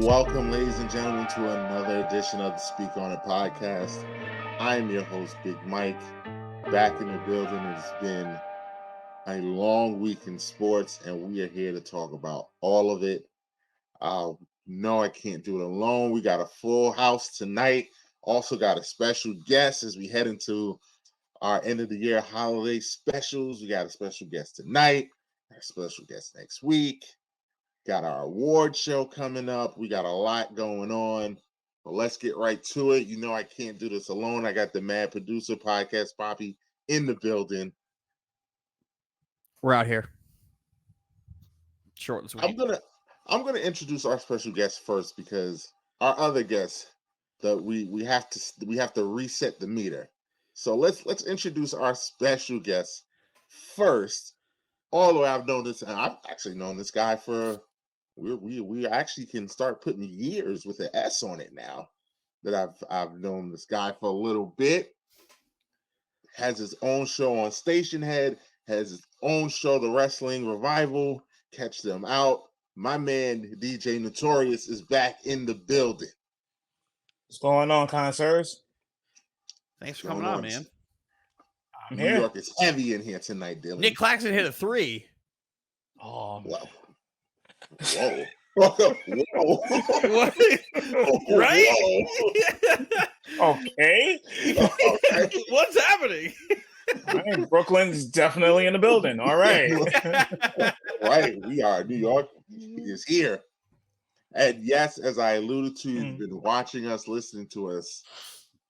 Welcome, ladies and gentlemen, to another edition of the Speak On It podcast. I'm your host, Big Mike, back in the building. It's been a long week in sports, and we are here to talk about all of it. No, I can't do it alone. We got a full house tonight. Also got a special guest as we head into our end of the year holiday specials. We got a special guest tonight, a special guest next week. Got our award show coming up. We got a lot going on. But let's get right to it. You know I can't do this alone. I got the Mad Producer Podcast Poppy in the building. We're out here. Short and sweet. I'm gonna introduce our special guest first because our other guests that we have to reset the meter. So let's introduce our special guest first. Although I've actually known this guy for we actually can start putting years with an S on it now that I've known this guy for a little bit. Has his own show on Station Head, has his own show, The Wrestling Revival. Catch them out. My man, DJ Notorious, is back in the building. What's going on, connoisseurs? Thanks for coming on, man. I'm New here. York is heavy in here tonight, Dylan. Nick Claxton hit a 3. Oh, Wow. Whoa. Whoa. What? Right? okay. What's happening? All right. Brooklyn's definitely in the building. All right. Right. We are. New York is here. And yes, as I alluded to, you've been watching us, listening to us.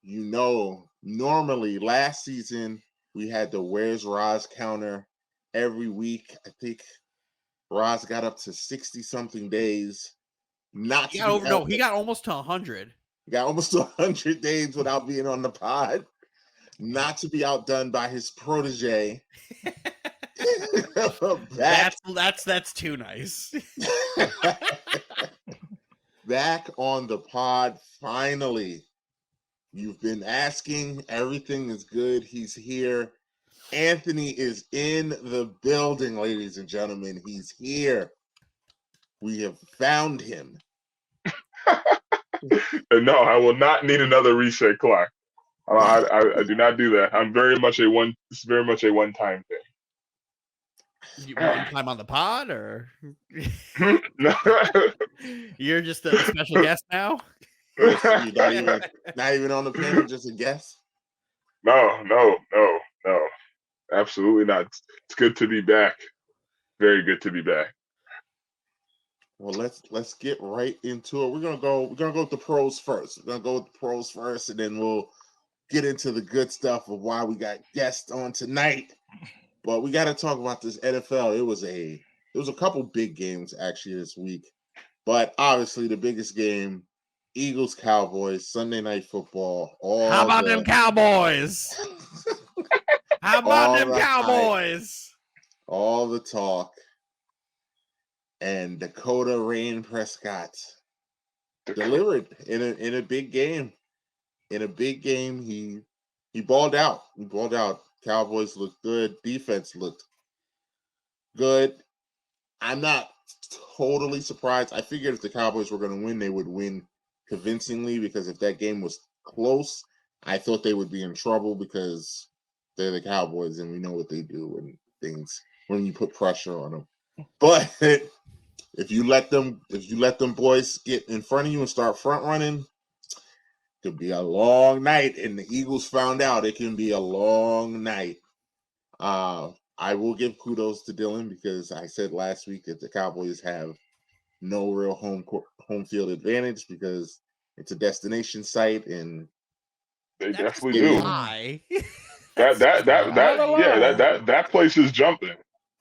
You know, normally last season, we had the Where's Roz counter every week. I think Roz got up to 60-something days. He got almost to 100. He got almost to 100 days without being on the pod. Not to be outdone by his protege. That's too nice. Back on the pod, finally. You've been asking. Everything is good. He's here. Anthony is in the building, ladies and gentlemen. He's here. We have found him. No, I will not need another reset clock. I do not do that. It's very much a one-time thing. You one time on the pod, or No. you're just a special guest now? You're not even on the panel, just a guest? No. Absolutely not. It's good to be back. Very good to be back. Well, let's get right into it. We're gonna go with the pros first. And then we'll get into the good stuff of why we got guests on tonight. But we got to talk about this NFL. It was a couple big games actually this week, but obviously the biggest game, Eagles Cowboys Sunday Night Football. How about them Cowboys? How about them Cowboys? All the talk. And Dakota Rain Prescott delivered in a big game. In a big game, he balled out. Cowboys looked good. Defense looked good. I'm not totally surprised. I figured if the Cowboys were going to win, they would win convincingly, because if that game was close, I thought they would be in trouble because they're the Cowboys and we know what they do and things when you put pressure on them. But if you let them boys get in front of you and start front running, it could be a long night. And the Eagles found out it can be a long night. I will give kudos to Dylan because I said last week that the Cowboys have no real home field advantage because it's a destination site and they definitely do. Lie. That place is jumping.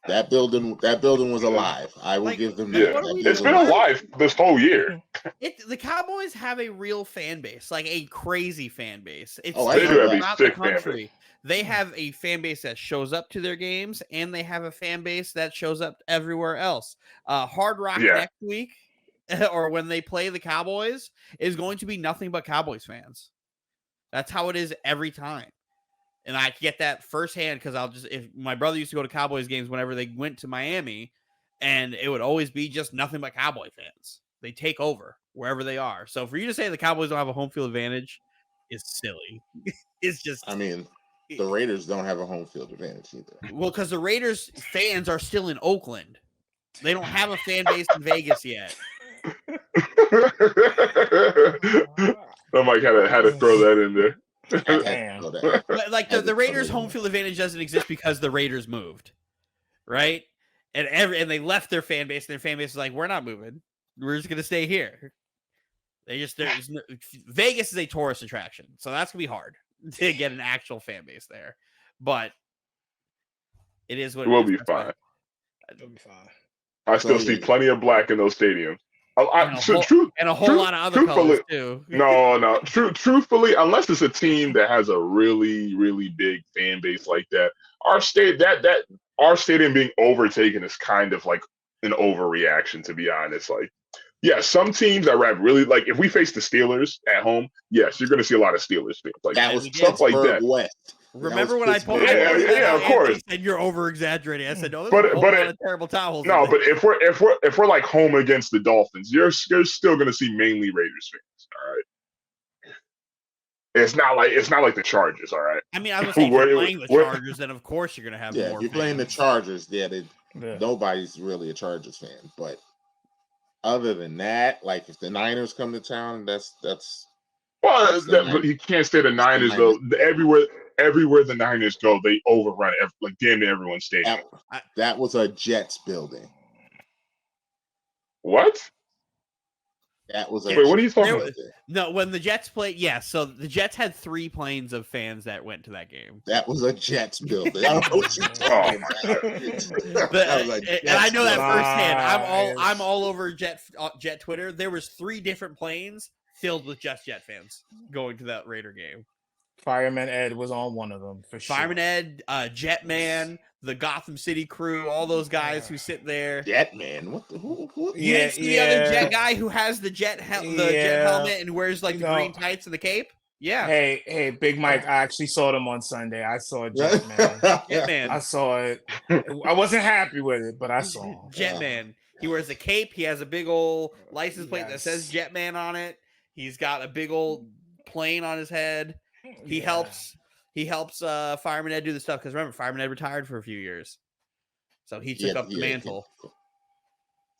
That building was alive. I will give them that. Yeah, it's been alive this whole year. The Cowboys have a real fan base, like a crazy fan base. It's they do have a sick fan base. They have a fan base that shows up to their games, and they have a fan base that shows up everywhere else. Hard Rock next week, or when they play the Cowboys, is going to be nothing but Cowboys fans. That's how it is every time. And I get that firsthand because if my brother used to go to Cowboys games whenever they went to Miami, and it would always be just nothing but Cowboy fans. They take over. wherever they are. So for you to say the Cowboys don't have a home field advantage is silly. It's just, I mean, the Raiders don't have a home field advantage either. well, because the Raiders fans are still in Oakland. They don't have a fan base in Vegas yet. Somebody had to throw that in there. But like the Raiders' home field advantage doesn't exist because the Raiders moved, right? And they left their fan base, and their fan base is like, we're not moving. We're just gonna stay here. Vegas is a tourist attraction, so that's gonna be hard to get an actual fan base there. But it is what it will be fine. It'll be fine. I still see plenty of black in those stadiums. And a whole lot of other colors too. No. Truthfully, unless it's a team that has a really, really big fan base like that, our stadium being overtaken is kind of like an overreaction, to be honest. Like, yeah, some teams that have really, like, if we face the Steelers at home, yes, you're going to see a lot of Steelers fans. Like, that was stuff like that. West. Remember when I posted? Yeah, of course. And you're over exaggerating. I said, no, but terrible towels. No, but if we're like home against the Dolphins, you're still going to see mainly Raiders fans. All right. It's not like the Chargers. All right. I mean, I was saying, if you're playing the Chargers, then of course you're going to have more. If you're playing the Chargers, nobody's really a Chargers fan. But other than that, like if the Niners come to town, that's. But you can't say the Niners though. Everywhere the Niners go, they overrun like damn near everyone's stadium. That was a Jets building. What? That was Wait, what are you talking about? No, when the Jets played, so the Jets had 3 planes of fans that went to that game. That was a Jets building. I don't know what you're talking about. And I know that firsthand. I'm all over Jet Twitter. There was 3 different planes filled with just Jet fans going to that Raider game. Fireman Ed was on one of them for sure. Fireman Ed, Jetman, the Gotham City crew, all those guys who sit there. Jetman, what? The other Jet guy who has the Jet helmet and wears like the green tights and the cape. Yeah. Hey, Big Mike. I actually saw them on Sunday. I saw Jetman. Jetman. I saw it. I wasn't happy with it, but I saw him. Jetman. He wears a cape. He has a big old license plate that says Jetman on it. He's got a big old plane on his head. He helps Fireman Ed do the stuff because remember, Fireman Ed retired for a few years, so he took up the mantle.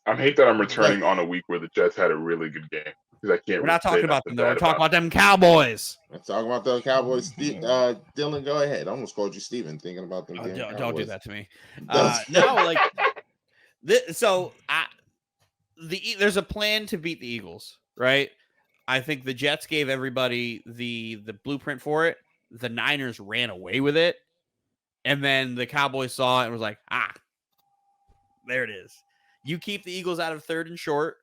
I hate that I'm returning on a week where the Jets had a really good game because I can't. We're not talking about them though. We're talking about them Cowboys. Let's talk about the Cowboys. Dylan, go ahead. I almost called you Steven thinking about them. Don't do that to me. There's a plan to beat the Eagles, right? I think the Jets gave everybody the blueprint for it. The Niners ran away with it. And then the Cowboys saw it and was like, there it is. You keep the Eagles out of 3rd and short,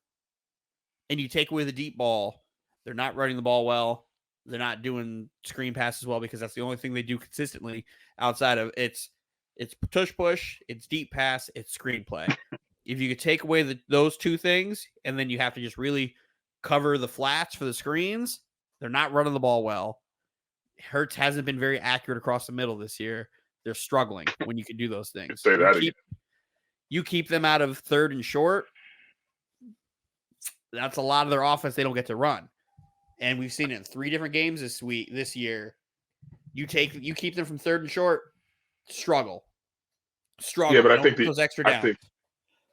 and you take away the deep ball. They're not running the ball well. They're not doing screen passes well because that's the only thing they do consistently outside of it's push, it's deep pass, it's screenplay. If you could take away those 2 things, and then you have to just really cover the flats for the screens, they're not running the ball well. Hurts hasn't been very accurate across the middle this year. They're struggling when you can do those things. You keep them out of 3rd and short. That's a lot of their offense they don't get to run. And we've seen it in 3 different games this year. You keep them from 3rd and short, struggle. Yeah, but I think those extra downs.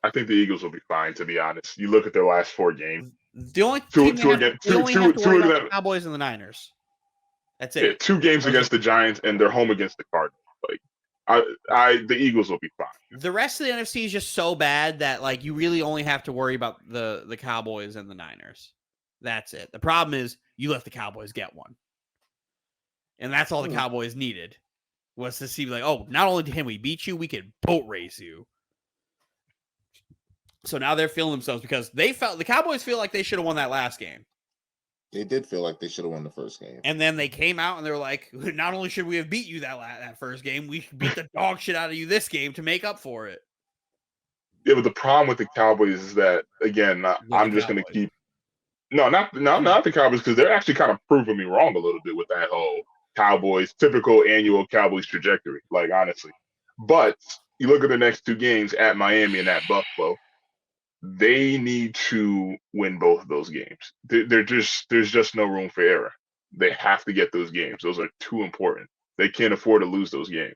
I think the Eagles will be fine, to be honest. You look at their last 4 games. The only team they have to worry about the Cowboys and the Niners. That's it. Yeah, 2 games against the Giants, and they're home against the Cardinals. Like, the Eagles will be fine. The rest of the NFC is just so bad that like you really only have to worry about the Cowboys and the Niners. That's it. The problem is you let the Cowboys get one, and that's all the Cowboys needed was to see like, oh, not only can we beat you, we can boat race you. So now they're feeling themselves because the Cowboys feel like they should have won that last game. They did feel like they should have won the first game. And then they came out and they were like, not only should we have beat you that first game, we should beat the dog shit out of you this game to make up for it. Yeah, but the problem with the Cowboys is that, again, I'm just going to keep... No, not the Cowboys, because they're actually kind of proving me wrong a little bit with that whole Cowboys, typical annual Cowboys trajectory, like, honestly. But you look at the next 2 games at Miami and at Buffalo, they need to win both of those games. There's just no room for error. They have to get those games. Those are too important. They can't afford to lose those games.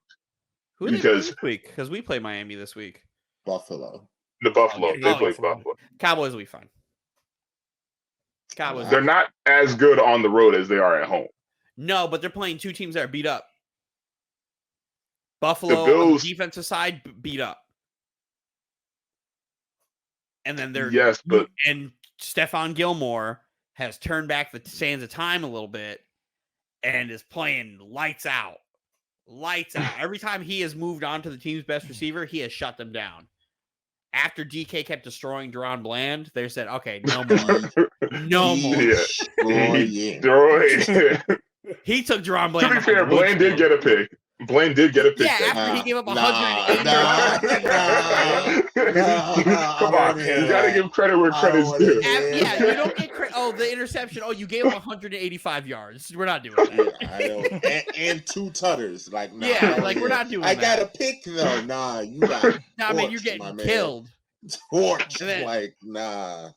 Who are they playing this week? Because we play Miami this week. Buffalo. The Buffalo. They play Buffalo. Cowboys will be fine. They're not as good on the road as they are at home. No, but they're playing two teams that are beat up. Buffalo on the defensive side beat up. And then and Stephon Gilmore has turned back the sands of time a little bit and is playing lights out. Lights out. Every time he has moved on to the team's best receiver, he has shut them down. After DK kept destroying Deron Bland, they said, okay, no more. No more. He took Deron Bland. To be fair, Bland did get a pick. Blaine did get a pick. Yeah, after he gave up 180 yards. Come on, you gotta give credit where credit's due. Yeah, you don't get credit. Oh, the interception. Oh, you gave up 185 yards. We're not doing that. I know. And 2 tutters. Like, nah, yeah, like we're not doing that. I got a pick though. Nah, you got. Nah, man, you're getting killed. Torch. Like, nah.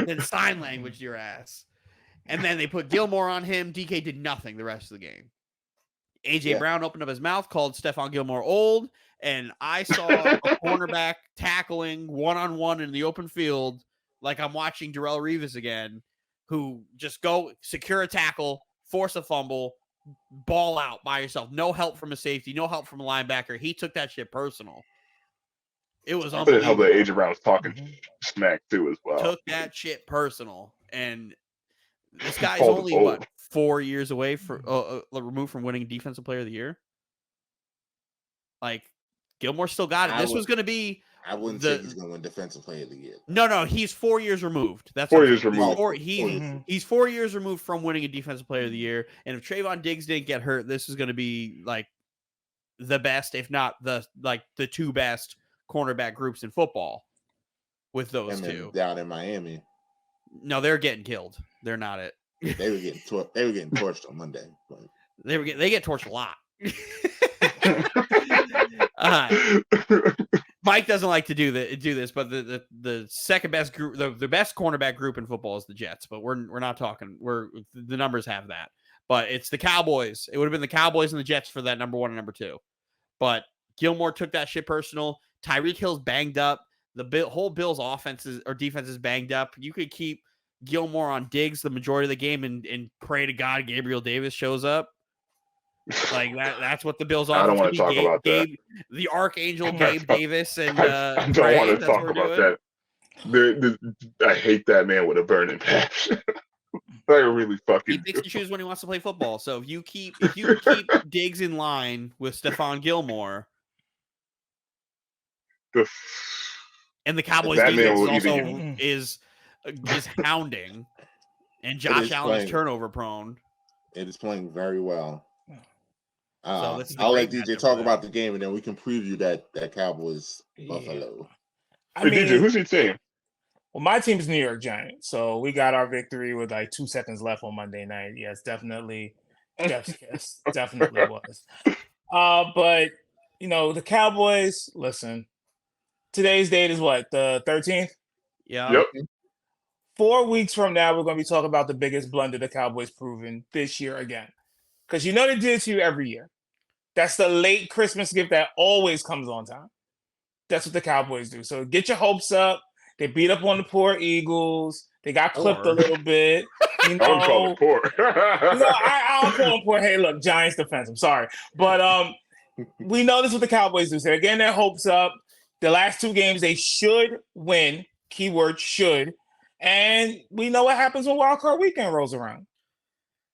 Then sign language to your ass. And then they put Gilmore on him. DK did nothing the rest of the game. A.J. Brown opened up his mouth, called Stephon Gilmore old, and I saw a cornerback tackling one-on-one in the open field like I'm watching Darrelle Revis again, who just go secure a tackle, force a fumble, ball out by yourself. No help from a safety, no help from a linebacker. He took that shit personal. It was unbelievable. I couldn't help that A.J. Brown was talking smack, too, as well. Took that shit personal, and this guy's only 4 years away removed from winning Defensive Player of the Year. Like Gilmore still got it. This was going to be. I wouldn't say he's going to win Defensive Player of the Year. No, he's 4 years removed. That's 4 years removed. He's 4 years removed from winning a Defensive Player of the Year. And if Trayvon Diggs didn't get hurt, this is going to be like the best, if not the 2 best cornerback groups in football. With those two down in Miami. No, they're getting killed. They're not it. They were getting torched on Monday. But... They get torched a lot. Mike doesn't like to do this, but the second best group, the best cornerback group in football is the Jets. But we're not talking. The numbers have that. But it's the Cowboys. It would have been the Cowboys and the Jets for that number 1 and number 2. But Gilmore took that shit personal. Tyreek Hill's banged up. The whole Bills offenses or defense is banged up. You could keep Gilmore on Diggs the majority of the game and pray to God Gabriel Davis shows up. Like that's what the Bills offense. I don't want to talk about that. The Archangel Gabe Davis and I don't want to talk about that. I hate that man with a burning passion. I really fucking. He picks and chooses when he wants to play football. So if you keep Diggs in line with Stephon Gilmore. And the Cowboys defense is hounding, and Josh Allen is turnover prone. It is playing very well. So I'll let DJ talk about the game, and then we can preview that Cowboys Buffalo. DJ, who's your team? Well, my team is New York Giants, so we got our victory with like 2 seconds left on Monday night. Yes, definitely was. But the Cowboys. Listen. Today's date is what? The 13th? Yeah. Yep. 4 weeks from now, we're going to be talking about the biggest blunder the Cowboys proven this year again. Because they did it to you every year. That's the late Christmas gift that always comes on time. That's what the Cowboys do. So get your hopes up. They beat up on the poor Eagles. They got clipped a little bit. I wouldn't call them poor. I'll call them poor. Hey, look, Giants defense. I'm sorry. But we know this is what the Cowboys do. So they're getting their hopes up. The last 2 games, they should win. Keyword should. And we know what happens when Wild Card Weekend rolls around.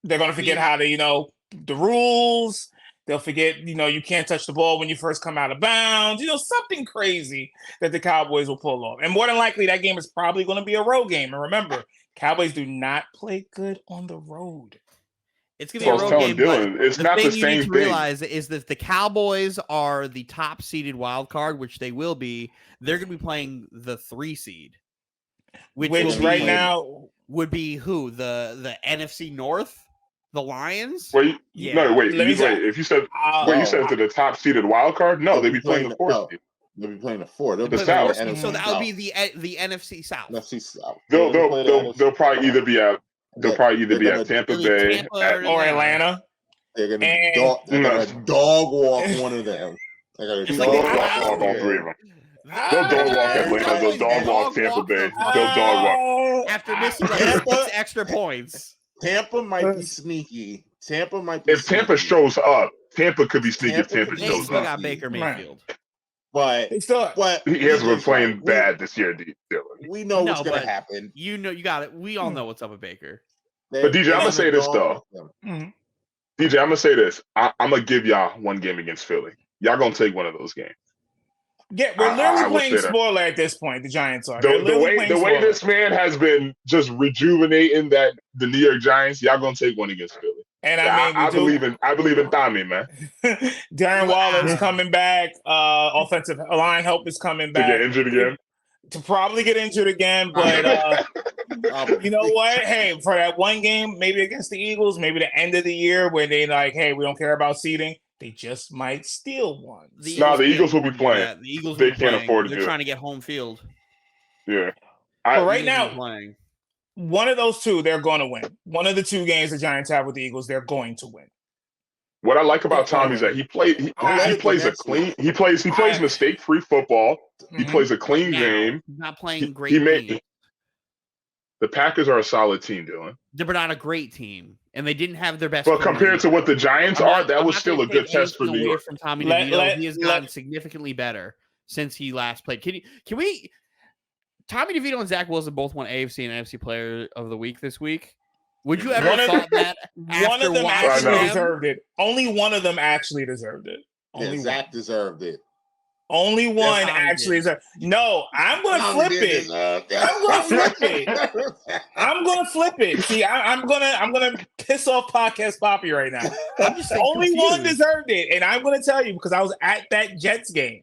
They're going to forget how to, the rules. They'll forget, you can't touch the ball when you first come out of bounds. Something crazy that the Cowboys will pull off. And more than likely, that game is probably going to be a road game. And remember, Cowboys do not play good on the road. It's going to be a road game, Dylan, it's not the same thing. You need to realize is that the Cowboys are the top-seeded wild card, which they will be. They're going to be playing the 3 seed. Which right now would be who? The NFC North? The Lions? Wait. If you said you said to the top-seeded wild card? No, they'd be playing the 4th seed. They'll be playing the 4. They'll They be play playing the the four. NFC So that would South. be the NFC South. NFC South. They'll probably either be at Tampa Bay or Atlanta. They're gonna dog walk one of them. They're It's gonna like dog walk all three of them. They'll dog walk Atlanta. They'll dog walk Tampa Bay. They'll dog walk. After missing like 6 extra points. Tampa might be sneaky. Tampa might be. If Tampa shows up, Tampa could be sneaky. If Tampa They shows still up, got Baker Mayfield. but he has been playing bad this year. We know what's gonna happen. You got it. We all know what's up with Baker. But DJ, I'm gonna say this though. DJ, I'm gonna say this. I'm gonna give y'all one game against Philly. Y'all gonna take one of those games. Yeah, we're literally playing spoiler at this point. The Giants are. The way this man has been just rejuvenating the New York Giants, y'all gonna take one against Philly. And I believe in Tommy, man. Darren Waller's coming back. Offensive line help is coming back. To get injured again. To probably get injured again, but you know what? Hey, for that one game, maybe against the Eagles, maybe the end of the year where they like, hey, we don't care about seeding. They just might steal one. The Eagles will be playing. The Eagles they can't afford to do it. They're trying to get home field. Yeah. But right now, one of those two, they're going to win. One of the 2 games the Giants have with the Eagles, they're going to win. What I like about Tommy is that he plays mistake-free football. He plays a clean game. He's not playing great team. The Packers are a solid team, Dylan. They're not a great team, and they didn't have their best. But compared to what the Giants are, that was still a good test for New York. From Tommy DeVito, he has gotten significantly better since he last played. Can we? Tommy DeVito and Zach Wilson both won AFC and NFC Player of the Week this week. Would you ever thought that? One of them actually deserved it. Only one of them actually deserved it. Only Zach deserved it. Only one actually deserved. No, I'm going to flip it. I'm going to flip it. I'm going to flip it. See, I'm gonna piss off Podcast Poppy right now. Only one deserved it, and I'm going to tell you because I was at that Jets game.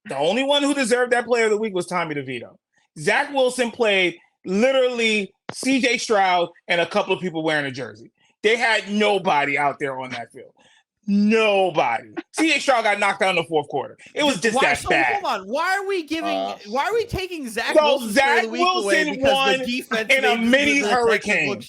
The only one who deserved that Player of the Week was Tommy DeVito. Zach Wilson played literally CJ Stroud and a couple of people wearing a jersey. They had nobody out there on that field. Nobody. CJ Stroud got knocked out in the 4th quarter. It was just that bad. Hold on. Why are we taking Zach Wilson? Zach Wilson won in a mini hurricane.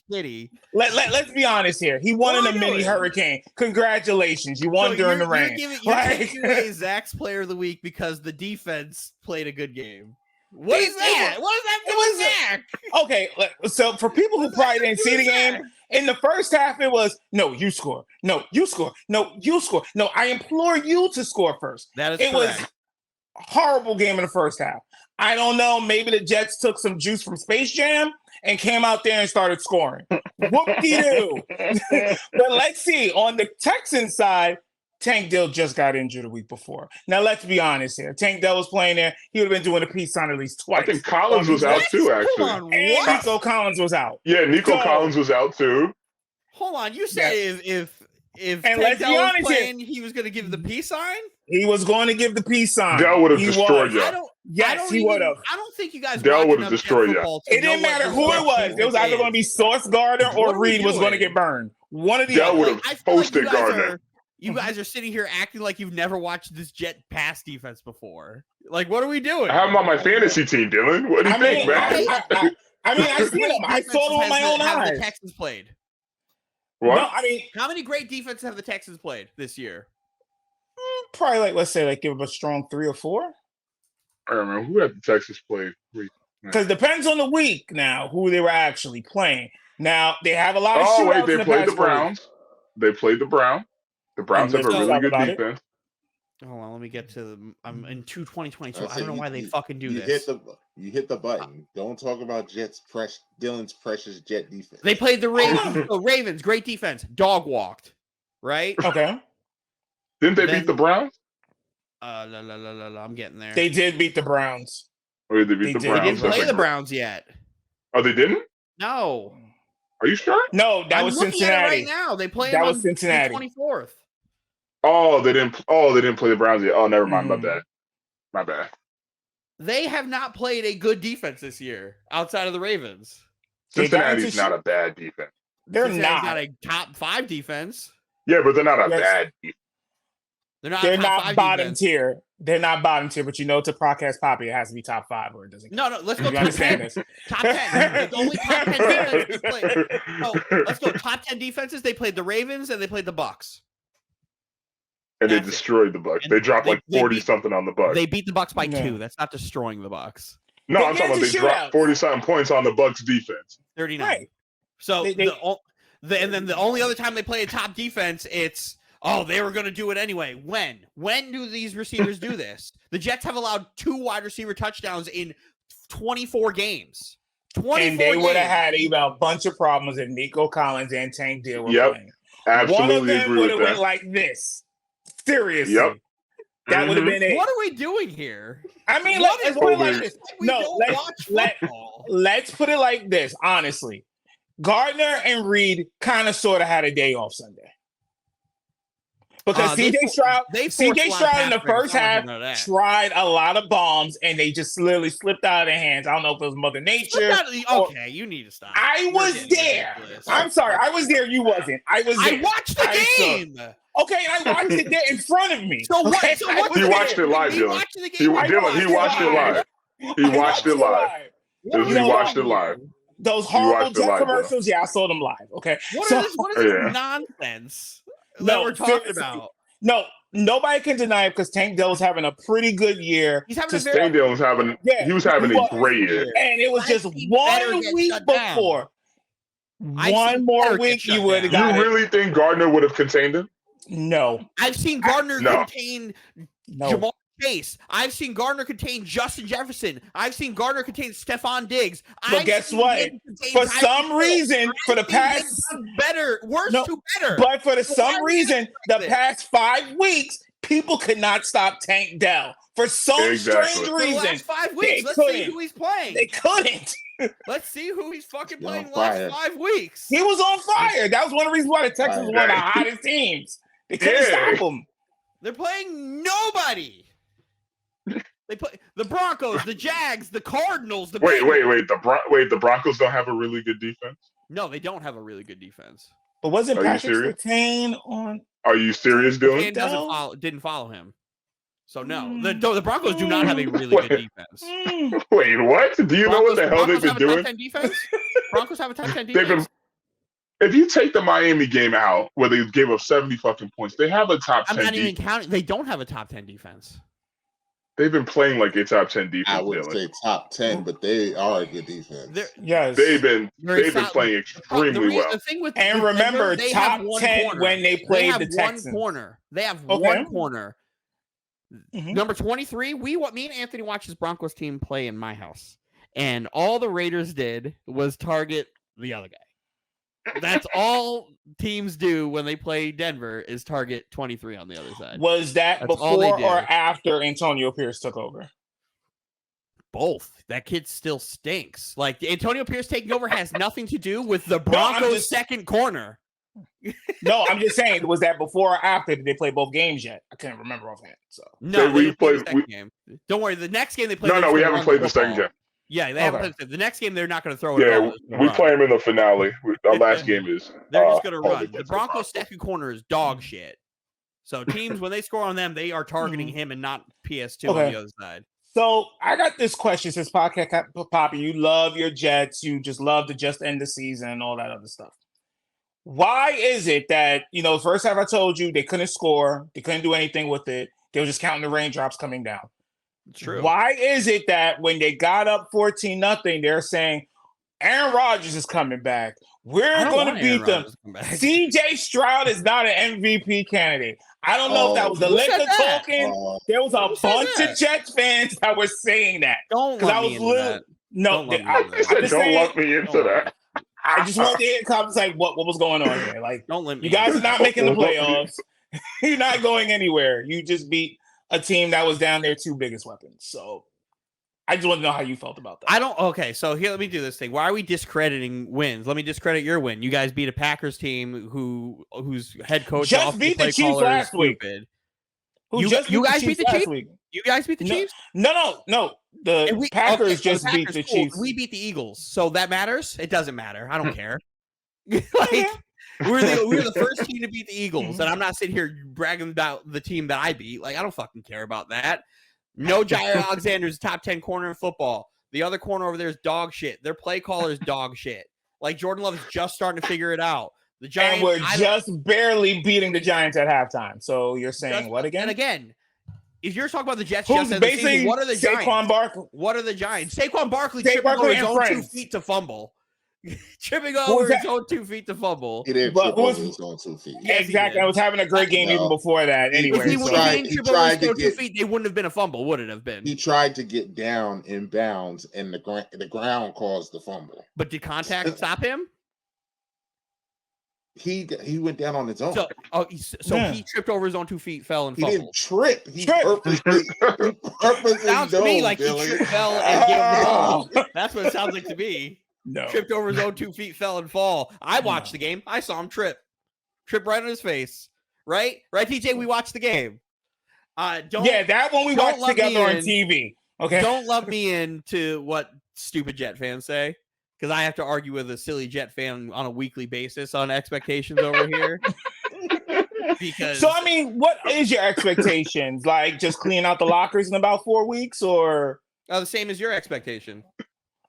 Let's be honest here. He won in a mini hurricane. Congratulations. You won during the rain. You're taking away Zach's Player of the Week because the defense played a good game. What is that? What does that do with Zach? Okay, so for people who probably didn't see the game, in the first half, it was, no, you score. No, you score. No, you score. No, I implore you to score first. That is correct. It was a horrible game in the first half. I don't know. Maybe the Jets took some juice from Space Jam and came out there and started scoring. Whoop-de-doo. But let's see. On the Texans side, Tank Dell just got injured a week before. Now, let's be honest here. Tank Dell was playing there. He would have been doing a peace sign at least twice. I think Collins was out too, actually. On, and Nico Collins was out. Yeah, Nico Collins was out too. Hold on. You said if Tank Dell was playing, he was going to give the peace sign? He was going to give the peace sign. Dell would have destroyed you. Yes, he would have. I don't think you guys Dell would have destroyed you. It didn't matter who it was. It was either going to be Sauce Gardner or Reed was going to get burned. One of the Dell would have posted Gardner. You guys are sitting here acting like you've never watched this Jet pass defense before. Like, what are we doing? I have him on my fantasy team, Dylan. What do you think, man? I see them. I saw them with my own eyes. The Texans played. What? No, how many great defenses have the Texans played this year? Probably let's say give them a strong 3 or 4. I don't remember who had the Texans played. Because it depends on the week now who they were actually playing. Now they have a lot of shootouts. They played the Browns. They played the Browns. The Browns have a really good defense. Hold on, let me get to the. I'm in 2022. I don't know why they fucking do this. You hit the button. Don't talk about Dylan's precious Jet defense. They played the Ravens. Ravens, great defense. Dog walked, right? Okay. Didn't they beat the Browns? I'm getting there. They did beat the Browns. Or did they beat the Browns? They didn't play the Browns yet. Oh, they didn't? No. Are you sure? No, that was Cincinnati. Right now, they play. That was Cincinnati. 24th. Oh, they didn't play the Browns yet. Oh, never mind. My bad. They have not played a good defense this year outside of the Ravens. Cincinnati's not a bad defense. They're not a top 5 defense. Yeah, but they're not a bad defense. They're not bottom tier. They're not bottom tier, but to podcast Poppy, it has to be top 5 or it doesn't. No, let's go. You understand this? Top 10. The only top 10 defenses played. No, let's go. Top 10 defenses. They played the Ravens and they played the Bucks. And they destroyed the Bucks. They dropped 40 something on the Bucks. They beat the Bucks by 2. That's not destroying the Bucks. No, I'm talking about they dropped 40 something points on the Bucks defense. 39. Right. So and then the only other time they play a top defense, it's they were going to do it anyway. When do these receivers do this? The Jets have allowed 2 wide receiver touchdowns in 24 games. 24 and they games. would have had a bunch of problems if Nico Collins and Tank Deal were playing. Absolutely. One of them would have went like this. Seriously. Yep. That would have been it. What are we doing here? I mean, let's put it like this. No, let's put it like this, honestly. Gardner and Reed kind of sort of had a day off Sunday. Because CJ Stroud in the first half tried a lot of bombs and they just literally slipped out of their hands. I don't know if it was Mother Nature. Okay, you need to stop. I was there. I'm sorry. I was there. You wasn't. I was there. I watched the game. Okay, and I watched it there in front of me. So what? Okay? He watched it live, Dylan. He watched it live. He watched it live. He watched it live. Those horrible Jet commercials, I saw them live. Okay. What is this nonsense that we're talking about? No, nobody can deny it because Tank Dell was having a pretty good year. Tank Dell was having a great year. And it was just 1 week before. One more week, you would have got it. You really think Gardner would have contained him? No. I've seen Gardner contain Jamar Chase. I've seen Gardner contain Justin Jefferson. I've seen Gardner contain Stephon Diggs. But guess what? For some reason, for the past worse to better. But for some reason, the past 5 weeks, people could not stop Tank Dell. For some strange reason. The last 5 weeks. Let's see who he's playing. They couldn't. Let's see who he's fucking playing the last 5 weeks. He was on fire. That was one of the reasons why the Texans were one of the hottest teams. They couldn't stop him. They're playing nobody. They play the Broncos, the Jags, the Cardinals. Wait. The Broncos don't have a really good defense? No, they don't have a really good defense. But wasn't Patrick Surtain on? Are you serious, Dylan? Didn't follow him. So no, the Broncos do not have a really good defense. Wait, what? Do you know what the hell they've been doing? Broncos have a top 10 defense. If you take the Miami game out, where they gave up 70 fucking points, they have a top 10 defense. I'm not even counting. They don't have a top 10 defense. They've been playing like a top 10 defense. I wouldn't say top 10, but they are a good defense. Yes, they've been playing extremely well. The thing with and remember, top 10 when they played the Texans. They have one corner. Number 23. Me and Anthony watched this Broncos team play in my house, and all the Raiders did was target the other guy. That's all teams do when they play Denver is target 23 on the other side. Was that before or after Antonio Pierce took over? Both. That kid still stinks. Like Antonio Pierce taking over has nothing to do with the Broncos' second corner. No, I'm just saying, was that before or after? Did they play both games yet? I can't remember offhand. So no, we played the second game. Don't worry, the next game they played. No, we haven't played the second game. Yeah, they haven't played the next game. They're not going to throw it. Yeah, we play them in the finale. Our last game is. They're just going to run. The Broncos' second corner is dog shit. So teams, when they score on them, they are targeting him and not PS2 on the other side. So I got this question since podcast Poppy. You love your Jets. You just love to just end the season and all that other stuff. Why is it that, first half I told you they couldn't score, they couldn't do anything with it. They were just counting the raindrops coming down. True. Why is it that when they got up 14-0, they're saying Aaron Rodgers is coming back? We're going to beat them. CJ Stroud is not an MVP candidate. I don't know if that was the liquor talking. There was a bunch of Jets fans that were saying that. Don't lump me into that. No, don't lump me into that. I just wanted to hear comments like what was going on here. Like, don't let me. You guys are not making the playoffs. You're not going anywhere. You just beat a team that was down their 2 biggest weapons. So I just want to know how you felt about that. Okay, so here, let me do this thing. Why are we discrediting wins? Let me discredit your win. You guys beat a Packers team wose head coach just beat the Chiefs last week. You guys beat the Chiefs? You guys beat the Chiefs? No. The Packers just beat the Chiefs. We beat the Eagles. So that matters? It doesn't matter. I don't care. We were the first team to beat the Eagles, and I'm not sitting here bragging about the team that I beat. Like, I don't fucking care about that. No, Jair Alexander's top 10 corner in football. The other corner over there is dog shit. Their play caller is dog shit. Like, Jordan Love is just starting to figure it out. The Giants, and we're just barely beating the Giants at halftime. So you're saying what again? And again, if you're talking about the Jets, who's basically season, what are the Saquon Giants? Barkley? What are the Giants? Saquon Barkley tripping over his own 2 feet to fumble. Tripping over his own 2 feet to fumble. He didn't trip over his own 2 feet. Yeah, exactly. I was having a great game even before that. Anyway, if he didn't trip over his own 2 feet, they wouldn't have been a fumble, would it have been? He tried to get down in bounds, and the ground caused the fumble. But did contact stop him? He went down on his own. So he tripped over his own 2 feet, fell, and fumbled. He didn't trip. He purposely sounds to me like he tripped, fell, and gave him the ball. That's what it sounds like to me. No. Tripped over his own 2 feet, fell, and fall. I watched the game. I saw him trip right on his face. Right, TJ. We watched the game. That one we watched together on TV. Okay. Don't lump me into what stupid Jet fans say, because I have to argue with a silly Jet fan on a weekly basis on expectations over here. So, I mean, what is your expectations? Like, just clean out the lockers in about 4 weeks, or the same as your expectation?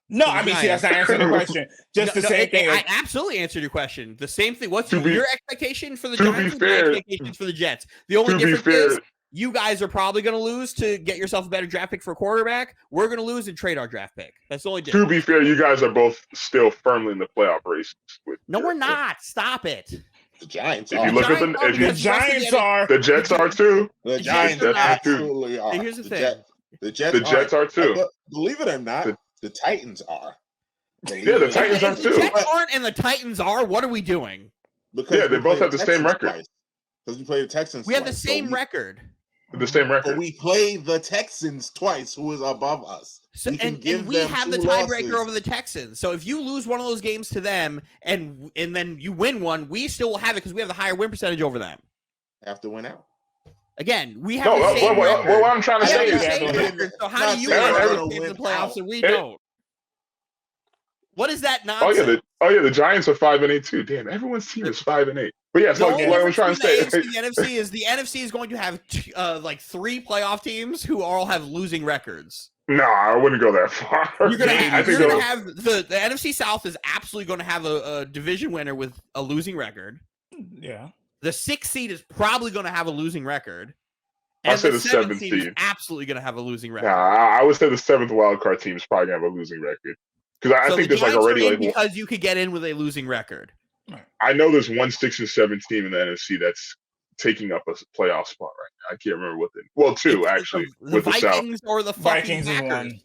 No, I mean, see, that's not answering the question. Just the same thing. I absolutely answered your question. The same thing. What's your expectation for the Giants and my expectations for the Jets? The only difference is you guys are probably going to lose to get yourself a better draft pick for a quarterback. We're going to lose and trade our draft pick. That's the only difference. To be fair, you guys are both still firmly in the playoff race. No, we're not. Stop it. The Giants are. If you look at the Giants are. The Jets are too. The Giants absolutely are. And here's the thing. The Jets are too. But believe it or not, the Titans are. The Titans are too. The Jets aren't and the Titans are. What are we doing? Because they both have the same record. Because we play the Texans. We have the same record. The same record. But we play the Texans twice, who is above us. So, and we have the tiebreaker over the Texans. So if you lose one of those games to them and then you win one, we still will have it because we have the higher win percentage over them. Have to win out. Again, we have the same record. What I'm trying to say is, so how do you win the playoffs and we don't? What is that nonsense? The Giants are 5-8 too. Damn, everyone's team is 5-8. But yeah, so what I'm trying to say the NFC is going to have like 3 playoff teams who all have losing records. No, I wouldn't go that far. You're gonna have the NFC South is absolutely going to have a division winner with a losing record. Yeah. The 6th seed is probably going to have a losing record. And I'd say the 7th seed is absolutely going to have a losing record. Nah, I would say the 7th wild card team is probably going to have a losing record. Because I think there's like already because you could get in with a losing record. I know there's 1 6 and 7 team in the NFC that's taking up a playoff spot right now. I can't remember what 2 actually. The Vikings or the Vikings Packers.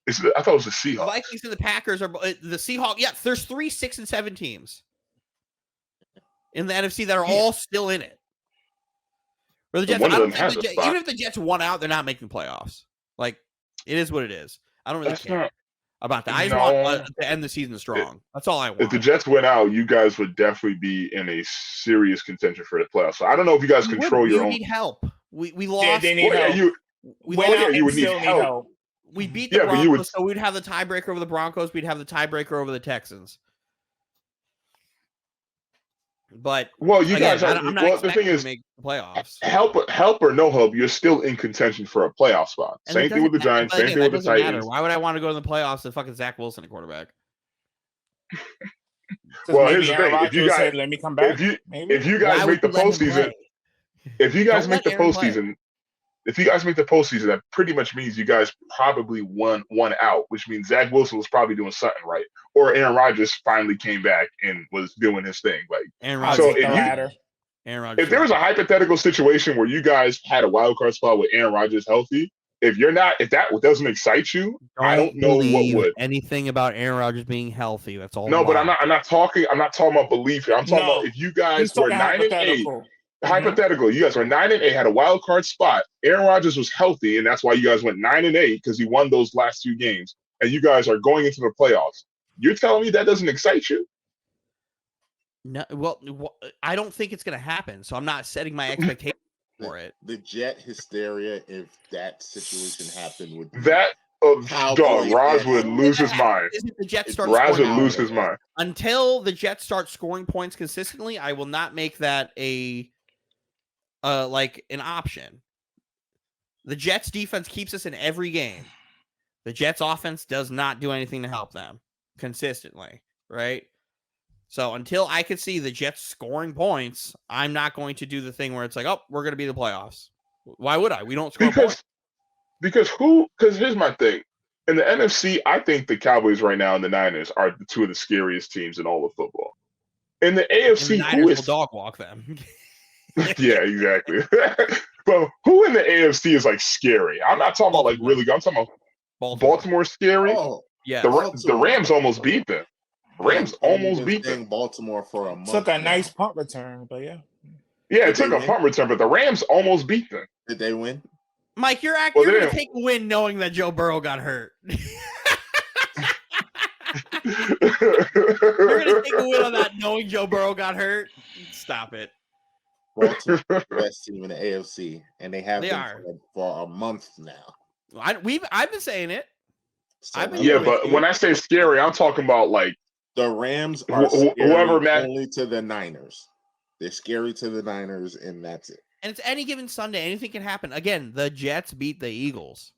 I thought it was the Seahawks. The Vikings and the Packers are the Seahawks. Yeah, there's 3 6 and 7 teams in the NFC that are all still in it. Or the Jets, even if the Jets won out, they're not making playoffs. Like, it is what it is. I don't really care about that. I just want to end the season strong. That's all I want. If the Jets went out, you guys would definitely be in a serious contention for the playoffs. So I don't know if you guys control your own. We need help. We lost. Yeah, they need help. You would need help. We beat the Broncos, so we'd have the tiebreaker over the Broncos. We'd have the tiebreaker over the Texans. But you guys are. I'm not the thing is, make the playoffs. Help or no help, you're still in contention for a playoff spot. Same thing with the Giants. Same thing with the Titans. Matter. Why would I want to go to the playoffs with fucking Zach Wilson at quarterback? Well, here's the thing: if you guys let me come back, if you guys make the postseason, if you guys make the postseason, that pretty much means you guys probably won out, which means Zach Wilson was probably doing something right, or Aaron Rodgers finally came back and was doing his thing. Like, Aaron Rodgers. If there was a hypothetical situation where you guys had a wild card spot with Aaron Rodgers healthy, if that doesn't excite you, I don't know what would. Anything about Aaron Rodgers being healthy? That's all. No, but I'm not talking about belief here. I'm talking about if you guys were 9-8. Hypothetical, you guys were 9-8, had a wild card spot. Aaron Rodgers was healthy, and that's why you guys went 9-8 because he won those last 2 games. And you guys are going into the playoffs. You're telling me that doesn't excite you? No, well, I don't think it's going to happen. So I'm not setting my expectations for it. The Jet hysteria, if that situation happened, would be Dog, Roz would lose his mind. The Jets start Roz would scoring lose his mind. Until the Jets start scoring points consistently, I will not make that a like an option. The Jets defense keeps us in every game. The Jets offense does not do anything to help them consistently, right? So until I can see the Jets scoring points, I'm not going to do the thing where it's like, oh, we're going to be the playoffs. Why would I? We don't score points. Because here's my thing. In the NFC, I think the Cowboys right now and the Niners are the two of the scariest teams in all of football. In the AFC, who is dog walk them? Yeah, exactly. But who in the AFC is like scary? I'm not talking about like really good. I'm talking about Baltimore scary. Oh, yeah. The Rams almost beat them. Rams almost beat them. Baltimore for a month. Took a nice punt return, but yeah. Yeah, it took a punt return, but the Rams almost beat them. Did they win? Mike, you're going to take a win knowing that Joe Burrow got hurt. You're going to take a win on that knowing Joe Burrow got hurt? Stop it. Baltimore the best team in the AFC, and they have been for a month now. I've been saying it. But when I say scary, I'm talking about like the Rams are only to the Niners. They're scary to the Niners, and that's it. And it's any given Sunday. Anything can happen. Again, the Jets beat the Eagles.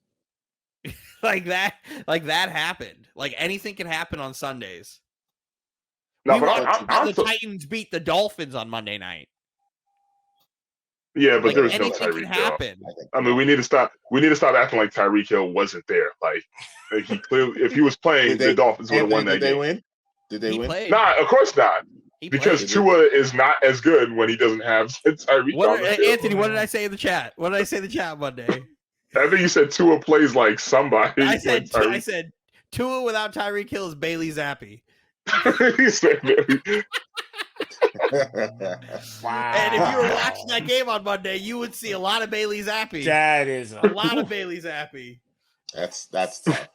like that happened. Like anything can happen on Sundays. No, the Titans beat the Dolphins on Monday night. Yeah, but there's no Tyreek Hill. I mean, we need to stop acting like Tyreek Hill wasn't there. Like he clearly, if he was playing, the Dolphins would have won that game. Did they win? Played. Nah, of course not. Because Tua is not as good when he doesn't have Tyreek. Anthony, what did I say in the chat? What did I say in the chat Monday? I think you said Tua plays like somebody. I said Tua without Tyreek Hill is Bailey Zappi. He said Bailey. Wow. And if you were watching that game on Monday, you would see a lot of Bailey Zappi. That is a lot of Bailey Zappi. That's tough.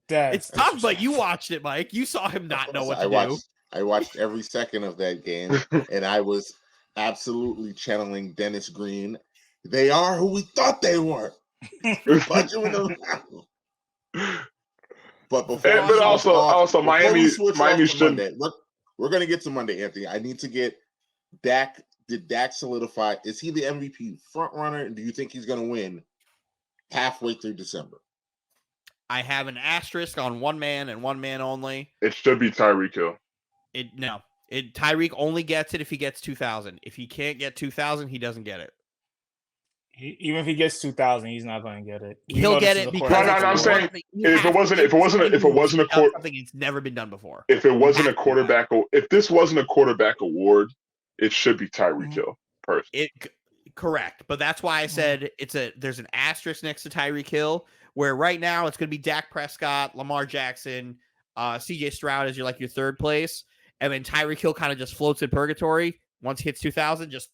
It's tough, but you watched it, Mike. You saw him not know what to do. I watched every second of that game, and I was absolutely channeling Dennis Green. They are who we thought they were. Punching them out. But also Miami should. We're going to get to Monday, Anthony. I need to get Dak. Did Dak solidify? Is he the MVP front runner? And do you think he's going to win halfway through December? I have an asterisk on one man and one man only. It should be Tyreek Hill. Tyreek only gets it if he gets 2,000. If he can't get 2,000, he doesn't get it. Even if he gets 2,000, he's not going to get it. He'll get it because I'm saying if it wasn't a quarter, something it's never been done before. If it wasn't a quarterback, if this wasn't a quarterback award, it should be Tyreek Hill. Personally, correct. But that's why I said there's an asterisk next to Tyreek Hill, where right now it's going to be Dak Prescott, Lamar Jackson, CJ Stroud as your third place, and then Tyreek Hill kind of just floats in purgatory. Once he hits 2,000, just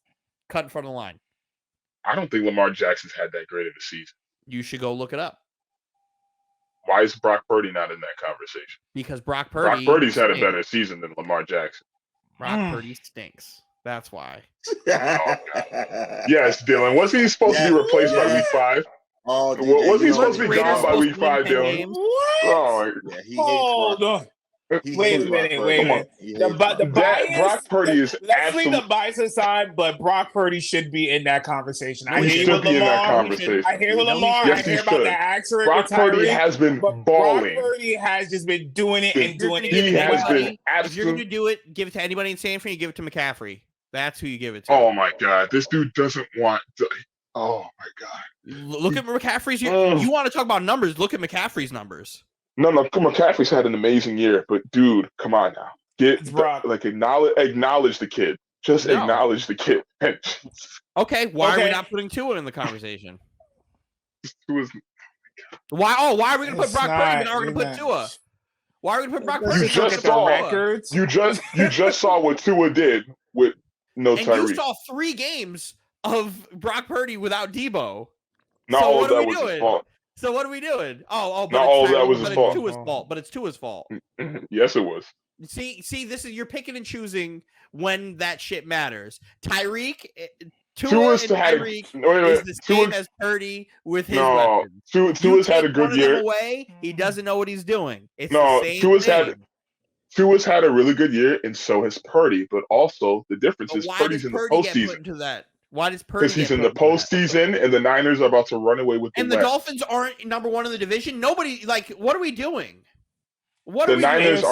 cut in front of the line. I don't think Lamar Jackson's had that great of a season. You should go look it up. Why is Brock Purdy not in that conversation? Because Brock Purdy's had a better season than Lamar Jackson. Brock Purdy stinks. That's why. Yes, Dylan. Wasn't he supposed to be replaced by week 5? Oh, was he supposed to be gone by week 5, Dylan? What? Oh, yeah, Wait a minute. The bias, Brock Purdy is let's leave the bias aside, but Brock Purdy should be in that conversation. I hear with Lamar. Yes, I hear about the accident. Brock Purdy has been balling. Brock Purdy has just been doing it and doing it. If you're going to do it, give it to anybody in San Fran, you give it to McCaffrey. That's who you give it to. Oh, my God. This dude doesn't want to. Oh, my God. Look at McCaffrey's. You want to talk about numbers? Look at McCaffrey's numbers. No, McCaffrey's had an amazing year, but dude, come on now. Acknowledge the kid. Just acknowledge the kid. Okay, why are we not putting Tua in the conversation? Why are we going to put Brock Purdy and are going to put Tua? Why are we going to put Brock Purdy? You just saw what Tua did with no Tyreek. You saw 3 games of Brock Purdy without Debo. Not all of that was his fault. So what are we doing? But not all that was his fault. But it's Tua's fault. Yes, it was. See, this is you're picking and choosing when that shit matters. Tyreek, Tua and Tyreek is the same as Purdy with his weapons. Tua's had a good year. Away, he doesn't know what he's doing. It's the same Tua's had a really good year, and so has Purdy. But also, the difference is Purdy's in the postseason. Why does Purdy? Because he's in the postseason, and the Niners are about to run away with the West. And the Dolphins aren't number one in the division. Nobody what are we doing? The Niners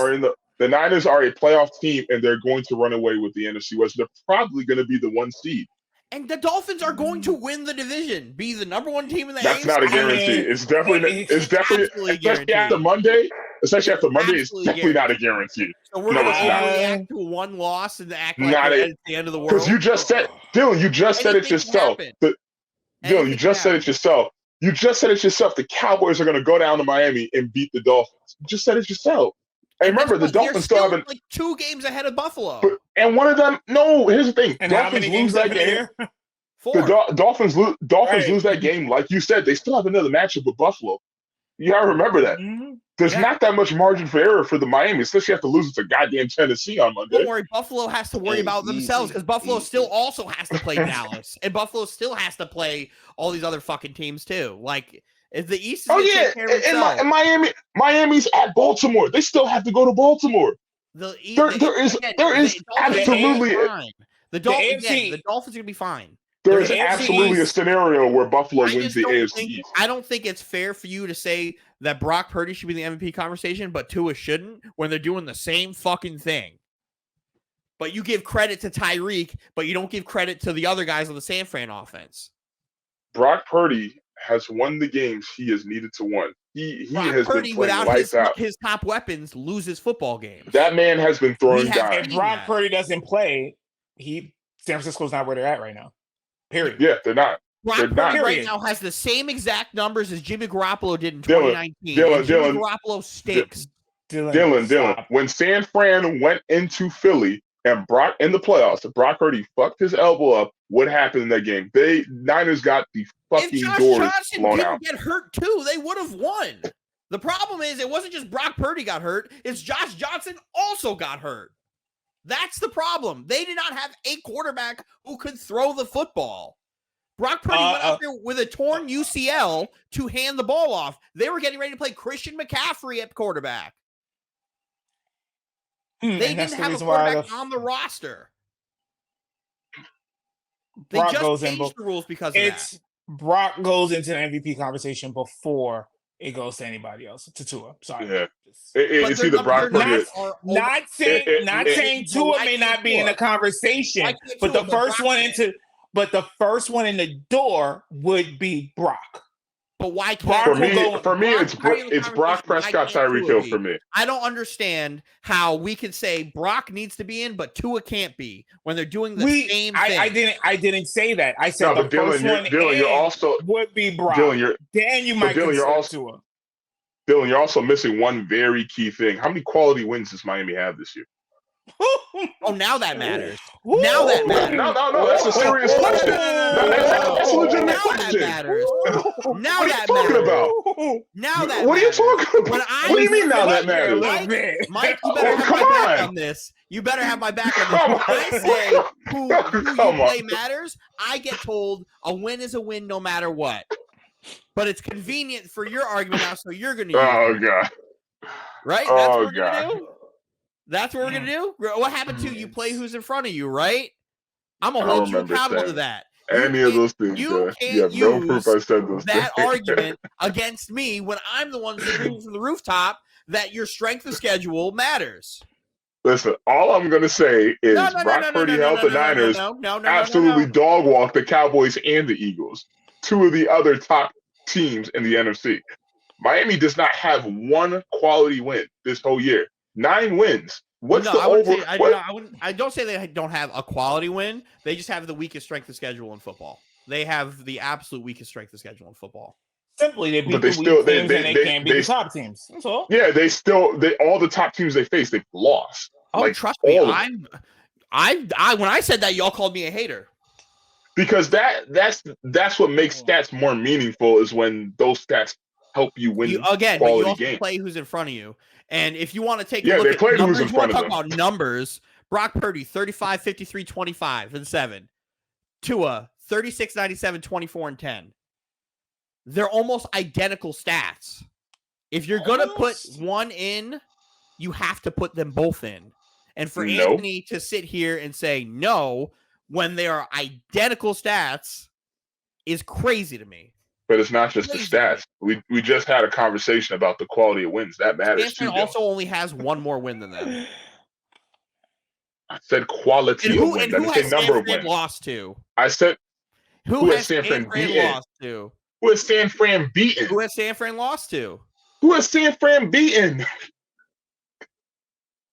are a playoff team, and they're going to run away with the NFC West. They're probably going to be the 1 seed. And the Dolphins are going to win the division, be the number 1 team in the AFC. That's not a guarantee. It's definitely especially after Monday. Especially after Monday, it's definitely not a guarantee. So we're going to react to one loss and act like it's the end of the world. Because you just said, Dylan, you just said it yourself. Dylan, you just said it yourself. You just said it yourself. The Cowboys are going to go down to Miami and beat the Dolphins. You just said it yourself. And remember, the Dolphins still haven't 2 games ahead of Buffalo. And one of them, here's the thing: and Dolphins lose that game. 4. The Dolphins lose that game, like you said. They still have another matchup with Buffalo. You gotta remember that. Mm-hmm. There's not that much margin for error for the Miami, especially have to lose it to goddamn Tennessee on Monday. Don't worry, Buffalo has to worry about themselves because Buffalo still also has to play Dallas, and Buffalo still has to play all these other fucking teams too. Like if the East is take care of itself. And Miami's at Baltimore. They still have to go to Baltimore. There is absolutely the Dolphins are gonna be fine. There is absolutely a scenario where Buffalo wins the AFC East. I don't think it's fair for you to say that Brock Purdy should be in the MVP conversation, but Tua shouldn't when they're doing the same fucking thing. But you give credit to Tyreek, but you don't give credit to the other guys on the San Fran offense. Brock Purdy has won the games he has needed to win. He has been playing lights out. His top weapons loses football games. That man has been throwing down. If Brock Purdy doesn't play, San Francisco's not where they're at right now. Period. Yeah, they're not. Brock Purdy right now has the same exact numbers as Jimmy Garoppolo did in 2019. Jimmy Garoppolo stinks. Dylan. When San Fran went into Philly and Brock in the playoffs, Brock Purdy fucked his elbow up. What happened in that game? Niners got the fucking doors blown out. If Josh Johnson didn't get hurt too, they would have won. The problem is it wasn't just Brock Purdy got hurt. It's Josh Johnson also got hurt. That's the problem. They did not have a quarterback who could throw the football. Brock Purdy went out there with a torn UCL to hand the ball off. They were getting ready to play Christian McCaffrey at quarterback. They didn't have a quarterback on the roster. They just changed the rules because of that. Brock goes into the MVP conversation before it goes to anybody else. To Tua. Sorry. Yeah. It's either Brock Purdy. Not saying Tua may not be in the conversation, but the first one in the door would be Brock. But why can't for me it's Brock Prescott, Tyreek Hill for me. I don't understand how we can say Brock needs to be in, but Tua can't be when they're doing the same thing. I didn't say that. I said the first one you're also would be Brock. Then you might consider Tua. Dylan, you're also missing one very key thing. How many quality wins does Miami have this year? Oh, now that matters. Now that matters. No, that's a serious question. That's a legitimate question. Now that matters. Now that What are you talking about? What do you mean now that matters? Mike, you better have my back on this. You better have my back on this. When I say who you play matters, I get told a win is a win no matter what. But it's convenient for your argument now, so you're going to use it. God. Right? That's what we're going to do? That's what we're going to do? What happened to you play who's in front of you, right? I'm going to hold you accountable to that. Any of those things. You can't use no proof I said those that argument against me when I'm the one screaming from the rooftop that your strength of schedule matters. Listen, all I'm going to say is Brock Purdy helped the Niners absolutely dog walk the Cowboys and the Eagles, two of the other top teams in the NFC. Miami does not have one quality win this whole year. 9 wins. I don't say they don't have a quality win. They just have the weakest strength of schedule in football. They have the absolute weakest strength of schedule in football. Simply, they beat the weak teams and they can't beat the top teams. That's all. Yeah, all the top teams they face, they've lost. Oh, trust me, when I said that, y'all called me a hater. Because that's what makes stats more meaningful is when those stats help you win but you also play who's in front of you. And if you want to take a look at numbers, who's in front of them. Talk about numbers. Brock Purdy, 35, 53, 25, and 7. Tua, 36, 97, 24, and 10. They're almost identical stats. If you're going to put one in, you have to put them both in. And for Anthony to sit here and say no when they are identical stats is crazy to me. But it's not just the stats. We just had a conversation about the quality of wins. That matters too. Also only has one more win than them. I said quality of wins. I didn't say number of wins. Lost to? I said who has San Fran lost to? Who has San Fran beaten? Who has San Fran lost to? Who has San Fran beaten?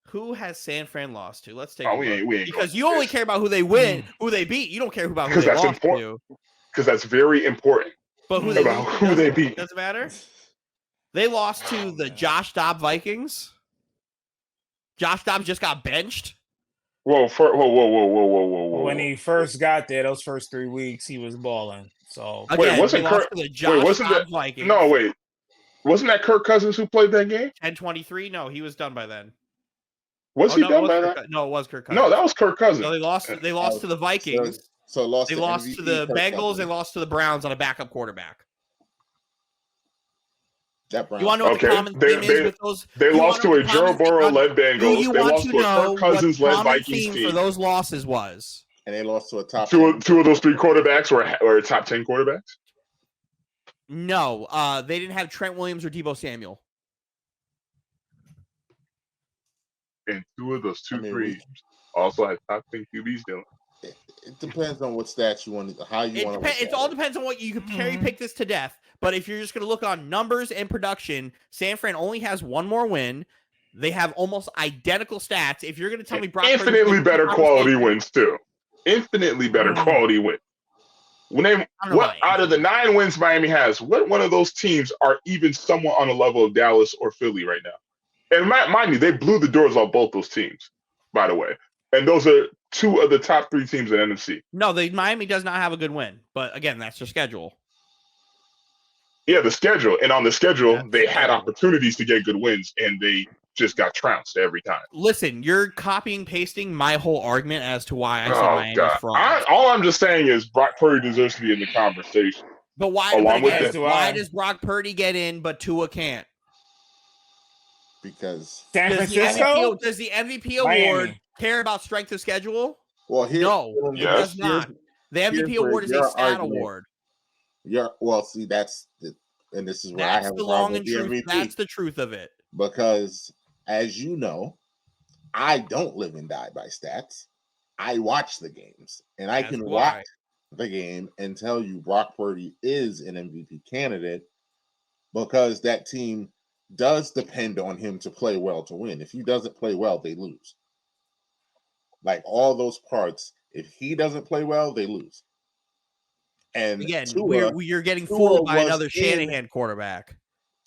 Who has San Fran lost to? Let's take a look. Because you only care about who they win, who they beat. You don't care about who they lost to. Because that's very important. But who they beat doesn't matter. They lost to the Josh Dobbs Vikings. Josh Dobbs just got benched. Whoa! When he first got there, those first 3 weeks, he was balling. So again, wasn't that Vikings? No, wait. Wasn't that Kirk Cousins who played that game? 10-23? No, he was done by then. Was he done by that? No, it was Kirk Cousins. No, that was Kirk Cousins. No, they lost to the Vikings. They lost to the Bengals. They lost to the Browns on a backup quarterback. That Browns. You want to know what the common theme is with those? They lost to a Joe Burrow-led Bengals. They lost to a Kirk Cousins-led Vikings team. For those losses was. And they lost to a top. Two of those three quarterbacks were top 10 quarterbacks. No, they didn't have Trent Williams or Deebo Samuel. And two of those three also had top 10 QBs doing. It depends on what stats you want, how you want to. It all depends on what you can cherry pick this to death. But if you're just going to look on numbers and production, San Fran only has one more win. They have almost identical stats. If you're going to tell me Brock infinitely better quality wins too, infinitely better quality wins. What out of the 9 wins Miami has, what one of those teams are even somewhat on the level of Dallas or Philly right now? And mind you, they blew the doors off both those teams, by the way. And those are 2 of the top 3 teams in NFC. No, Miami does not have a good win. But again, that's their schedule. Yeah, the schedule. And on the schedule, they had opportunities to get good wins, and they just got trounced every time. Listen, you're copying, pasting my whole argument as to why I said Miami's fraud. All I'm just saying is Brock Purdy deserves to be in the conversation. But why does Brock Purdy get in, but Tua can't? Because San Francisco? Does the MVP award care about strength of schedule? Well, it does not. The MVP award is a stat award. And this is where I have the long and truth. That's the truth of it. Because, as you know, I don't live and die by stats. I watch the games, and I can watch the game and tell you Brock Purdy is an MVP candidate because that team does depend on him to play well to win. If he doesn't play well, they lose. Like all those parts, if he doesn't play well, they lose. And again, you're getting fooled by another Shanahan quarterback.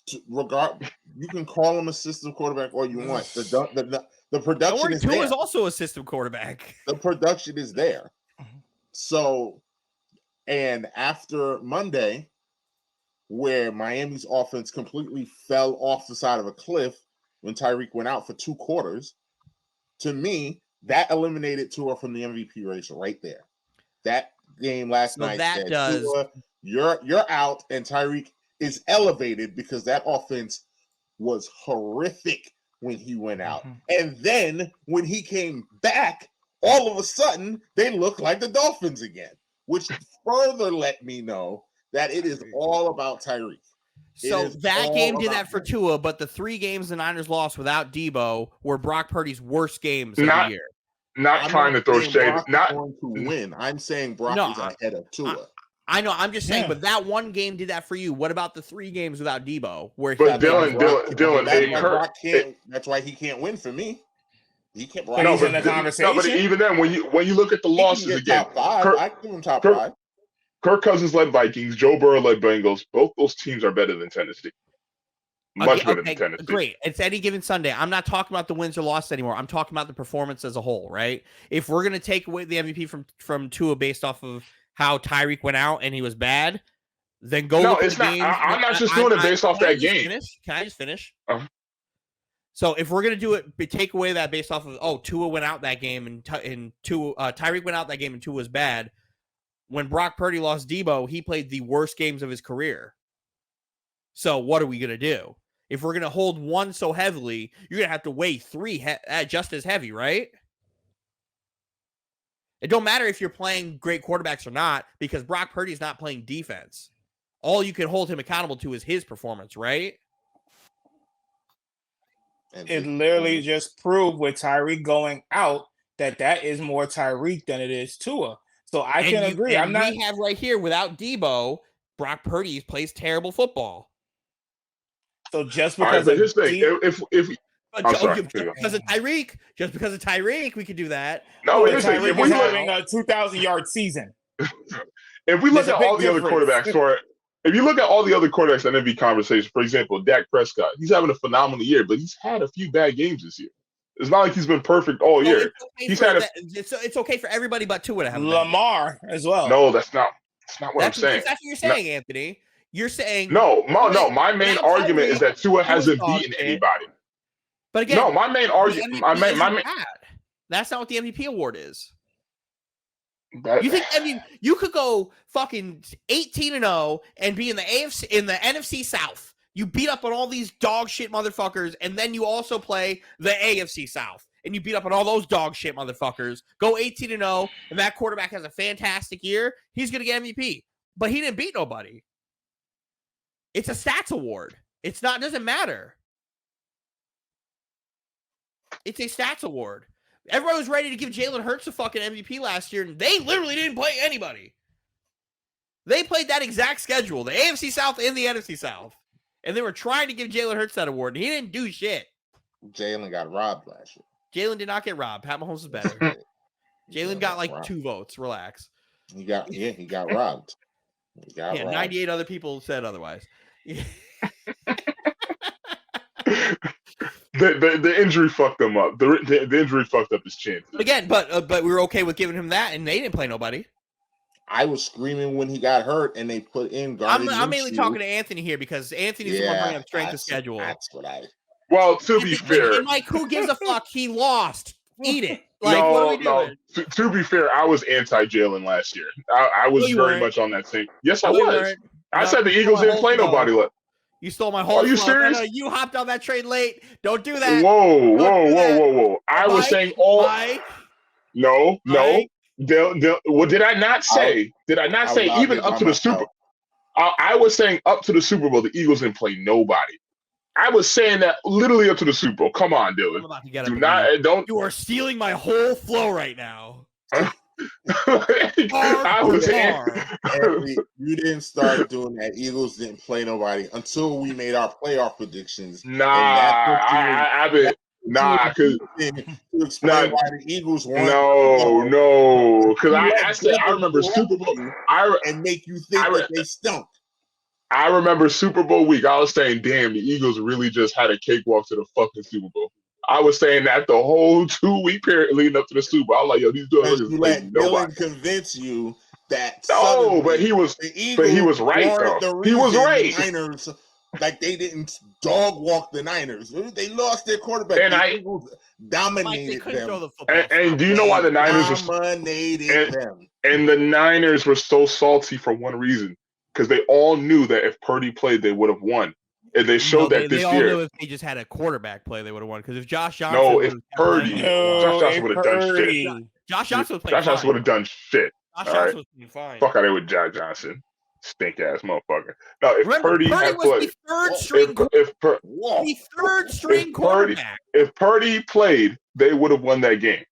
You can call him a system quarterback all you want. The production is there. Tua is also a system quarterback. The production is there. So, and after Monday, where Miami's offense completely fell off the side of a cliff when Tyreek went out for 2 quarters, to me, that eliminated Tua from the MVP race right there. That game last night said, Tua, you're out, and Tyreek is elevated because that offense was horrific when he went out. And then when he came back, all of a sudden, they look like the Dolphins again, which further let me know that it is all about Tyreek. So that game did that for Tua, but the 3 games the Niners lost without Deebo were Brock Purdy's worst games of the year. Not trying to throw shade. Not going to win. I'm saying Brock is ahead of Tua. I know. I'm just saying, but that one game did that for you. What about the 3 games without Deebo? Dylan, that's why he can't win for me. He can't. He's in the conversation. No, but even then, when you look at the losses again, I give him top 5. Kirk Cousins led Vikings, Joe Burrow led Bengals. Both those teams are better than Tennessee. Much better than Tennessee. Great. It's any given Sunday. I'm not talking about the wins or losses anymore. I'm talking about the performance as a whole, right? If we're going to take away the MVP from Tua based off of how Tyreek went out and he was bad, then go look at the games. I'm not just doing it based off that game. Can I just finish? So if we're going to do it, take away that based off of, Tua went out that game and Tyreek went out that game and Tua was bad. when Brock Purdy lost Debo, he played the worst games of his career. So what are we going to do? If we're going to hold one so heavily, you're going to have to weigh three just as heavy, right? It don't matter if you're playing great quarterbacks or not, because Brock Purdy is not playing defense. All you can hold him accountable to is his performance, right? It literally just proved with Tyreek going out that is more Tyreek than it is Tua. So I can agree. We have right here, without Debo, Brock Purdy plays terrible football. So just because of because of Tyreek, we could do that. No, Tyreek is having a 2,000-yard season. If we look at all the other quarterbacks if you look at all the other quarterbacks in MVP conversation, for example, Dak Prescott, he's having a phenomenal year, but he's had a few bad games this year. It's not like he's been perfect all year. It's okay for everybody but Tua to have Lamar as well. No, that's not what I'm saying. That's what you're saying, Anthony. You're saying no. My main argument is that Tua hasn't beaten anybody. But again, no, my main argument. That's not what the MVP award is. You think you could go fucking 18-0 and be in the NFC South. You beat up on all these dog shit motherfuckers, and then you also play the AFC South, and you beat up on all those dog shit motherfuckers. Go 18-0, and that quarterback has a fantastic year. He's gonna get MVP, but he didn't beat nobody. It's a stats award. It doesn't matter. It's a stats award. Everyone was ready to give Jalen Hurts a fucking MVP last year, and they literally didn't play anybody. They played that exact schedule, the AFC South and the NFC South, and they were trying to give Jalen Hurts that award, and he didn't do shit. Jalen got robbed last year. Jalen did not get robbed. Pat Mahomes is better. Jalen got like 2 votes. Relax. He got robbed. 98 other people said otherwise. The injury fucked him up. The injury fucked up his chances. Again, but we were okay with giving him that, and they didn't play nobody. I was screaming when he got hurt, and they put in Gardner. I'm mainly talking to Anthony here because Anthony's the one bringing up strength of schedule. That's what I. Well, to be fair, and Mike, who gives a fuck? He lost. Eat it. Like, what are we doing? To be fair, I was anti-Jalen last year. I was very much on that thing. Yes, I was. I said the Eagles didn't play nobody. You stole my whole. Are you serious? No, you hopped on that trade late. Don't do that. Whoa. I was saying all. Mike? No. What did I not say? Did I not say even up to the Super? I was saying up to the Super Bowl, the Eagles didn't play nobody. I was saying that literally up to the Super Bowl. Come on, Dylan. I'm about to get don't. You are stealing my whole flow right now. You didn't start doing that. Eagles didn't play nobody until we made our playoff predictions. Because to explain why the Eagles won. No, because I remember Super Bowl. And make you think that they stunk. I remember Super Bowl week. I was saying, damn, the Eagles really just had a cakewalk to the fucking Super Bowl. I was saying that the whole 2-week period leading up to the Super Bowl. I was like, yo, these dudes you let Dylan convince you that but he was right though. He was right. Niners, like they didn't dog walk the Niners. They lost their quarterback. And the Eagles dominated them. And do you know why the Niners dominated them? And the Niners were so salty for one reason. Because they all knew that if Purdy played, they would have won. And they showed that this year. They all knew if they just had a quarterback play, they would have won. Because if Josh Johnson... Josh Johnson would have done shit. Josh Johnson would have done shit. Josh Johnson was playing fine. Fuck out of with Josh Johnson. Stink-ass motherfucker. No, if Purdy had played... the third string quarterback. If Purdy played, they would have won that game.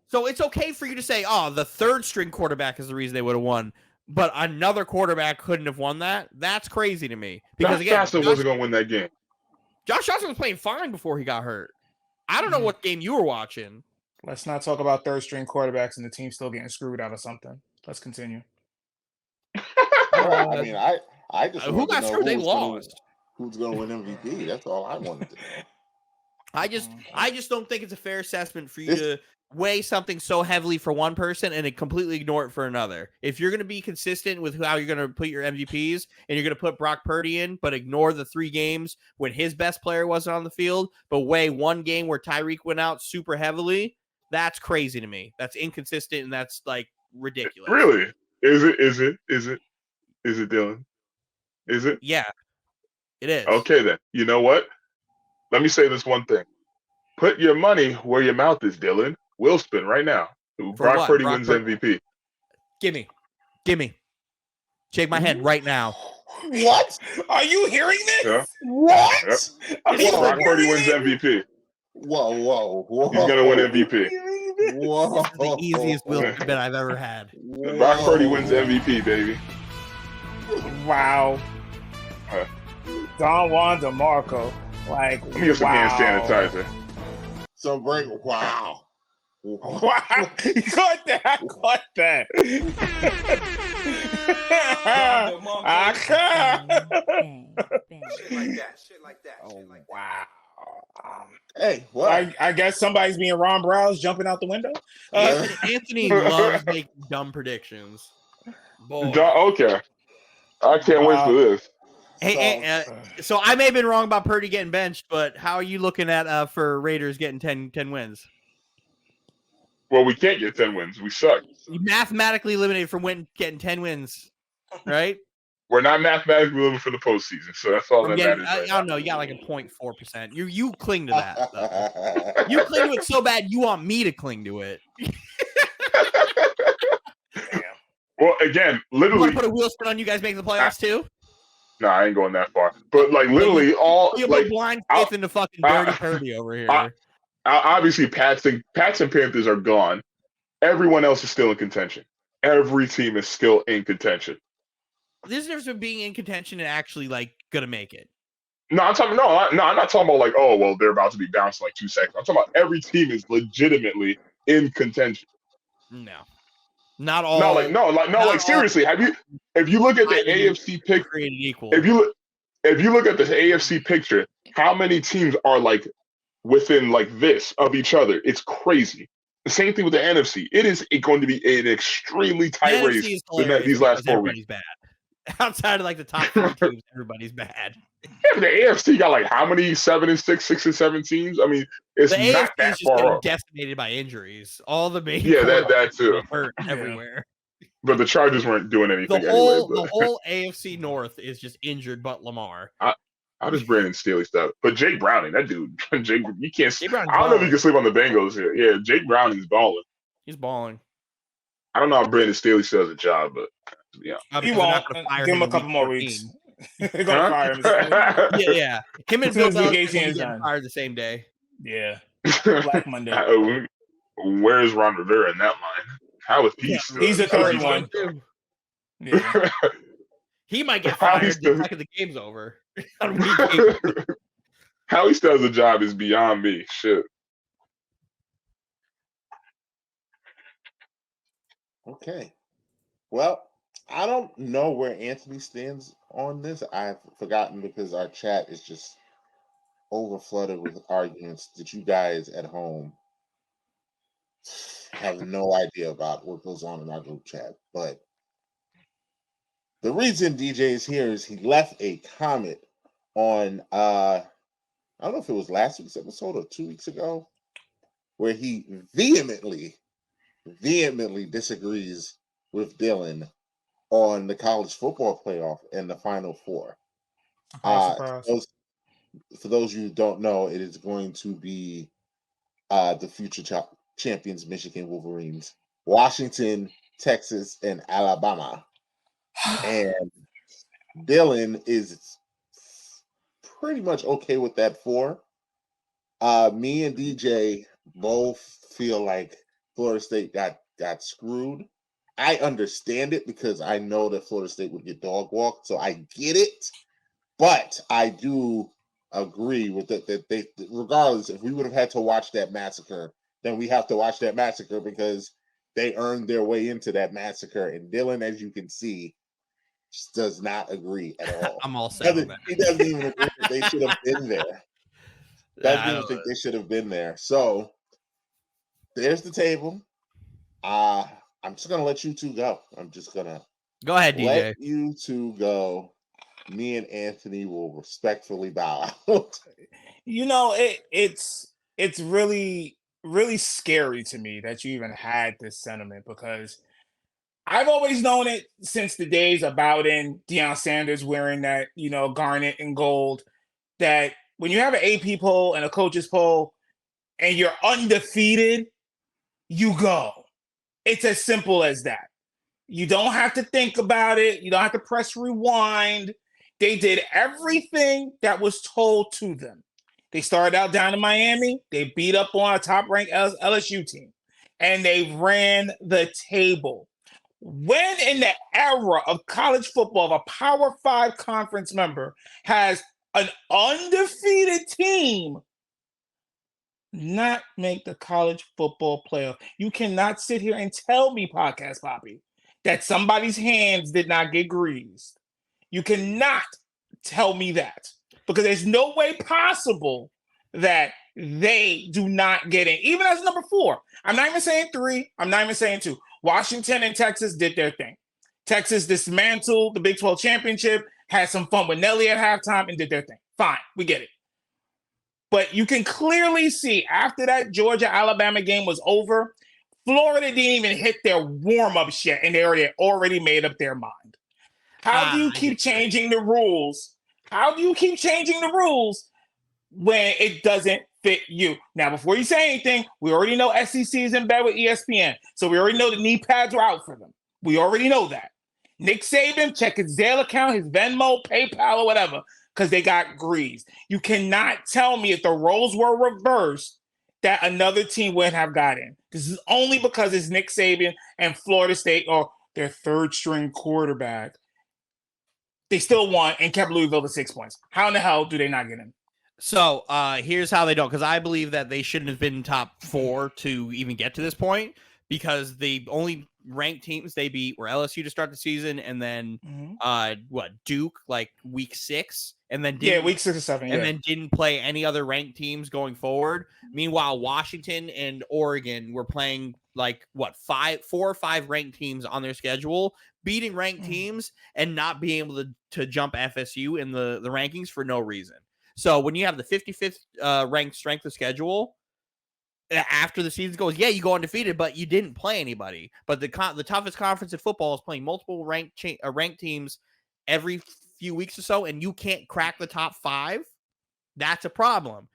So it's okay for you to say, the third string quarterback is the reason they would have won. But another quarterback couldn't have won that? That's crazy to me. Because Josh Johnson wasn't going to win that game. Josh Johnson was playing fine before he got hurt. I don't know what game you were watching. Let's not talk about third-string quarterbacks and the team still getting screwed out of something. Let's continue. I just who got screwed? They lost. Who's going to win MVP? That's all I wanted to know. I just don't think it's a fair assessment for you to weigh something so heavily for one person and completely ignore it for another. If you're going to be consistent with how you're going to put your MVPs and you're going to put Brock Purdy in, but ignore the 3 games when his best player wasn't on the field, but weigh one game where Tyreek went out super heavily, that's crazy to me. That's inconsistent and that's like ridiculous. Really? Is it, Dylan? Is it? Yeah, it is. Okay, then. You know what? Let me say this one thing. Put your money where your mouth is, Dylan. We'll spin right now. Brock Purdy wins MVP. Gimme. Shake my head right now. What? Are you hearing this? Yeah. What? Yep. Brock Purdy wins MVP. Whoa. He's gonna win MVP. Whoa. This is the easiest wheel spin bet I've ever had. Brock Purdy wins MVP, baby. Wow. Don Juan DeMarco. Like, let me get some hand sanitizer. Some break. Wow. Wow. You caught that. I caught that. Shit like that. Oh, wow. Hey, what? I guess somebody's being Ron Browse jumping out the window. Anthony loves making dumb predictions. Boy. Okay. I can't wait for this. Hey, so I may have been wrong about Purdy getting benched, but how are you looking at for Raiders getting 10 wins? Well, we can't get 10 wins. We suck. You mathematically eliminated from getting 10 wins, right? We're not mathematically living for the postseason, so that's all that matters. I don't know. You got like a 0.4%. You cling to that. Though. You cling to it so bad, you want me to cling to it. Well, again, literally. You want to put a wheel spin on you guys making the playoffs too? No, I ain't going that far. But like literally all you like blind faith into fucking dirty Purdy over here. Obviously, Pats and Panthers are gone. Everyone else is still in contention. Every team is still in contention. There's a difference between being in contention and actually like gonna make it. No, I'm not talking about like, oh well, they're about to be bounced in like 2 seconds. I'm talking about every team is legitimately in contention. No. Not all. Like seriously, if you look at the AFC picture, created equal. If you look at the AFC picture, how many teams are like within like this of each other? It's crazy. The same thing with the NFC. It is going to be an extremely tight race these last 4 weeks. Bad. Outside of like the top 3 teams, everybody's bad. Yeah, but the AFC got like how many 7-6, 6-7 teams? I mean, it's the not AFC that is just far getting off. decimated by injuries. All the main that too hurt everywhere. But the Chargers weren't doing anything the whole AFC North is just injured, but Lamar. How does Brandon Staley stuff? But Jake Browning, that dude, you can't. I don't know balling. if you can sleep on the Bengals here. Yeah, Jake Browning's balling. He's balling. I don't know how Brandon Staley still has a job, but yeah, he won't. Give him a couple more weeks. They're gonna fire him. Yeah. Him and Bill Belichick getting fired the same day. Yeah. Black Monday. Where is Ron Rivera in that line? How is he? He's the third one. Yeah. He might get fired the second the game's over. How he still has a job is beyond me. Shit. Okay. Well, I don't know where Anthony stands on this. I've forgotten because our chat is just overflooded with arguments that you guys at home have no idea about what goes on in our group chat. But the reason DJ is here is he left a comment on I don't know if it was last week's episode or 2 weeks ago, where he vehemently disagrees with Dylan on the college football playoff and the Final Four. For those of you who don't know, it is going to be the future champions, Michigan Wolverines, Washington, Texas, and Alabama. And Dylan is pretty much okay with that 4. Me and DJ both feel like Florida State got screwed. I understand it because I know that Florida State would get dog walked, so I get it. But I do agree with that they, regardless, if we would have had to watch that massacre, then we have to watch that massacre because they earned their way into that massacre. And Dylan, as you can see, just does not agree at all. I'm all set. He doesn't even agree that they should have been there. Doesn't even think they should have been there. So there's the table. I'm just gonna let you two go. I'm just gonna go ahead, DJ. Let you two go. Me and Anthony will respectfully bow out. You know, it's really, really scary to me that you even had this sentiment because I've always known it since the days of Bowden, Deion Sanders wearing that, garnet and gold, that when you have an AP poll and a coaches poll and you're undefeated, you go. It's as simple as that. You don't have to think about it. You don't have to press rewind. They did everything that was told to them. They started out down in Miami. They beat up on a top-ranked LSU team, and they ran the table. When in the era of college football, a Power 5 conference member has an undefeated team not make the college football playoff, you cannot sit here and tell me, Podcast Poppy, that somebody's hands did not get greased. You cannot tell me that, because there's no way possible that they do not get in, even as number 4. I'm not even saying 3. I'm not even saying 2. Washington and Texas did their thing. Texas dismantled the Big 12 championship, had some fun with Nelly at halftime, and did their thing. Fine, we get it. But you can clearly see after that Georgia-Alabama game was over, Florida didn't even hit their warm-ups yet, and they already made up their mind. How do you keep changing the rules? How do you keep changing the rules when it doesn't fit you? Now, before you say anything, we already know SEC is in bed with ESPN, so we already know the knee pads are out for them. We already know that. Nick Saban, check his Zelle account, his Venmo, PayPal, or whatever, because they got greased. You cannot tell me if the roles were reversed that another team wouldn't have got in. This is only because it's Nick Saban and Florida State, or their third-string quarterback. They still won and kept Louisville to 6 points. How in the hell do they not get in? So here's how they don't, because I believe that they shouldn't have been top 4 to even get to this point, because the only ranked teams they beat were LSU to start the season, and then Duke like week 6, and then week 6 or 7, and then didn't play any other ranked teams going forward. Meanwhile, Washington and Oregon were playing like 4 or 5 ranked teams on their schedule, beating ranked teams and not being able to jump FSU in the rankings for no reason. So when you have the 55th ranked strength of schedule, after the season goes, you go undefeated, but you didn't play anybody. But the toughest conference in football is playing multiple ranked teams every few weeks or so, and you can't crack the top 5. That's a problem.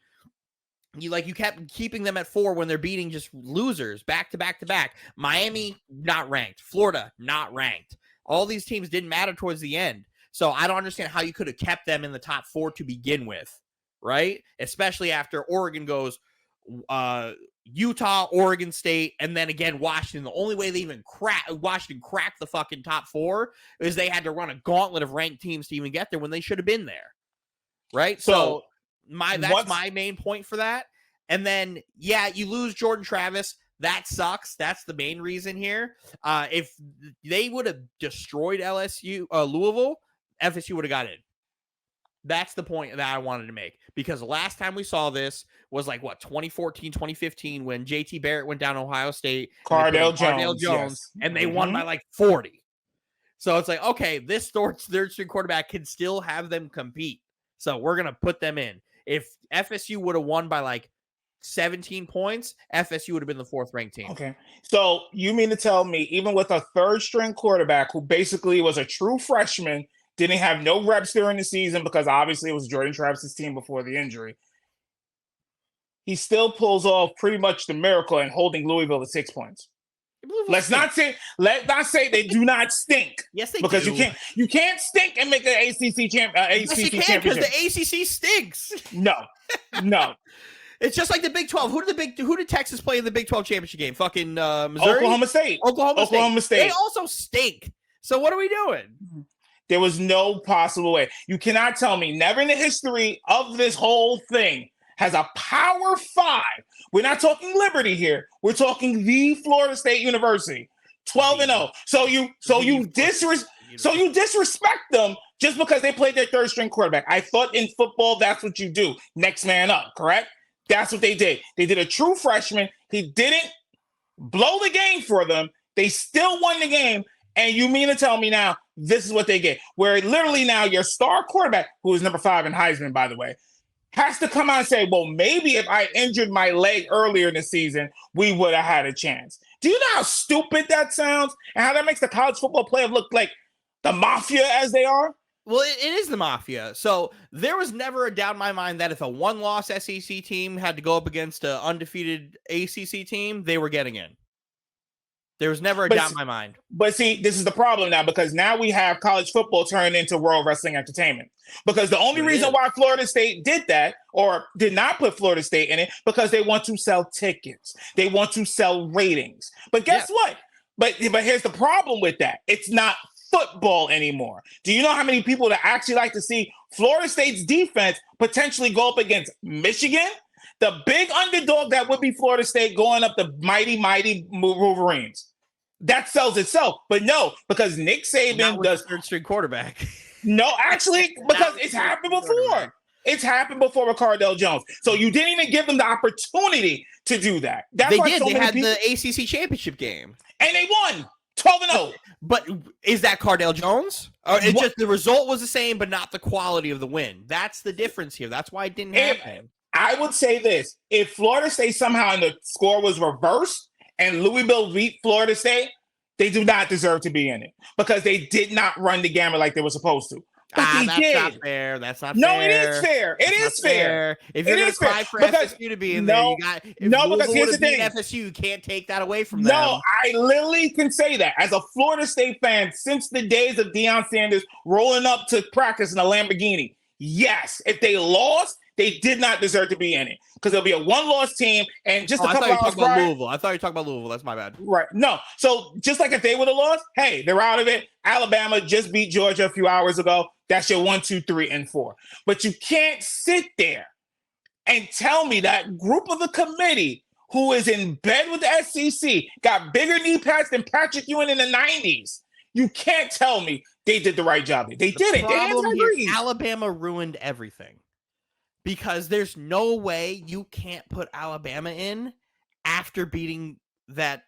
You kept keeping them at 4 when they're beating just losers back to back to back. Miami not ranked, Florida not ranked. All these teams didn't matter towards the end. So I don't understand how you could have kept them in the top 4 to begin with, right? Especially after Oregon goes Utah, Oregon State, and then again Washington. The only way they even Washington cracked the fucking top 4 is they had to run a gauntlet of ranked teams to even get there when they should have been there, right? So that's my main point for that. And then you lose Jordan Travis. That sucks. That's the main reason here. If they would have destroyed Louisville, FSU would have got in. That's the point that I wanted to make, because the last time we saw this was 2014, 2015, when JT Barrett went down to Ohio State, Cardale Jones, yes. And they won by 40. So it's okay, this third-string quarterback can still have them compete. So we're going to put them in. If FSU would have won by 17 points, FSU would have been the 4th ranked team. Okay. So you mean to tell me, even with a third-string quarterback who basically was a true freshman, didn't have no reps during the season because obviously it was Jordan Travis's team before the injury, he still pulls off pretty much the miracle in holding Louisville to 6 points? Let's not say they do not stink. Yes, they because do. you can't stink and make an ACC championship. Because the ACC stinks. No. It's just like the Big 12. Who did Texas play in the Big 12 championship game? Fucking Missouri? Oklahoma State. Oklahoma State. They also stink. So what are we doing? There was no possible way. You cannot tell me, never in the history of this whole thing has a Power 5. We're not talking Liberty here. We're talking the Florida State University, 12-0. So you disrespect them just because they played their third-string quarterback. I thought in football that's what you do. Next man up, correct? That's what they did. They did a true freshman. He didn't blow the game for them. They still won the game. And you mean to tell me now this is what they get? Where literally now your star quarterback, who is number 5 in Heisman, by the way, has to come out and say, well, maybe if I injured my leg earlier in the season, we would have had a chance. Do you know how stupid that sounds and how that makes the college football player look like the mafia as they are? Well, it is the mafia. So there was never a doubt in my mind that if a one-loss SEC team had to go up against an undefeated ACC team, they were getting in. There was never a doubt in my mind. But see, this is the problem now, because now we have college football turned into World Wrestling Entertainment. Because the only reason why Florida State did that, or did not put Florida State in it, because they want to sell tickets. They want to sell ratings. But guess what? But here's the problem with that. It's not football anymore. Do you know how many people that actually like to see Florida State's defense potentially go up against Michigan? The big underdog that would be Florida State going up the mighty Wolverines. That sells itself. But no, because Nick Saban does third string quarterback. No, actually, because it's happened before. It's happened before with Cardell Jones. So you didn't even give them the opportunity to do that. That's they why did. So they many had people... the ACC championship game. And they won 12-0. But is that Cardell Jones? Or it's just the result was the same, but not the quality of the win. That's the difference here. That's why it didn't happen. I would say this. If Florida State somehow and the score was reversed and Louisville beat Florida State, they do not deserve to be in it because they did not run the gamut like they were supposed to. But they that's did. Not fair. That's not no, fair. No, it is fair. It is fair. If you're going to cry for FSU to be in there, you got. Because here's the thing. FSU, you can't take that away from them. No, I literally can say that as a Florida State fan since the days of Deion Sanders rolling up to practice in a Lamborghini. Yes, if they lost, they did not deserve to be in it because it'll be a one-loss team and just a couple hours prior. Louisville. I thought you were talking about Louisville. That's my bad. Right. No. So just like if they would have lost, hey, they're out of it. Alabama just beat Georgia a few hours ago. That's your 1, 2, 3, and 4. But you can't sit there and tell me that group of the committee who is in bed with the SEC got bigger knee pads than Patrick Ewing in the 90s. You can't tell me they did the right job. They didn't. Alabama ruined everything because there's no way you can't put Alabama in after beating that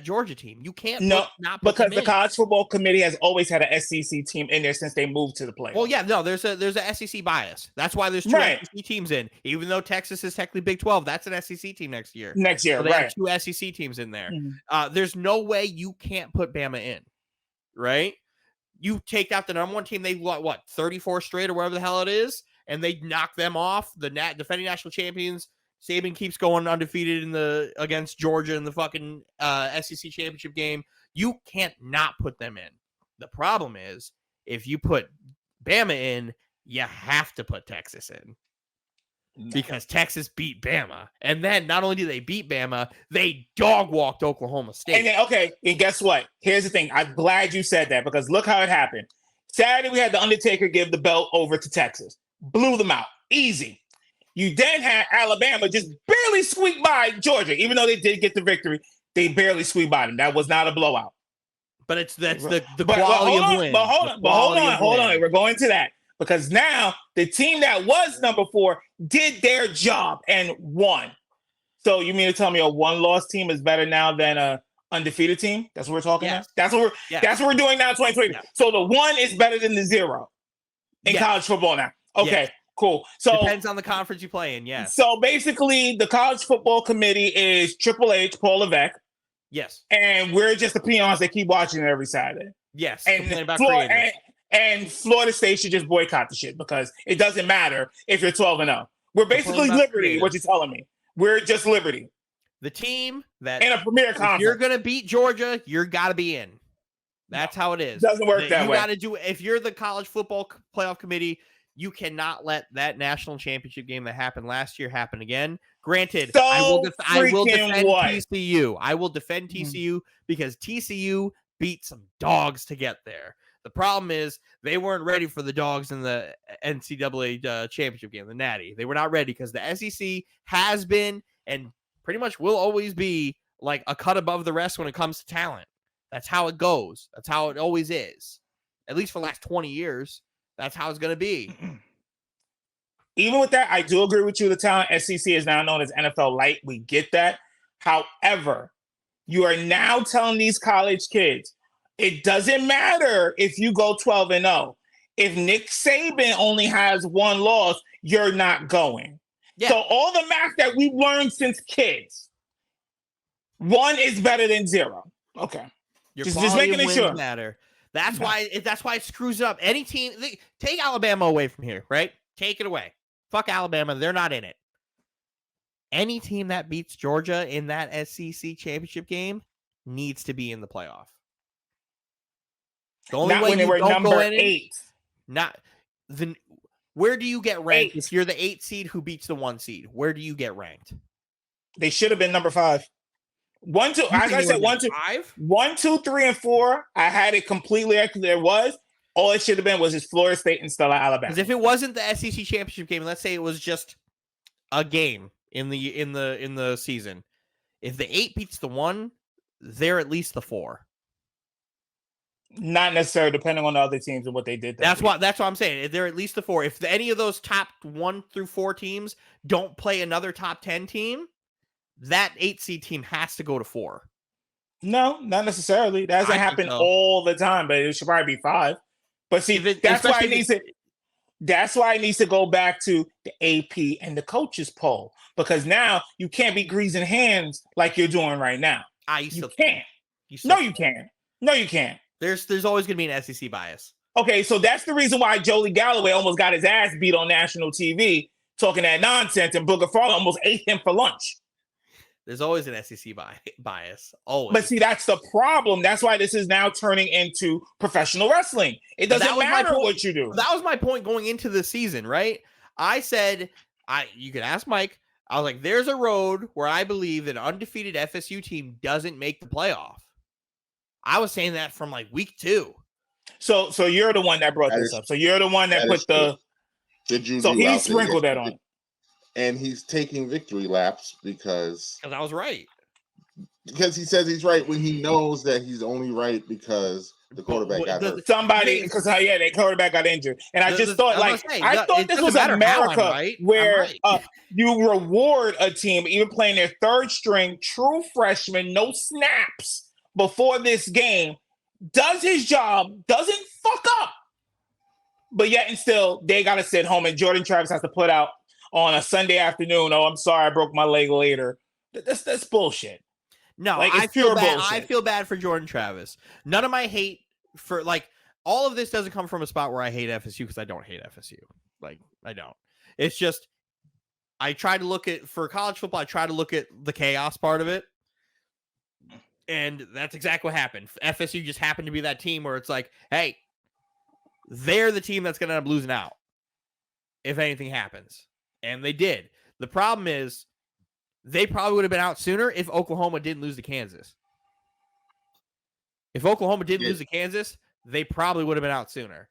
Georgia team. You can't not put because the College Football Committee has always had an SEC team in there since they moved to the playoffs. Well, yeah, no, there's a SEC bias. That's why there's two SEC teams in. Even though Texas is technically Big 12, that's an SEC team next year. So they have two SEC teams in there. Mm-hmm. There's no way you can't put Bama in, right? You take out the number one team, they what 34 straight or whatever the hell it is, and they knock them off. The defending national champions. Saban keeps going undefeated against Georgia in the fucking SEC championship game. You can't not put them in. The problem is if you put Bama in, you have to put Texas in because Texas beat Bama. And then not only do they beat Bama, they dog walked Oklahoma State. And then, and guess what? Here's the thing. I'm glad you said that because look how it happened. Saturday, we had the Undertaker give the belt over to Texas. Blew them out. Easy. You then had Alabama just barely squeak by Georgia, even though they did get the victory. They barely squeaked by them. That was not a blowout. But that's the quality of win. But hold on. We're going to that because now the team that was number 4 did their job and won. So you mean to tell me a one-loss team is better now than a undefeated team? That's what we're talking about. That's what we're doing now. 2020. Yeah. So the 1 is better than the 0 in college football now. Okay. Yeah. Cool. So depends on the conference you play in. Yes. So basically, the College Football Committee is Triple H, Paul Levesque. Yes. And we're just the peons that keep watching it every Saturday. Yes. And Florida State should just boycott the shit because it doesn't matter if you're 12-0. We're basically Liberty. What you're telling me? We're just Liberty. The team that in a premier conference. If you're gonna beat Georgia, you're gotta be in. That's how it is. Doesn't work that way. You gotta do. If you're the College Football Playoff Committee. You cannot let that national championship game that happened last year happen again. Granted, I will defend TCU. I will defend TCU because TCU beat some dogs to get there. The problem is they weren't ready for the dogs in the NCAA championship game, the Natty. They were not ready because the SEC has been and pretty much will always be like a cut above the rest when it comes to talent. That's how it goes. That's how it always is. At least for the last 20 years. That's how it's going to be. Even with that, I do agree with you. The talent SEC is now known as NFL Light. We get that. However, you are now telling these college kids, it doesn't matter if you go 12-0. if Nick Saban only has one loss, you're not going. Yeah. So all the math that we've learned since kids, 1 is better than 0. Okay. Your just quality making of it wins sure. matter. That's why it screws up. Any team, take Alabama away from here, right? Take it away. Fuck Alabama. They're not in it. Any team that beats Georgia in that SEC championship game needs to be in the playoff. The only Not way when they you were don't number go in 8. Where do you get ranked 8. if you're the 8 seed who beats the 1 seed? Where do you get ranked? They should have been number 5. 1, 2. As I said, 1, 2, 5? 1, 2, 3, and 4. I had it completely. There was all it should have been was just Florida State and Stella Alabama. Because if it wasn't the SEC championship game, let's say it was just a game in the season, if the 8 beats the 1, they're at least the 4. Not necessarily, depending on the other teams and what they did. That's what I'm saying. They're at least the 4. If any of those top 1 through 4 teams don't play another top 10 team, that 8 seed team has to go to 4. No, not necessarily. That doesn't happen all the time, but it should probably be 5. But see, that's why it needs to. That's why it needs to go back to the AP and the coaches poll, because now you can't be greasing hands like you're doing right now. You can't. No, you can't. No, you can't. There's always going to be an SEC bias. Okay, so that's the reason why Jolie Galloway almost got his ass beat on national TV talking that nonsense, and Booger Farley almost ate him for lunch. There's always an SEC bias. Always. But see, that's the problem. That's why this is now turning into professional wrestling. It doesn't matter what you do. That was my point going into the season, right? I said, you could ask Mike. I was like, there's a road where I believe that an undefeated FSU team doesn't make the playoff. I was saying that from like week 2. So you're the one that brought this up. So you're the one that put the juju. So he sprinkled that on. And he's taking victory laps because I was right. Because he says he's right when he knows that he's only right because the quarterback got hurt. Their quarterback got injured. And I just thought, I thought this was America, right? Where you reward a team even playing their 3rd string, true freshman, no snaps before this game, does his job, doesn't fuck up. But yet and still, they got to sit home, and Jordan Travis has to put out on a Sunday afternoon, oh, I'm sorry, I broke my leg later. That's bullshit. No, I feel bad. Bullshit. I feel bad for Jordan Travis. None of my hate for all of this doesn't come from a spot where I hate FSU, because I don't hate FSU. I don't. It's just I try to look at for college football. I try to look at the chaos part of it, and that's exactly what happened. FSU just happened to be that team where it's like, hey, they're the team that's going to end up losing out if anything happens. And they did. The problem is they probably would have been out sooner if Oklahoma didn't lose to Kansas. If Oklahoma didn't lose to Kansas, they probably would have been out sooner.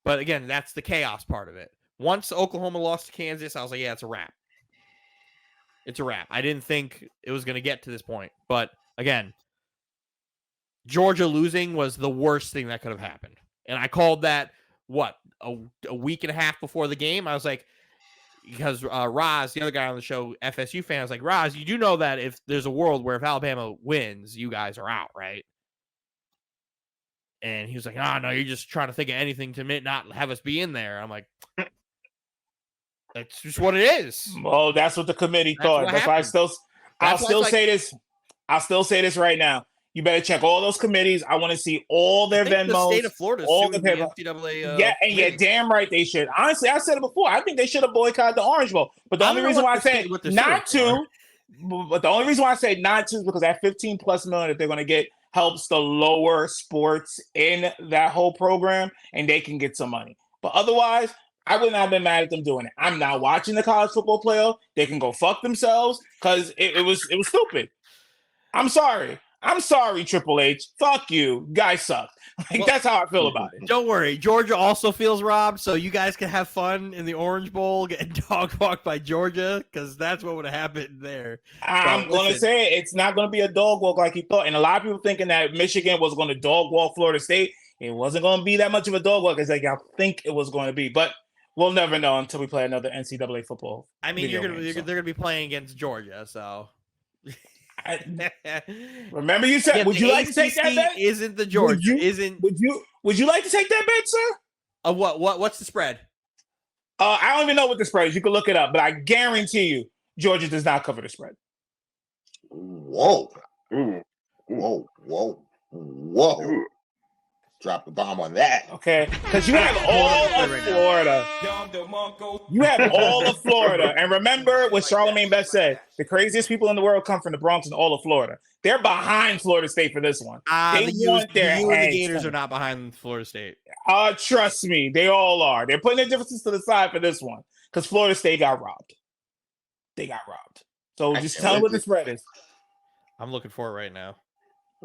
But again, that's the chaos part of it. Once Oklahoma lost to Kansas, I was like, yeah, it's a wrap. It's a wrap. I didn't think it was going to get to this point. But again, Georgia losing was the worst thing that could have happened. And I called that, a week and a half before the game. I was like, because Roz, the other guy on the show, FSU fan, I was like, Roz, you do know that if there's a world where if Alabama wins, you guys are out, right? And he was like, oh, no, you're just trying to think of anything to not have us be in there. I'm like, that's just what it is. Well, that's what the committee thought. That's why I'll still say this. I'll still say this right now. You better check all those committees. I want to see all their Venmos. The state of Florida, all the NCAA. You're damn right they should. Honestly, I said it before. I think they should have boycotted the Orange Bowl. But the only reason why I say not to, but the only reason why I say not to is because that $15+ million that they're going to get helps the lower sports in that whole program, and they can get some money. But otherwise, I would not have been mad at them doing it. I'm not watching the college football playoff. They can go fuck themselves because it was stupid. I'm sorry, Triple H. Fuck you. Guys suck. That's how I feel about it. Don't worry. Georgia also feels robbed, so you guys can have fun in the Orange Bowl, getting dog walked by Georgia, because that's what would have happened there. I'm going to say it's not going to be a dog walk like he thought. And a lot of people thinking that Michigan was going to dog walk Florida State. It wasn't going to be that much of a dog walk as I think it was going to be. But we'll never know until we play another NCAA football. I mean, they're going to be playing against Georgia, so... Remember you said, would you like to take that bet? Isn't the Georgia? Would you like to take that bet, sir? What's the spread? I don't even know what the spread is. You can look it up, but I guarantee you, Georgia does not cover the spread. Whoa. Ooh. Whoa. Ooh. Drop the bomb on that. Okay, because you have all of Florida. You have all of Florida. And remember what Charlamagne Best said. The craziest people in the world come from the Bronx and all of Florida. They're behind Florida State for this one. They want their and the heads Gators turned. are not behind Florida State. Trust me, they all are. They're putting their differences to the side for this one because Florida State got robbed. They got robbed. So just tell me what the spread is. I'm looking for it right now.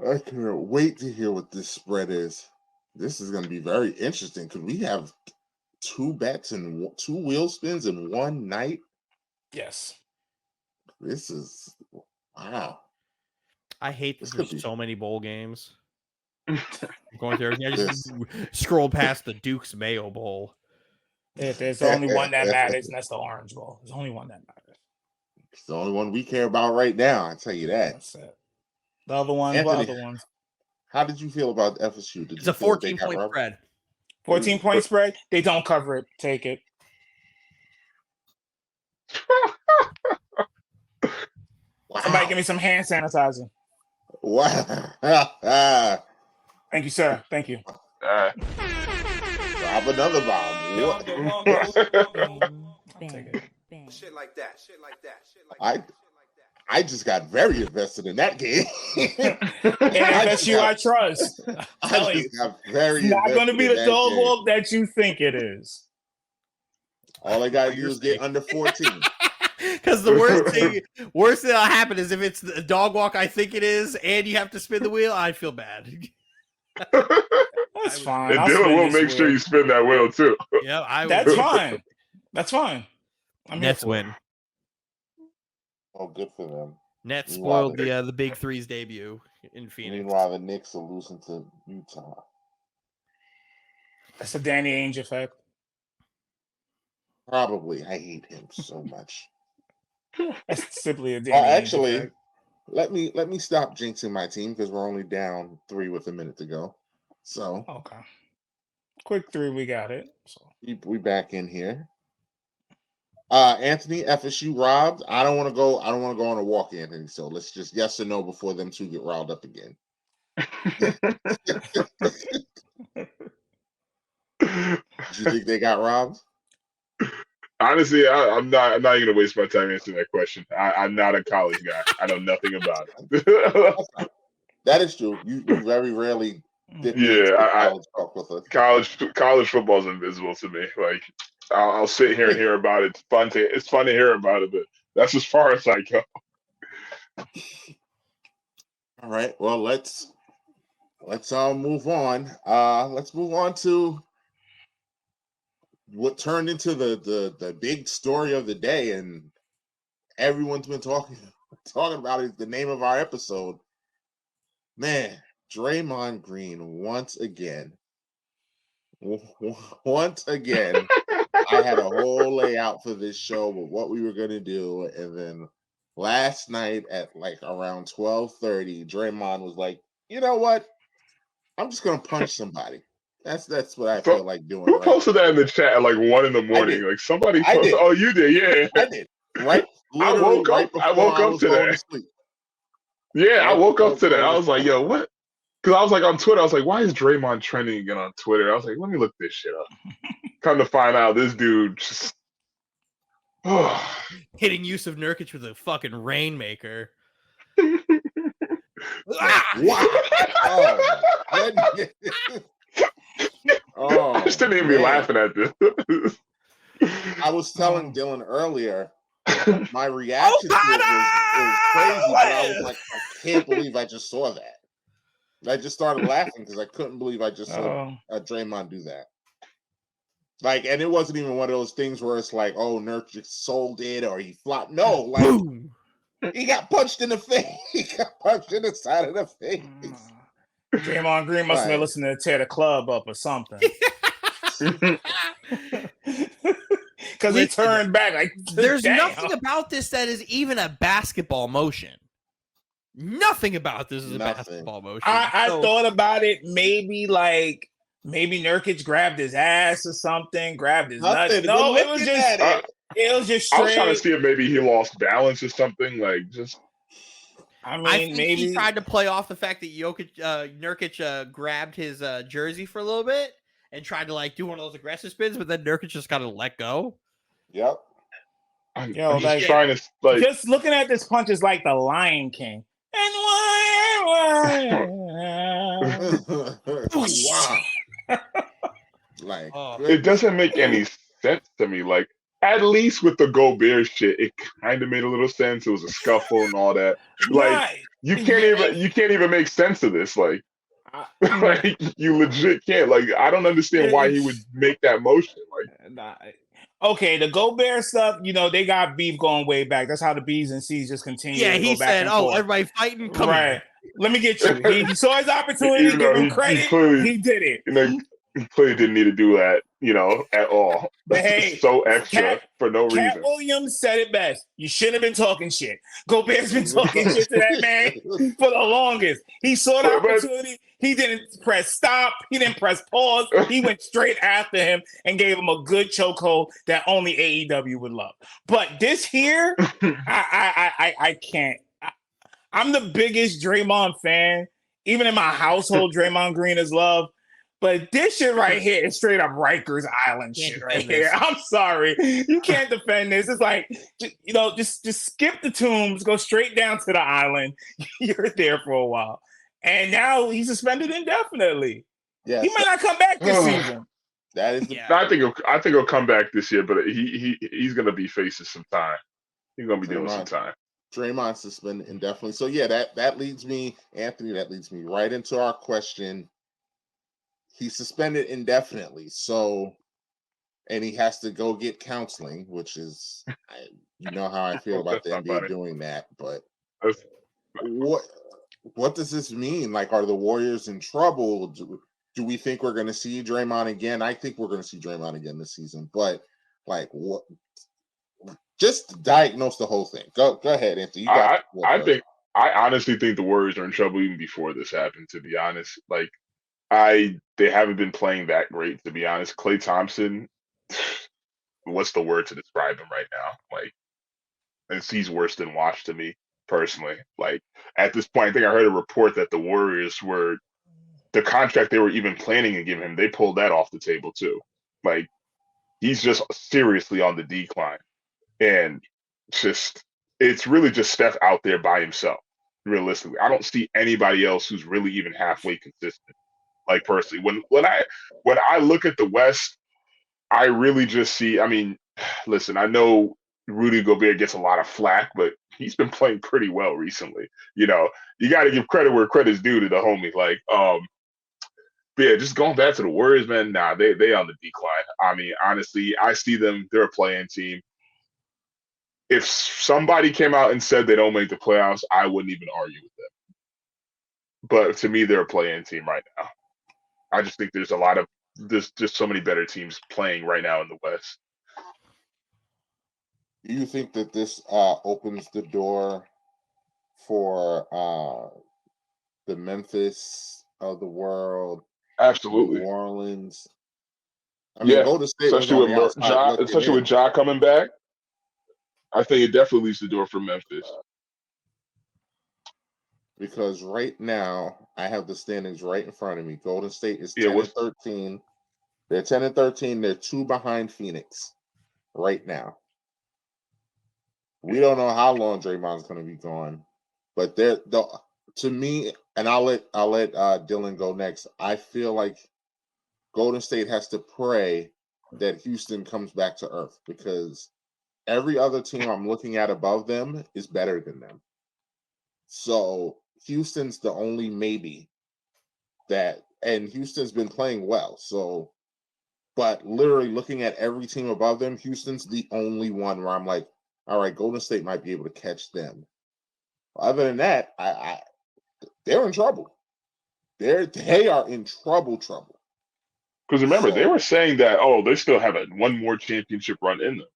I can't wait to hear what this spread is. This is going to be very interesting because we have 2 bets and 2 wheel spins in one night. Yes. This is wow. I hate that there's so many bowl games. I'm going through everything. I just scroll past the Duke's Mayo Bowl. There's only one that matters, and that's the Orange Bowl. There's only one that matters. It's the only one we care about right now. I tell you that. That's it. The other ones, Anthony, what other ones? How did you feel about FSU? It's a 14-point spread. 14-point spread? They don't cover it. Take it. Wow. Somebody give me some hand sanitizer. Wow. Thank you, sir. Thank you. Drop another bomb. Take it. Shit like that. I just got very invested in that game. And that's you I trust. I just got very It's not going to be the dog game. walk that you think it is. All I got to do is get under 14. Because the worst thing that'll happen is if it's the dog walk I think it is, and you have to spin the wheel, I feel bad. That's fine. And Dylan will make sure you spin that wheel too. Yeah, That's fine. That's fine. Nets win. Oh, good for them. Nets spoiled the Big Three's debut in Phoenix. Meanwhile, the Knicks are losing to Utah. That's the Danny Ainge effect. Probably. I hate him so much. That's simply a Danny Ainge Actually, effect. let me stop jinxing my team because we're only down 3 with a minute to go. So okay, quick 3, we got it. So we back in here. Anthony, FSU robbed. I don't want to go on a walk, Anthony. So let's just yes or no before them 2 get riled up again. Do you think they got robbed? Honestly, I'm not even gonna waste my time answering that question. I'm not a college guy. I know nothing about it. That is true. You very rarely did college talk with us. College football is invisible to me. Like I'll sit here and hear about it. It's fun to hear about it, but that's as far as I go. All right. Well, let's move on. Let's move on to what turned into the big story of the day, and everyone's been talking about it. The name of our episode. Man, Draymond Green once again. I had a whole layout for this show with what we were gonna do, and then last night at like around 12:30, Draymond was like, "You know what? I'm just gonna punch somebody." That's what I feel like doing. Who posted that in the chat at like 1 a.m? Like somebody posted. Oh, you did, yeah. I did. Right. I woke up to that. Yeah, I woke up to that. I was like, yo, what? Because I was like on Twitter, I was like, why is Draymond trending again on Twitter? I was like, let me look this shit up. Come to find out, this dude just hitting Yusuf Nurkic with a fucking rainmaker. I just didn't even be laughing at this. I was telling Dylan earlier, my reaction to it was crazy, but I was like, I can't believe I just saw that. I just started laughing because I couldn't believe I just saw Draymond do that. Like, and it wasn't even one of those things where it's like, oh, Nurkic sold it or he flopped. No, like, boom. He got punched in the face. He got punched in the side of the face. Draymond Green must have been listening to tear the club up or something. Because he turned back. Like, there's nothing about this that is even a basketball motion. Nothing about this is a basketball motion. I thought about it maybe like maybe Nurkic grabbed his ass or something, grabbed his nuts. Nothing. No, We're it was looking just at it. it was just I was trying to straight. see if maybe he lost balance or something. Like, just I mean, I think maybe he tried to play off the fact that Nurkic grabbed his jersey for a little bit and tried to like do one of those aggressive spins, but then Nurkic just kind of let go. Yep. I'm Yo, just like, trying to like. just looking at this punch is like the Lion King. And Wow. Like, It doesn't make any sense to me. Like, at least with the Gobert shit, it kind of made a little sense. It was a scuffle and all that. Like, you can't even make sense of this. Like, like you legit can't. Like, I don't understand why he would make that motion. Like, okay, the Gobert stuff, you know, they got beef going way back. That's how the B's and C's just continue Yeah, to he go back said, and "Oh, forth. everybody fighting, come Right. Let me get you. He saw his opportunity, even give though him credit. he clearly, He did it. you know, he clearly didn't need to do that, you know, at all. But That's hey, so extra for no Cat reason. Williams said it best. You shouldn't have been talking shit. Gobert's been talking shit to that man for the longest. He saw the opportunity. He didn't press stop. He didn't press pause. He went straight after him and gave him a good chokehold that only AEW would love. But this here, I can't. I'm the biggest Draymond fan. Even in my household, Draymond Green is loved. But this shit right here is straight up Rikers Island shit right here. I'm sorry. You can't defend this. It's like, just skip the tombs, go straight down to the island. You're there for a while. And now he's suspended indefinitely. Yes. He might not come back this season. That is I think he'll come back this year, but he's gonna be facing some time. He's gonna be doing some time. Draymond suspended indefinitely. So yeah, that leads me, Anthony, that leads me right into our question. He's suspended indefinitely. So, and he has to go get counseling, which is, you know how I feel about the NBA doing that. But what does this mean? Like, are the Warriors in trouble? Do we think we're going to see Draymond again? I think we're going to see Draymond again this season. But like, what? Just diagnose the whole thing. Go ahead, Anthony. I honestly think the Warriors are in trouble even before this happened. To be honest, like they haven't been playing that great. To be honest, Klay Thompson, what's the word to describe him right now? Like, he's worse than washed to me personally. Like at this point, I think I heard a report that the Warriors were the contract they were even planning to give him. They pulled that off the table too. Like he's just seriously on the decline. And it's really just Steph out there by himself, realistically. I don't see anybody else who's really even halfway consistent. Like personally, when I look at the West, I really just see, I mean, listen, I know Rudy Gobert gets a lot of flack, but he's been playing pretty well recently. You know, you got to give credit where credit's due to the homie. Like, but yeah, just going back to the Warriors, man, nah, they on the decline. I mean, honestly, I see them, they're a playing team. If somebody came out and said they don't make the playoffs, I wouldn't even argue with them. But to me, they're a play-in team right now. I just think there's just so many better teams playing right now in the West. Do you think that this opens the door for the Memphis of the world? Absolutely. New Orleans. I mean, yeah, Golden State especially with Ja coming back. I think it definitely leaves the door for Memphis. Because right now, I have the standings right in front of me. Golden State is 10-13. They're 10-13. They're 2 behind Phoenix right now. We don't know how long Draymond's going to be gone, but to me, and I'll let Dylan go next. I feel like Golden State has to pray that Houston comes back to earth because every other team I'm looking at above them is better than them. So Houston's the only maybe and Houston's been playing well. So, but literally looking at every team above them, Houston's the only one where I'm like, all right, Golden State might be able to catch them. Other than that, they're in trouble. They are in trouble. Because remember, they were saying that, they still have one more championship run in them.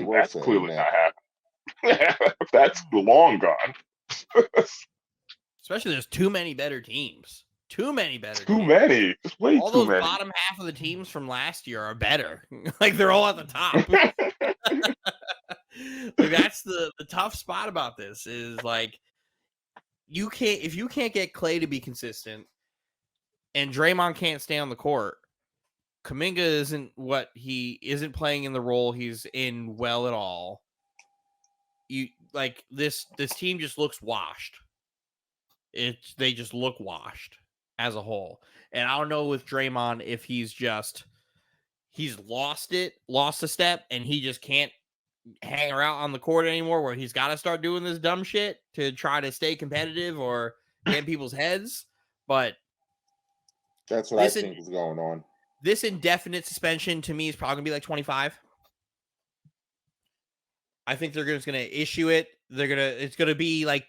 That's clearly not happening. That's long gone. Especially there's too many better teams. Too many better. Too teams. many. It's way all too those many. bottom half of the teams from last year are better. Like they're all at the top. Like that's the tough spot about this is like if you can't get Clay to be consistent and Draymond can't stay on the court, Kuminga isn't playing in the role he's in well at all. You like this team just looks washed. They just look washed as a whole. And I don't know with Draymond if he's lost a step, and he just can't hang around on the court anymore where he's got to start doing this dumb shit to try to stay competitive or get in people's heads. But that's what I think is going on. This indefinite suspension to me is probably going to be like 25. I think they're just going to issue it. It's going to be like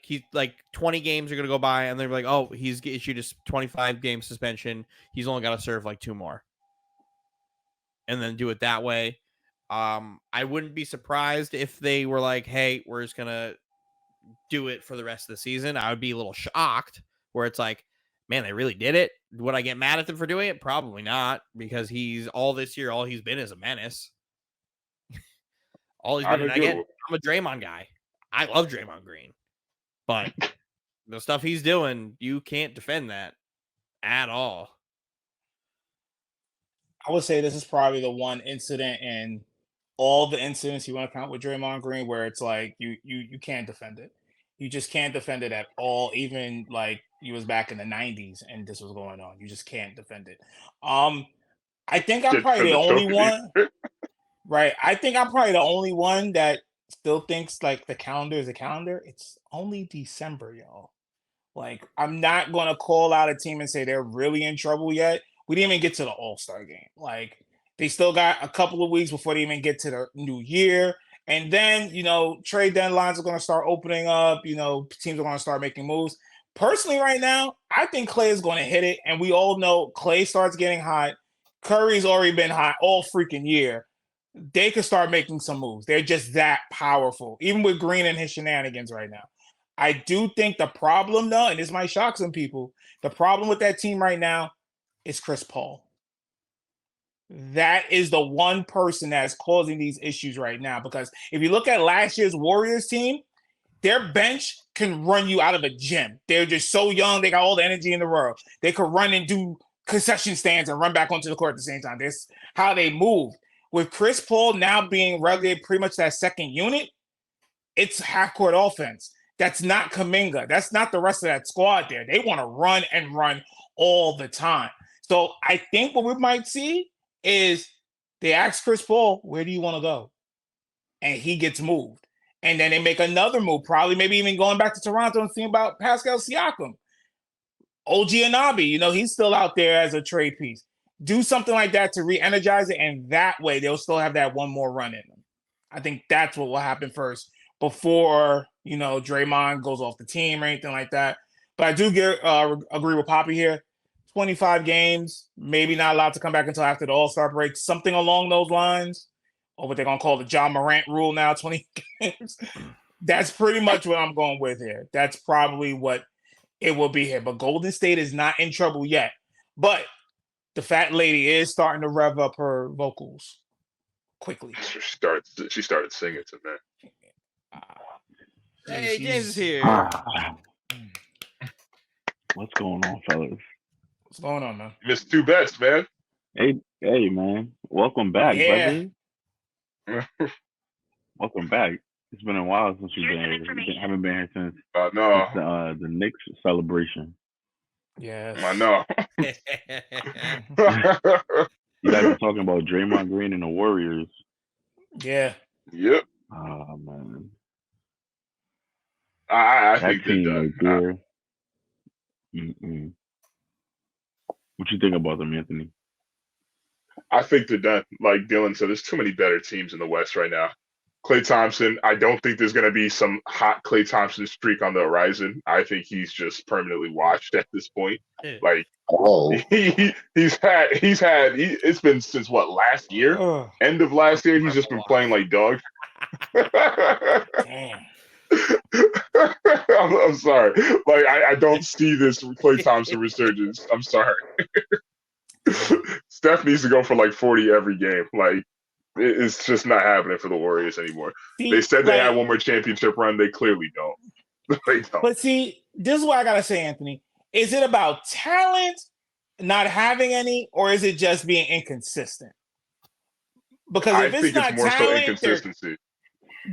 20 games are going to go by and they're like, oh, he's issued a 25 game suspension. He's only got to serve like 2 more. And then do it that way. I wouldn't be surprised if they were like, hey, we're just going to do it for the rest of the season. I would be a little shocked where it's like, man, they really did it. Would I get mad at them for doing it? Probably not, because all this year, all he's been is a menace. All he's been, I'm a Draymond guy. I love Draymond Green, but the stuff he's doing, you can't defend that at all. I would say this is probably the one incident in all the incidents you want to count with Draymond Green where it's like you can't defend it. You just can't defend it at all. Even like you was back in the 90s and this was going on. You just can't defend it. I think I'm probably the only one. Right. I think I'm probably the only one that still thinks like the calendar is a calendar. It's only December, y'all. Like, I'm not going to call out a team and say they're really in trouble yet. We didn't even get to the All-Star game. Like, they still got a couple of weeks before they even get to the new year. And then, trade deadlines are going to start opening up. Teams are going to start making moves. Personally, right now, I think Clay is going to hit it. And we all know Clay starts getting hot. Curry's already been hot all freaking year. They could start making some moves. They're just that powerful, even with Green and his shenanigans right now. I do think the problem, though, and this might shock some people, the problem with that team right now is Chris Paul. That is the one person that's causing these issues right now, because if you look at last year's Warriors team, their bench can run you out of a gym. They're just so young. They got all the energy in the world. They could run and do concession stands and run back onto the court at the same time. That's how they move. With Chris Paul now being relegated pretty much that second unit, it's half-court offense. That's not Kuminga. That's not the rest of that squad there. They want to run and run all the time. So I think what we might see is they ask Chris Paul, where do you want to go? And he gets moved. And then they make another move, probably maybe even going back to Toronto and seeing about Pascal Siakam. OG Anunoby, he's still out there as a trade piece. Do something like that to re-energize it, and that way they'll still have that one more run in them. I think that's what will happen first before, Draymond goes off the team or anything like that. But I do agree with Poppy here. 25 games, maybe not allowed to come back until after the All-Star break, something along those lines, or what they're going to call the John Morant rule now, 20 games. That's pretty much what I'm going with here. That's probably what it will be here. But Golden State is not in trouble yet. But the fat lady is starting to rev up her vocals quickly. She started singing to me. Hey, James is here. What's going on, fellas? What's going on, man? Missed 2 bets, man. Hey, man. Welcome back, brother. Welcome back. It's been a while since you've been here. Haven't been here since the Knicks celebration. Yes. I know. You guys are talking about Draymond Green and the Warriors. Yeah. Yep. Oh, man. I that think team they're done. What you think about them, Anthony? I think they're done. Like Dylan said, there's too many better teams in the West right now. Klay Thompson, I don't think there's going to be some hot Klay Thompson streak on the horizon. I think he's just permanently washed at this point. Like, it's been since last year? End of last year, he's just been playing like dog. Damn. I'm sorry. Like I don't see this Klay Thompson resurgence. I'm sorry. Steph needs to go for like 40 every game. Like it's just not happening for the Warriors anymore. They said they had one more championship run. They clearly don't. They don't. But see, this is what I gotta say, Anthony. Is it about talent, not having any, or is it just being inconsistent? Because if it's not more talent, so inconsistency.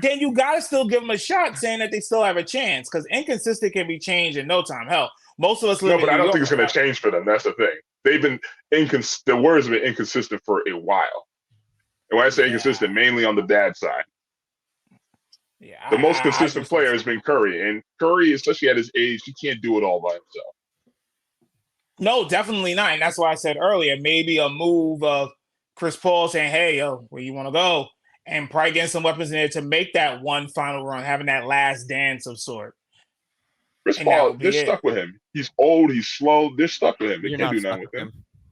Then you gotta still give them a shot, saying that they still have a chance. Because inconsistent can be changed in no time. Hell, most of us live. No, but I don't think it's going to change for them. That's the thing. They've been the Warriors have been inconsistent for a while. And when I say inconsistent, mainly on the bad side. Yeah, the most consistent player has been Curry, and Curry, especially at his age, he can't do it all by himself. No, definitely not. And that's why I said earlier, maybe a move of Chris Paul saying, "Hey, yo, where you want to go?" And probably getting some weapons in there to make that one final run, having that last dance of sort. Chris Paul, they're stuck with him. He's old, he's slow. They're stuck with him. They can't do nothing with him.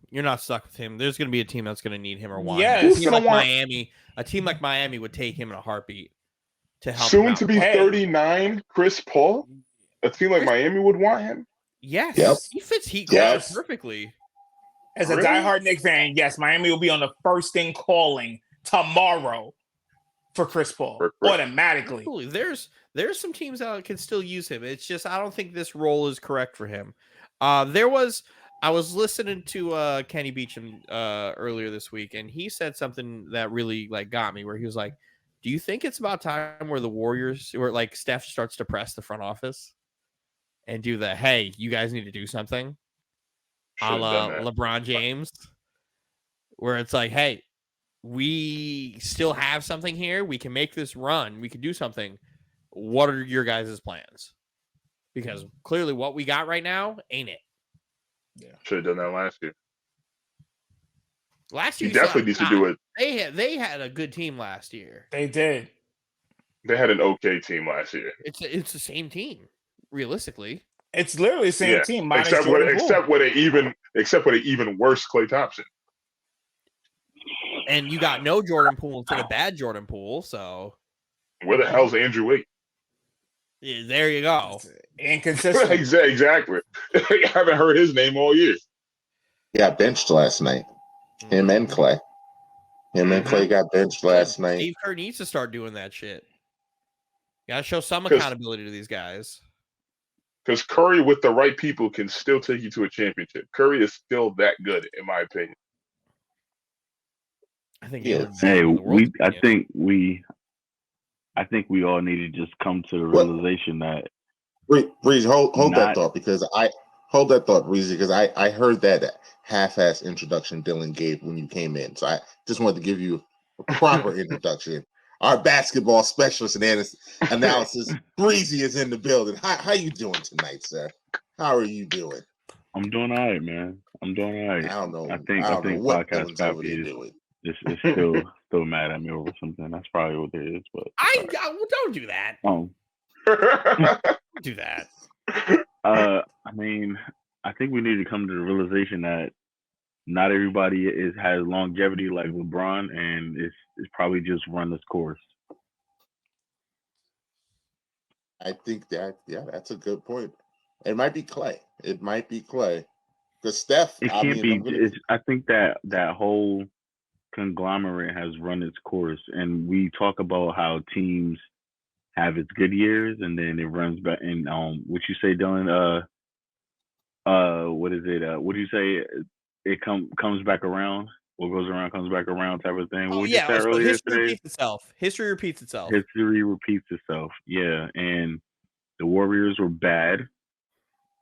You're not stuck with him. There's going to be a team that's going to need him or want him. A team like Miami would take him in a heartbeat to help him out. To be 39, Chris Paul? A team like Miami would want him? Yes. Yep. He fits Heat culture perfectly. As a diehard Knicks fan, yes, Miami will be on the first thing calling tomorrow for Chris Paul automatically. Absolutely. There's some teams that can still use him. It's just I don't think this role is correct for him. I was listening to Kenny Beecham earlier this week, and he said something that really got me. Where he was like, "Do you think it's about time where the Warriors, where Steph starts to press the front office and do the hey, you guys need to do something, a la LeBron James, where it's like, hey." We still have something here. We can make this run. We can do something. What are your guys' plans? Because clearly what we got right now ain't it. Yeah. Should have done that last year. Last year, he definitely needs to do it. They had a good team last year. They did. They had an okay team last year. It's the same team, realistically. It's literally the same team, except with an even worse Klay Thompson. And you got no Jordan Poole instead of bad Jordan Poole, so where the hell's Andrew Wiggins? Yeah, there you go. Inconsistent. Exactly. I haven't heard his name all year. Yeah, benched last night. Him and Klay. Klay got benched last night. Steve Kerr needs to start doing that shit. You gotta show some accountability to these guys. Because Curry with the right people can still take you to a championship. Curry is still that good, in my opinion. I think. I think we all need to just come to the realization that. Breezy, hold that thought because I heard that half-ass introduction Dylan gave when you came in, so I just wanted to give you a proper introduction. Our basketball specialist and analysis, Breezy, is in the building. How you doing tonight, sir? How are you doing? I'm doing all right, man. I'm doing all right. I don't know. I think podcast copy is still mad at me over something. That's probably what it is. But don't do that. Don't do that. I mean, I think we need to come to the realization that not everybody has longevity like LeBron, and it's probably just run this course. I think that's a good point. It might be Klay. Because Steph, it can't be. I think that whole conglomerate has run its course, and we talk about how teams have its good years and then it runs back. And what you say, Dylan? What is it? What do you say? It comes back around. What goes around comes back around, type of thing. What did you say earlier history today? repeats itself. History repeats itself. History repeats itself. Yeah, and the Warriors were bad,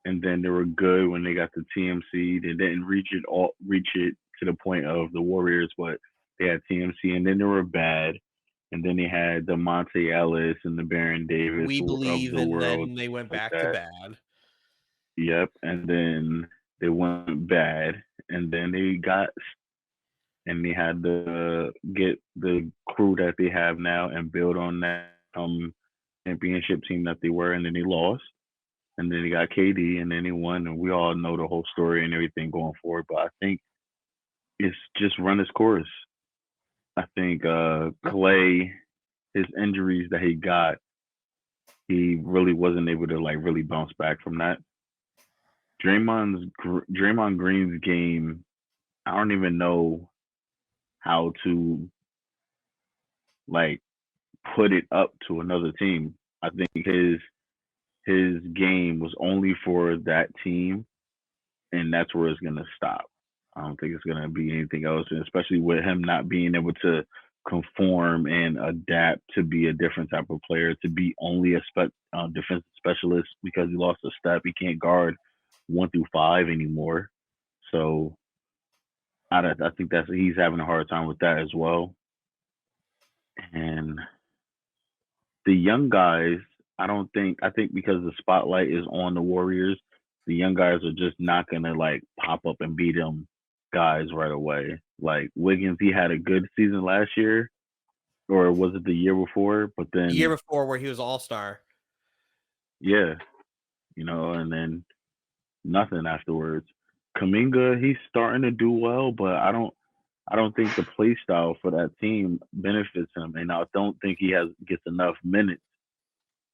and then they were good when they got the TMC. They didn't reach it to the point of the Warriors, but they had TMC, and then they were bad, and then they had the Monte Ellis and the Baron Davis. We believe, of the and world, then they went back to bad. Yep, and then they went bad, and then they had to get the crew that they have now and build on that championship team that they were, and then they lost. And then they got KD, and then they won, and we all know the whole story and everything going forward. But I think it's just run its course. I think Klay, his injuries that he got he really wasn't able to like really bounce back from that. Draymond Green's game, I don't even know how to like put it up to another team. I think his game was only for that team, and that's where it's gonna stop. I don't think it's gonna be anything else, and especially with him not being able to conform and adapt to be a different type of player, to be only a defensive specialist because he lost a step. He can't guard 1 through 5 anymore. So I think he's having a hard time with that as well. And the young guys, I think because the spotlight is on the Warriors, the young guys are just not gonna like pop up and beat them guys right away. Like Wiggins, he had a good season last year, or was it the year before? But then the year before where he was all-star. Yeah, and then nothing afterwards. Kuminga, he's starting to do well, but I don't think the play style for that team benefits him, and I don't think he gets enough minutes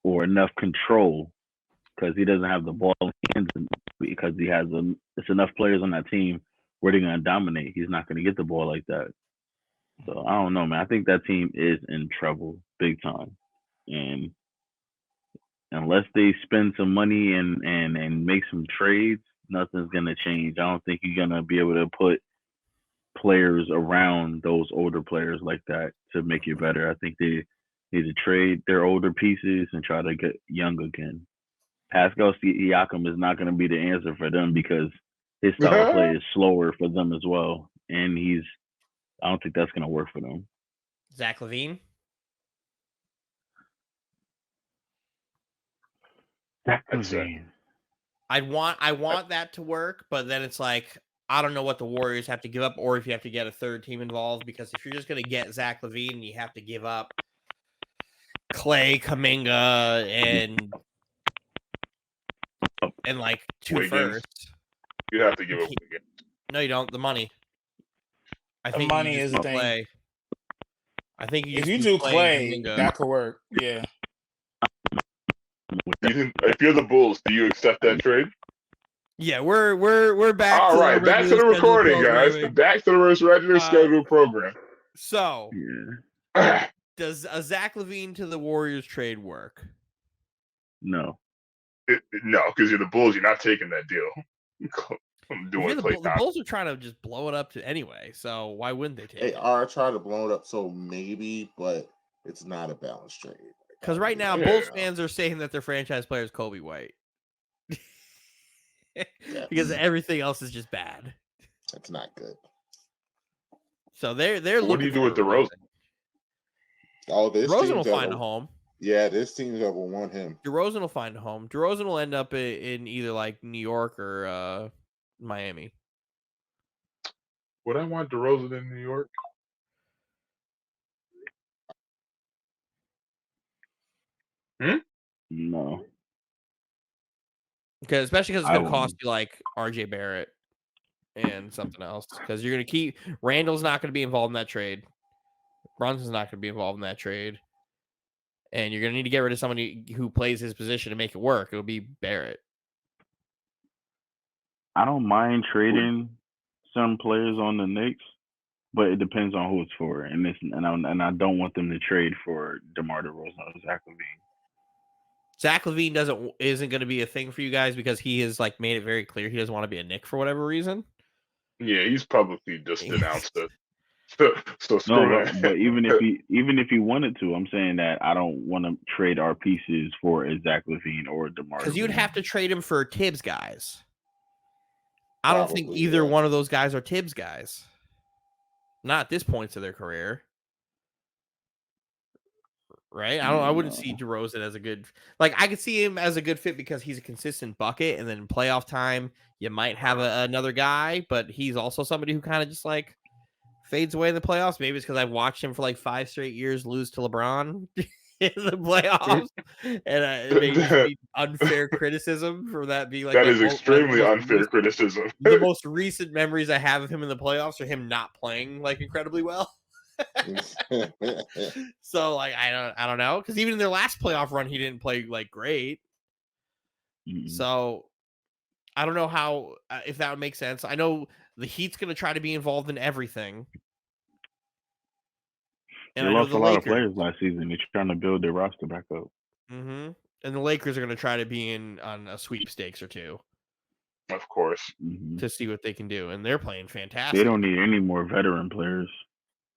or enough control because he doesn't have the ball in his hands, because it's enough players on that team where they're gonna dominate. He's not gonna get the ball like that. So I don't know, man. I think that team is in trouble big time, and unless they spend some money and make some trades, nothing's gonna change. I don't think you're gonna be able to put players around those older players like that to make you better. I think they need to trade their older pieces and try to get young again. Pascal Siakam is not going to be the answer for them because his style of play is slower for them as well, and I don't think that's going to work for them. Zach LaVine. Zach LaVine. I want that to work, but then it's like, I don't know what the Warriors have to give up, or if you have to get a third team involved, because if you're just going to get Zach LaVine, you have to give up Clay, Kuminga, and like 2 Wiggins. firsts. You have to give up Wiggins. No, you don't. The money. I think the money is the thing. Clay. I think if you do Clay, that could work. Yeah. If you're the Bulls, do you accept that trade? Yeah, we're back. All right, back to the recording, guys. Back to the regular scheduled program. So, does a Zach LaVine to the Warriors trade work? No. No, because you're the Bulls. You're not taking that deal. I'm doing the Bulls are trying to just blow it up anyway, so why wouldn't they take it? They are trying to blow it up, so maybe, but it's not a balanced trade. Because right now, Bulls fans are saying that their franchise player is Kobe White. Because everything else is just bad. That's not good. So they're what do you do with DeRozan? Oh, this DeRozan will find a home. Yeah, this team will want him. DeRozan will find a home. DeRozan will end up in either like New York or Miami. Would I want DeRozan in New York? No. Because especially because it's going to cost you like RJ Barrett and something else. Because you're going to keep Randall's not going to be involved in that trade. Brunson's not going to be involved in that trade. And you're going to need to get rid of somebody who plays his position to make it work. It'll be Barrett. I don't mind trading some players on the Knicks, but it depends on who it's for. And I don't want them to trade for DeMar DeRozan or Zach LaVine. Zach LaVine isn't going to be a thing for you guys because he has like made it very clear he doesn't want to be a Knick for whatever reason. Yeah, he's publicly just announced it. So but even if he wanted to, I'm saying that I don't want to trade our pieces for a Zach LaVine or a DeMar. Because you'd have to trade him for Tibbs guys. I don't think either one of those guys are Tibbs guys. Not at this point of their career. Right? I wouldn't see DeRozan as a good, like, I could see him as a good fit because he's a consistent bucket, and then in playoff time you might have another guy, but he's also somebody who kind of just like fades away in the playoffs. Maybe it's because I've watched him for like 5 straight years lose to LeBron in the playoffs, and it may be unfair criticism for that being like that is extremely unfair criticism. The most recent memories I have of him in the playoffs are him not playing like incredibly well. So like I don't know, because even in their last playoff run, he didn't play like great. So I don't know how if that would make sense. I know the Heat's going to try to be involved in everything. And they I know lost the a lot Lakers. of players last season. They're trying to build their roster back up. Mm-hmm. And the Lakers are going to try to be in on a sweepstakes or two. Of course. To see what they can do. And they're playing fantastic. They don't need any more veteran players.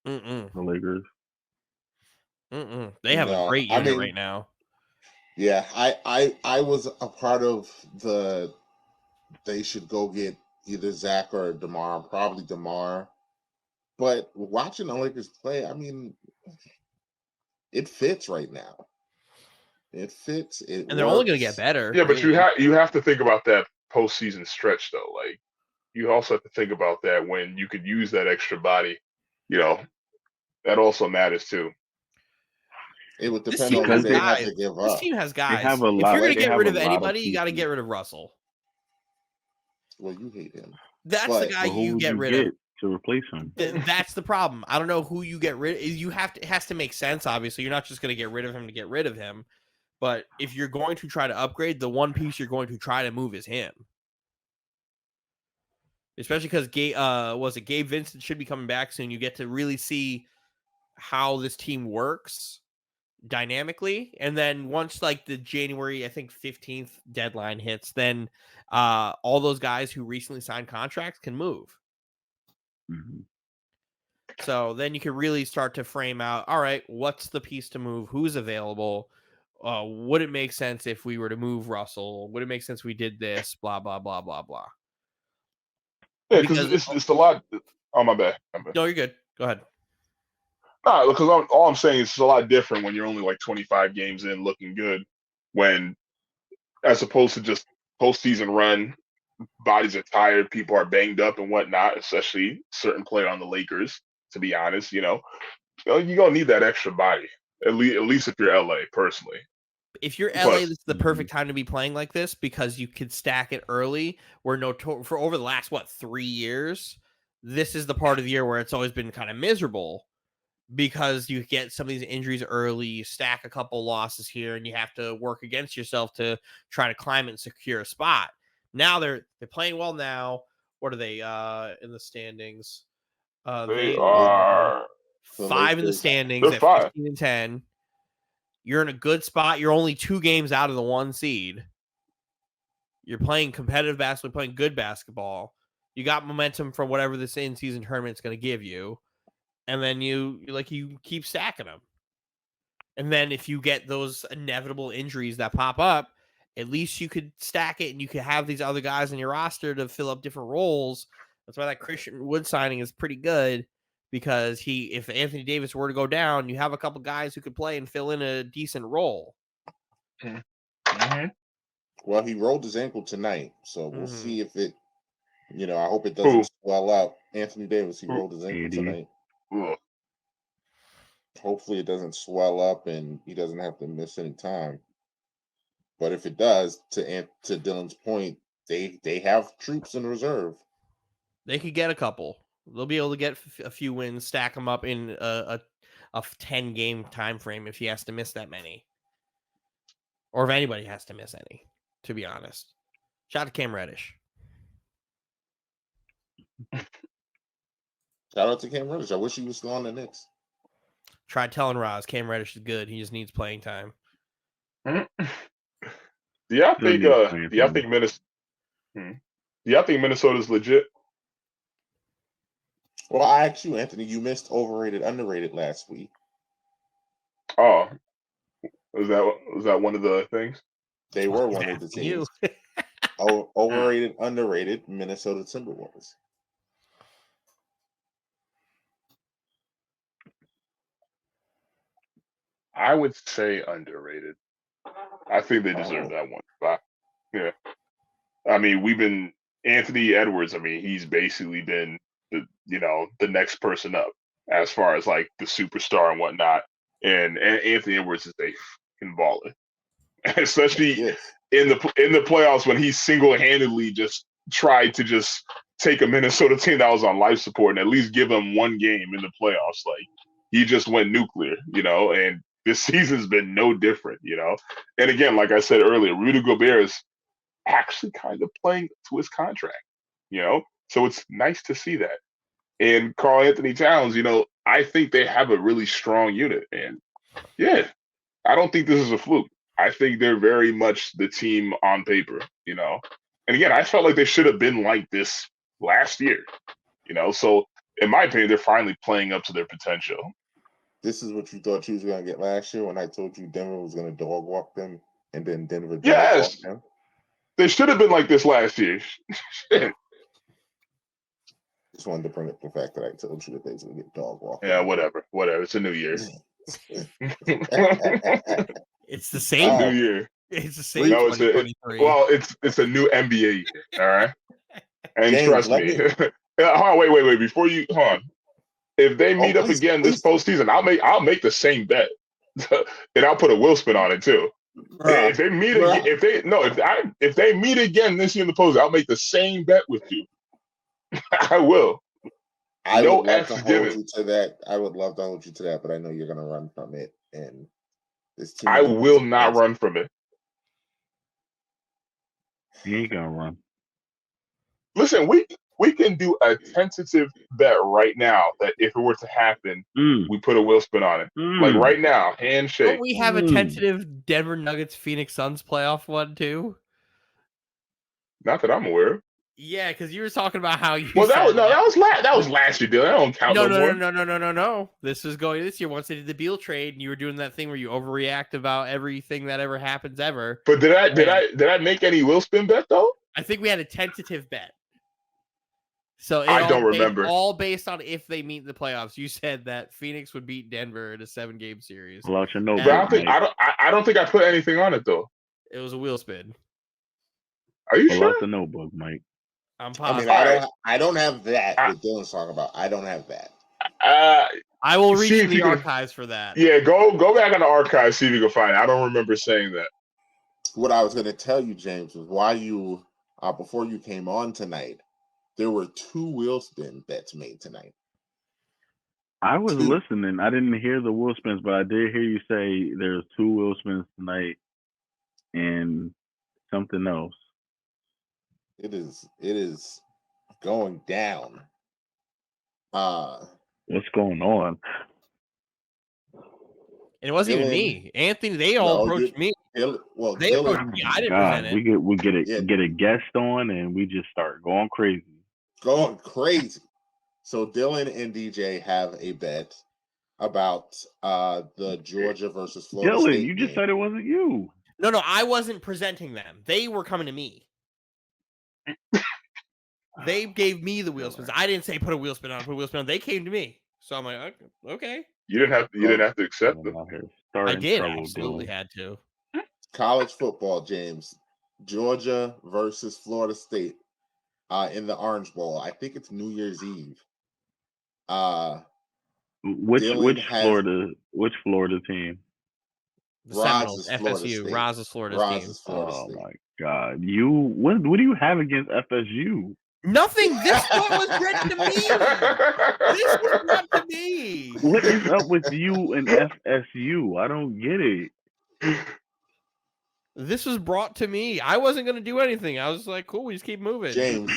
The Lakers. They have a great unit right now. Yeah, I was a part of the they should go get either Zach or DeMar, probably DeMar. But watching the Lakers play, I mean, it fits right now. It fits. And they're only going to get better. Yeah, but you have to think about that postseason stretch, though. Like, you also have to think about that when you could use that extra body. You know, that also matters too. It would depend on what they have to give up. This team has guys. If you're going to get rid of anybody, you got to get rid of Russell. Well, you hate him. That's the guy you get rid of to replace him. That's the problem. I don't know who you get rid of. It has to make sense, obviously. You're not just going to get rid of him to get rid of him. But if you're going to try to upgrade, the one piece you're going to try to move is him. Especially because Gabe Vincent should be coming back soon. You get to really see how this team works dynamically. And then once like the January, I think 15th deadline hits, then all those guys who recently signed contracts can move. So then you can really start to frame out, all right, what's the piece to move? Who's available? Would it make sense if we were to move Russell? Would it make sense if we did this? Blah, blah, blah, blah, blah. Yeah, because it's a lot. Oh, my bad. No, you're good. Go ahead. No, because all I'm saying is it's a lot different when you're only like 25 games in looking good, when as opposed to just postseason run, bodies are tired, people are banged up and whatnot, especially certain player on the Lakers, to be honest, you're going to need that extra body, at least if you're LA, personally. If you're LA, this is the perfect time to be playing like this because you could stack it early. For over the last, 3 years, this is the part of the year where it's always been kind of miserable because you get some of these injuries early, you stack a couple losses here, and you have to work against yourself to try to climb and secure a spot. Now they're playing well now. What are they in the standings? They are 5 in the standings at 15 and 10. You're in a good spot. You're only 2 games out of the 1 seed. You're playing competitive basketball, playing good basketball. You got momentum from whatever this in-season tournament's going to give you. And then you keep stacking them. And then if you get those inevitable injuries that pop up, at least you could stack it and you could have these other guys in your roster to fill up different roles. That's why that Christian Wood signing is pretty good, because if Anthony Davis were to go down, you have a couple guys who could play and fill in a decent role. Mm-hmm. Well, he rolled his ankle tonight, so we'll see if it, I hope it doesn't swell up. Anthony Davis, he rolled his ankle tonight. Hopefully it doesn't swell up and he doesn't have to miss any time. But if it does, to Dylan's point, they have troops in reserve. They could get a couple. They'll be able to get a few wins, stack them up in a 10-game time frame if he has to miss that many. Or if anybody has to miss any, to be honest. Shout out to Cam Reddish. Shout out to Cam Reddish. I wish he was still on the Knicks. Tried telling Roz Cam Reddish is good. He just needs playing time. Do y'all think Minnesota's legit? Well, I asked you, Anthony. You missed overrated, underrated last week. Oh, was that one of the things? They were one of the teams. Overrated, underrated, Minnesota Timberwolves. I would say underrated. I think they deserve that one spot. Yeah. I mean, Anthony Edwards, he's basically been the next person up as far as like the superstar and whatnot. And Anthony Edwards is a fucking baller. Especially in the playoffs when he single-handedly just tried to just take a Minnesota team that was on life support and at least give them one game in the playoffs. Like, he just went nuclear, and this season's been no different, And again, like I said earlier, Rudy Gobert is actually kind of playing to his contract, So it's nice to see that. And Karl Anthony Towns, I think they have a really strong unit. And yeah, I don't think this is a fluke. I think they're very much the team on paper, And again, I felt like they should have been like this last year, So in my opinion, they're finally playing up to their potential. This is what you thought you was going to get last year when I told you Denver was going to dog walk them, and then Denver dog walked them. They should have been like this last year. Just wanted to bring up the fact that I told you that they was going to get dog walked. Yeah, whatever. It's a new year. It's the same new year. It's the same. No, it's a new NBA year. All right, and James, trust me. Wait. Before you hold on, if they meet up again this postseason, I'll make the same bet, and I'll put a Will spin on it too. If they meet again, if they meet again this year in the postseason, I'll make the same bet with you. I will. I would love to hold you to that. I would love to hold you to that, but I know you're going to run from it, and this team. I will not run from it. You ain't gonna run. Listen, we can do a tentative bet right now that if it were to happen, we put a Will spin on it. Like right now, handshake. Don't we have a tentative Denver Nuggets Phoenix Suns playoff one too? Not that I'm aware of. Yeah, because you were talking about how you. Well, that was last year, dude. I don't count no more. No. This was going this year. Once they did the Beal trade, and you were doing that thing where you overreact about everything that ever happens ever. But did I make any Will spin bet though? I think we had a tentative bet. So I don't remember. All based on if they meet the playoffs. You said that Phoenix would beat Denver in a 7-game series. Well, I don't think I put anything on it though. It was a wheel spin. Are you sure? That's a notebook, Mike. I'm positive. I don't have that. What Dylan's talking about. I don't have that. I will read the archives for that. Yeah, go back on the archives, see if you can find it. I don't remember saying that. What I was going to tell you, James, was why you before you came on tonight, there were 2 wheel spin bets made tonight. I was listening. I didn't hear the wheel spins, but I did hear you say there's 2 wheel spins tonight and something else. It is going down. What's going on? And it wasn't even me. Anthony, they all approached me. They approached me. I didn't present it. We get a guest on and we just start going crazy. So Dylan and DJ have a bet about the Georgia versus Florida State Dylan, you just said it wasn't you. No, I wasn't presenting them. They were coming to me. They gave me the wheel spins. I didn't say put a wheel spin on. They came to me. So I'm like, okay. You didn't have to accept them. I did. I absolutely had to. College football, James. Georgia versus Florida State in the Orange Bowl. I think it's New Year's Eve. Which Florida team? Seminoles, FSU. Roz's Florida team. Oh my God! What do you have against FSU? Nothing. This was written to me. What is up with you and FSU? I don't get it. This was brought to me. I wasn't going to do anything. I was like, cool, we just keep moving. James,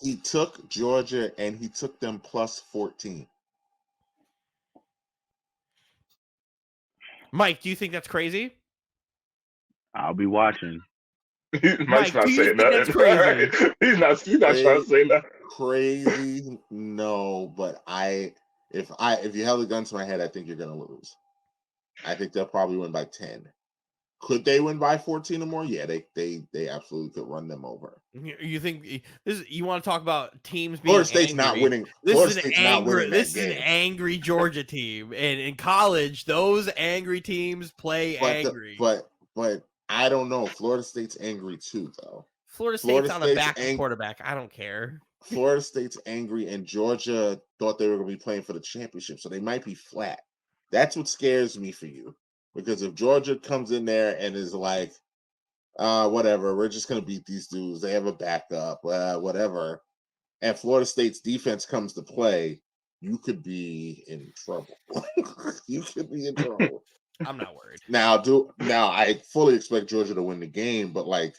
he took Georgia and he took them plus 14. Mike, do you think that's crazy? I'll be watching. Mike's not saying that. He's not trying to say that. Crazy? No, but if you held a gun to my head, I think you're gonna lose. I think they'll probably win by 10. Could they win by 14 or more? Yeah, they absolutely could run them over. You think you want to talk about teams being Florida State's not winning. This is an angry Georgia team, and in college, those angry teams play angry. But I don't know. Florida State's angry too, though. Florida State's on a back quarterback. I don't care. Florida State's angry, and Georgia thought they were going to be playing for the championship, so they might be flat. That's what scares me for you. Because if Georgia comes in there and is like, whatever, we're just going to beat these dudes. They have a backup, whatever. And Florida State's defense comes to play, you could be in trouble. You could be in trouble. I'm not worried. Now I fully expect Georgia to win the game, but like,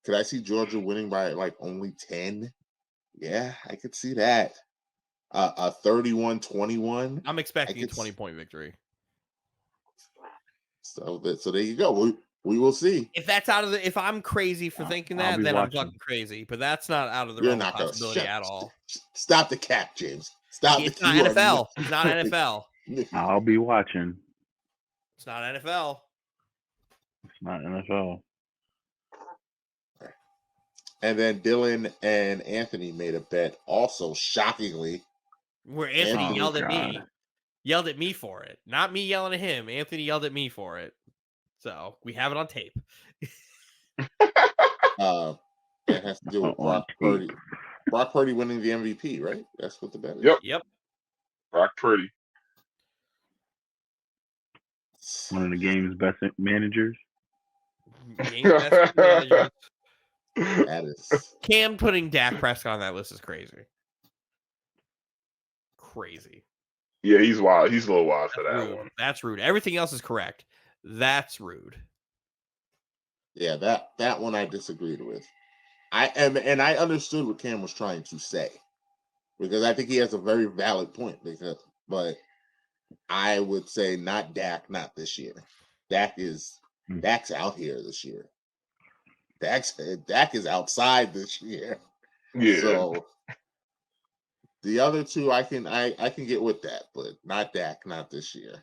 could I see Georgia winning by like only 10? Yeah, I could see that. A 31-21. I'm expecting a 20-point victory. So there you go. We will see. If that's out of the, if I'm crazy for thinking that, then I'm fucking crazy. But that's not out of the realm of possibility at all. Stop the cap, James. Stop. It's not NFL. It's not NFL. I'll be watching. It's not NFL. It's not NFL. And then Dylan and Anthony made a bet, also shockingly. Where Anthony yelled at me for it. Not me yelling at him. Anthony yelled at me for it. So we have it on tape. That has to do with Brock Purdy. Brock Purdy winning the MVP, right? That's what the bet is. Yep. Brock Purdy. One of the game's best managers. That is. Cam putting Dak Prescott on that list is crazy. Crazy. Yeah, he's wild. He's a little wild for that rude. one. That's rude. Everything else is correct. That's rude. Yeah, that one I disagreed with. I understood what Cam was trying to say, because I think he has a very valid point. But I would say not Dak, not this year. Dak's out here this year. Dak is outside this year. Yeah. So the other two I can get with that, but not Dak, not this year.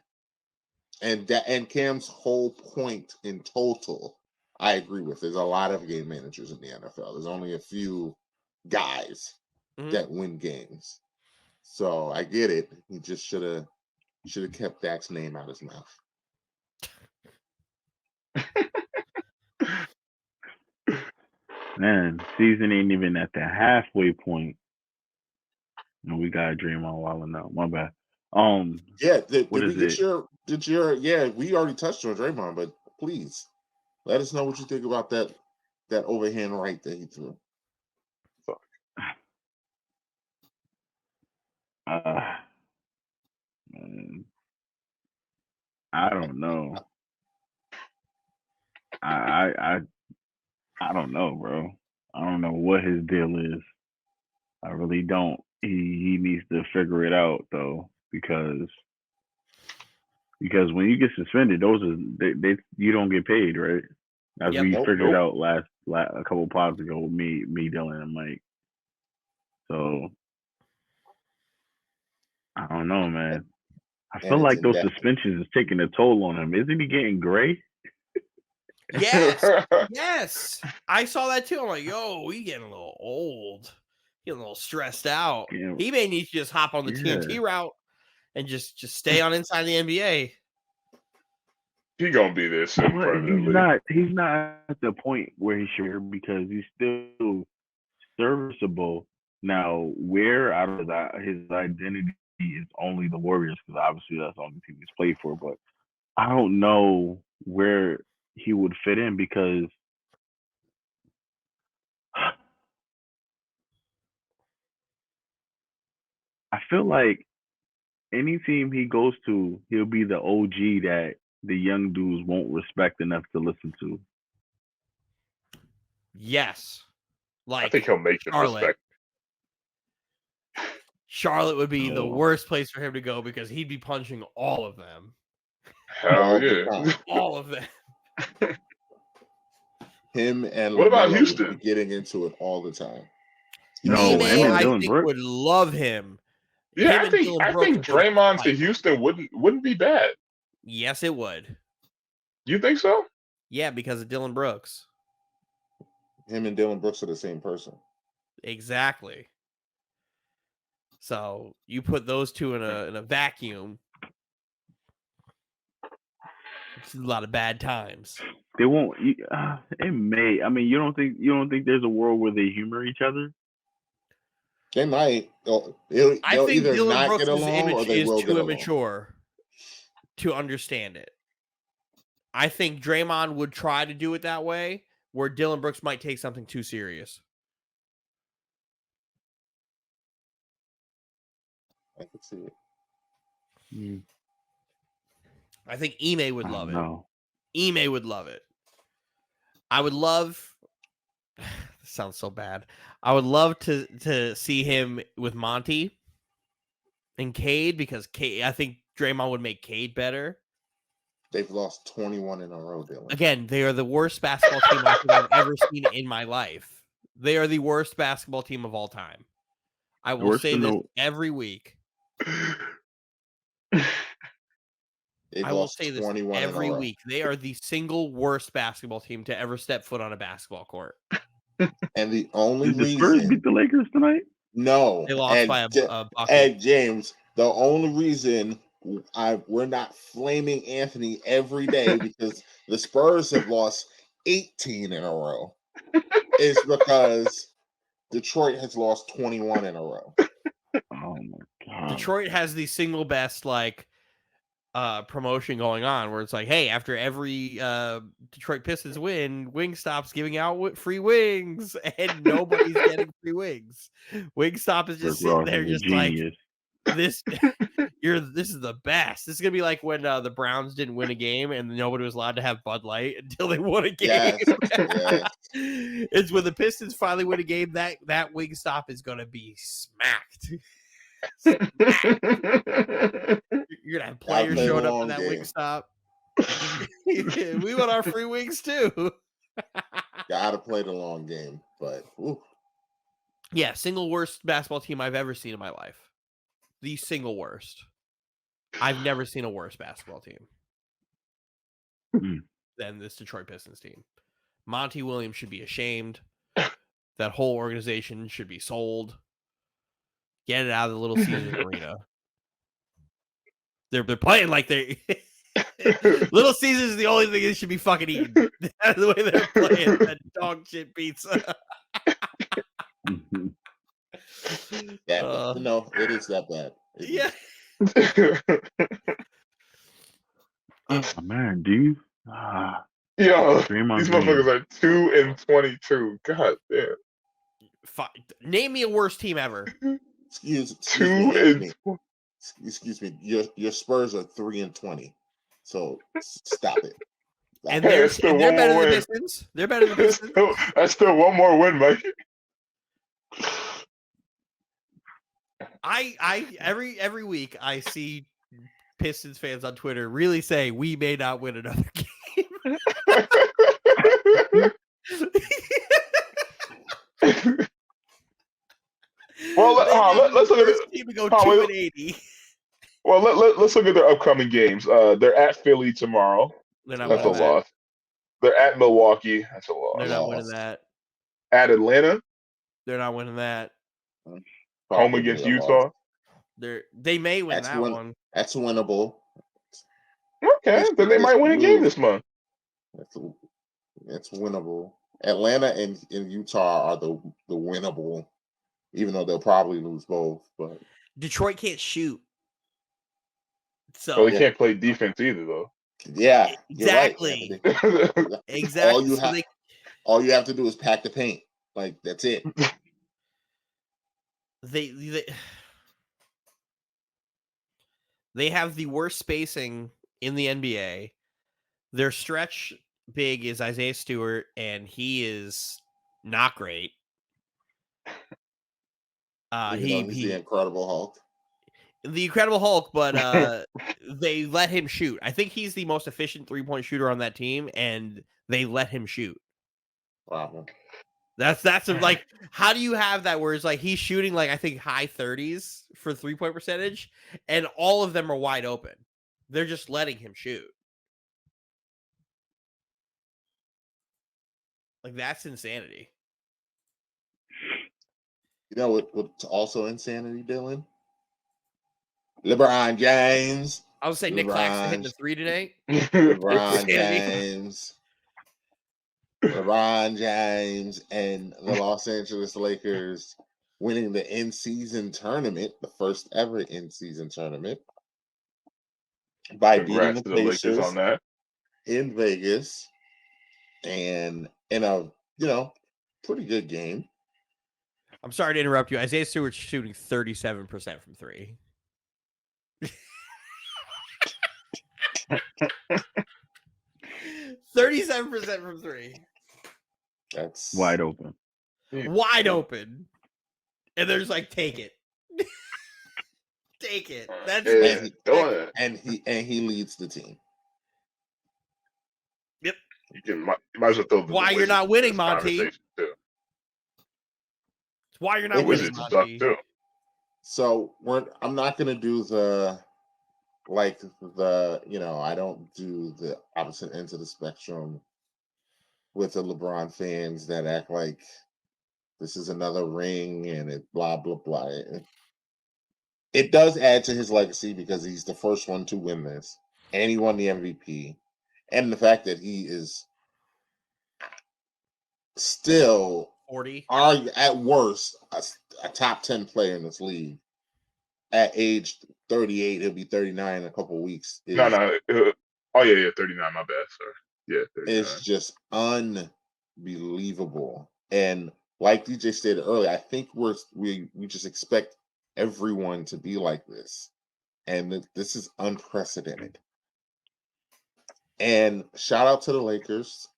And Cam's whole point in total, I agree with. There's a lot of game managers in the NFL. There's only a few guys that win games. So I get it. He just should have kept Dak's name out of his mouth. Man, season ain't even at the halfway point. And we got Draymond wilding out. My bad. Yeah, we already touched on Draymond, but please let us know what you think about that overhand right that he threw. Man, I don't know. I don't know, bro. I don't know what his deal is. I really don't. He needs to figure it out though, because when you get suspended, those are they you don't get paid, right? As we figured out last a couple pods ago with me, Dylan, and Mike. So I don't know, man. I feel like those suspensions is taking a toll on him. Isn't he getting gray? Yes. I saw that too. I'm like, yo, we getting a little old. Getting a little stressed out. Yeah. He may need to just hop on the TNT route and just stay on inside the NBA. He gonna be there soon. He's not at the point where he should, because he's still serviceable. Now, where out of that his identity is only the Warriors, because obviously that's the only team he's played for. But I don't know where he would fit in, because I feel like any team he goes to, he'll be the OG that the young dudes won't respect enough to listen to. Yes. I think he'll make them respect. Charlotte would be the worst place for him to go, because he'd be punching all of them. Hell yeah. All of them. Him and what about Houston? Getting into it all the time. I think would love him. Yeah, I think Draymond to Houston wouldn't be bad. Yes, it would. You think so? Yeah, because of Dylan Brooks. Him and Dylan Brooks are the same person. Exactly. So you put those two in a vacuum. It's a lot of bad times. They won't. It may. I mean, you don't think there's a world where they humor each other? They might. I think either Dylan not Brooks' get along, or they will is too get immature to understand it. I think Draymond would try to do it that way, where Dylan Brooks might take something too serious. I can see it. I think Ime would love it. No. Ime would love it. I would love. This sounds so bad. I would love to see him with Monty and Cade because I think Draymond would make Cade better. They've lost 21 in a row, Dylan. Again, they are the worst basketball team I think I've ever seen in my life. They are the worst basketball team of all time. I will say this every week. I will say this every week. They are the single worst basketball team to ever step foot on a basketball court. And the only reason... Did the Spurs beat the Lakers tonight? No. They lost by a bucket. And James, the only reason we're not flaming Anthony every day because the Spurs have lost 18 in a row is because Detroit has lost 21 in a row. Oh my God. Detroit has the single best promotion going on where it's like, hey, after every Detroit Pistons win, Wingstop's giving out free wings and nobody's getting free wings. Wingstop is just sitting there just like this is the best. This is gonna be like when the Browns didn't win a game and nobody was allowed to have Bud Light until they won a game. Yes. It's when the Pistons finally win a game that Wingstop is gonna be smacked. You're gonna have players showing up to that Wingstop. We want our free wings too. Gotta play the long game, but yeah, single worst basketball team I've ever seen in my life. The single worst. I've never seen a worse basketball team than this Detroit Pistons team. Monty Williams should be ashamed. That whole organization should be sold. Get it out of the Little Caesars Arena. They're playing like they Little Caesars is the only thing they should be fucking eating. The way they're playing that dog shit pizza. No, it is that bad. Yeah. Oh, man, dude. Yo, these motherfuckers are 2-22. God damn. Name me a worst team ever. Excuse me. Your Spurs are 3-20. So stop it. And they're better than the Pistons. They're better than the Pistons. That's still one more win, Mike. Every week I see Pistons fans on Twitter really say we may not win another game. Well, let's look at this team to go 2-80. Well, let's look at their upcoming games. They're at Philly tomorrow. That's a loss. They're at Milwaukee. That's a loss. They're not winning that. At Atlanta. They're not winning that. Home against Utah. They may win that one. That's winnable. Okay, then they might win a game this month. That's winnable. Atlanta and Utah are the winnable, even though they'll probably lose both. But Detroit can't shoot, so they can't play defense either, though. Yeah, exactly. Right. Exactly. All you have to do is pack the paint. Like that's it. They have the worst spacing in the NBA. Their stretch big is Isaiah Stewart, and he is not great. He's the Incredible Hulk. The Incredible Hulk, but they let him shoot. I think he's the most efficient 3-point shooter on that team, and they let him shoot. Wow. That's like, how do you have that where it's like he's shooting like I think high 30s for 3-point percentage, and all of them are wide open. They're just letting him shoot. Like that's insanity. You know what's also insanity, Dylan? LeBron James. I would say Nick Claxton hitting the 3 today. LeBron James and the Los Angeles Lakers winning the in-season tournament, the first ever in-season tournament, by beating the Pacers on that in Vegas, and in a pretty good game. I'm sorry to interrupt you. Isaiah Stewart's shooting 37% from 3. 37% from three. That's Wide open. Wide open. And they're just like, take it. Take it. That's and he leads the team. Yep. You might as well throw the Why you're not winning, Monty? Too. It's why you're not The winning, Wizards Monty. suck too. So I'm not gonna do the I don't do the opposite ends of the spectrum with the LeBron fans that act like this is another ring and it blah blah blah. It does add to his legacy because he's the first one to win this, and he won the MVP, and the fact that he is still 40, at worst a top 10 player in this league at age 38. He'll be 39 in a couple of weeks. Oh yeah, 39. My bad, sir. Yeah, 39. It's just unbelievable. And like DJ stated earlier, I think we just expect everyone to be like this, and this is unprecedented. And shout out to the Lakers.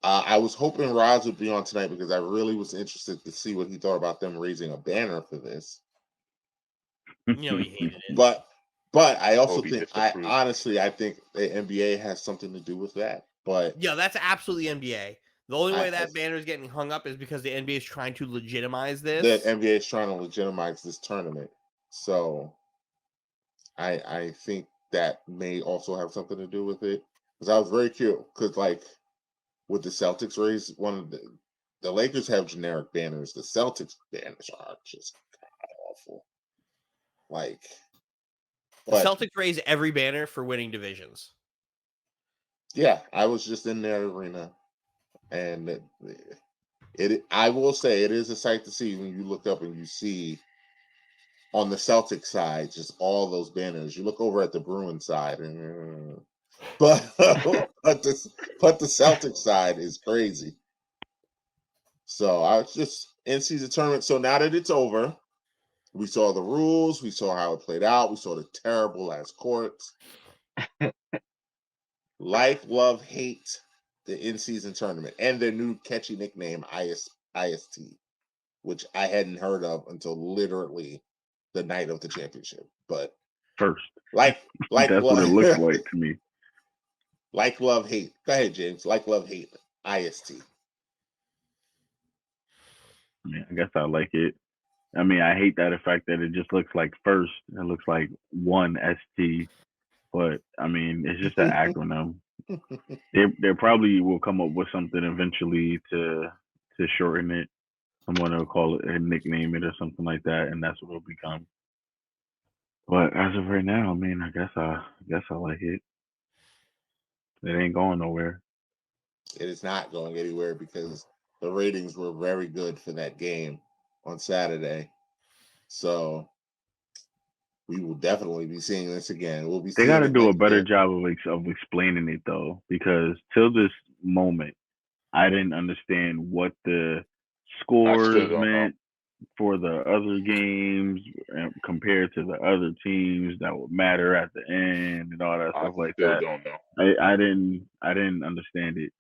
I was hoping Roz would be on tonight because I really was interested to see what he thought about them raising a banner for this. You know, he hated it. But I also think I think the NBA has something to do with that. But yeah, that's absolutely NBA. The only way that banner is getting hung up is because the NBA is trying to legitimize this. The NBA is trying to legitimize this tournament. So I think that may also have something to do with it. Because I was very curious. Because with the Celtics raise, the Lakers have generic banners. The Celtics banners are just awful. The Celtics raise every banner for winning divisions. Yeah, I was just in their arena, and I will say it is a sight to see when you look up and you see on the Celtics side just all those banners. You look over at the Bruins side, but the Celtics side is crazy. So I was just in-season tournament. So now that it's over, we saw the rules, we saw how it played out, we saw the terrible ass courts. Like, love, hate the in-season tournament and their new catchy nickname, IST, which I hadn't heard of until literally the night of the championship. But first, that's what it looks like to me. Like, love, hate. Go ahead, James. Like, love, hate. IST. I guess I like it. I mean, I hate the fact that it just looks like first. It looks like one ST. But I mean, it's just an acronym. They probably will come up with something eventually to shorten it. Someone will call it and nickname it or something like that, and that's what it'll become. But as of right now, I mean, I guess I like it. It ain't going nowhere. It is not going anywhere because the ratings were very good for that game on Saturday. So we will definitely be seeing this again. We'll be. They got to do a better job of explaining it though, because till this moment, I didn't understand what the scores meant for the other games compared to the other teams that would matter at the end and all that stuff like that. Don't know. I didn't understand it,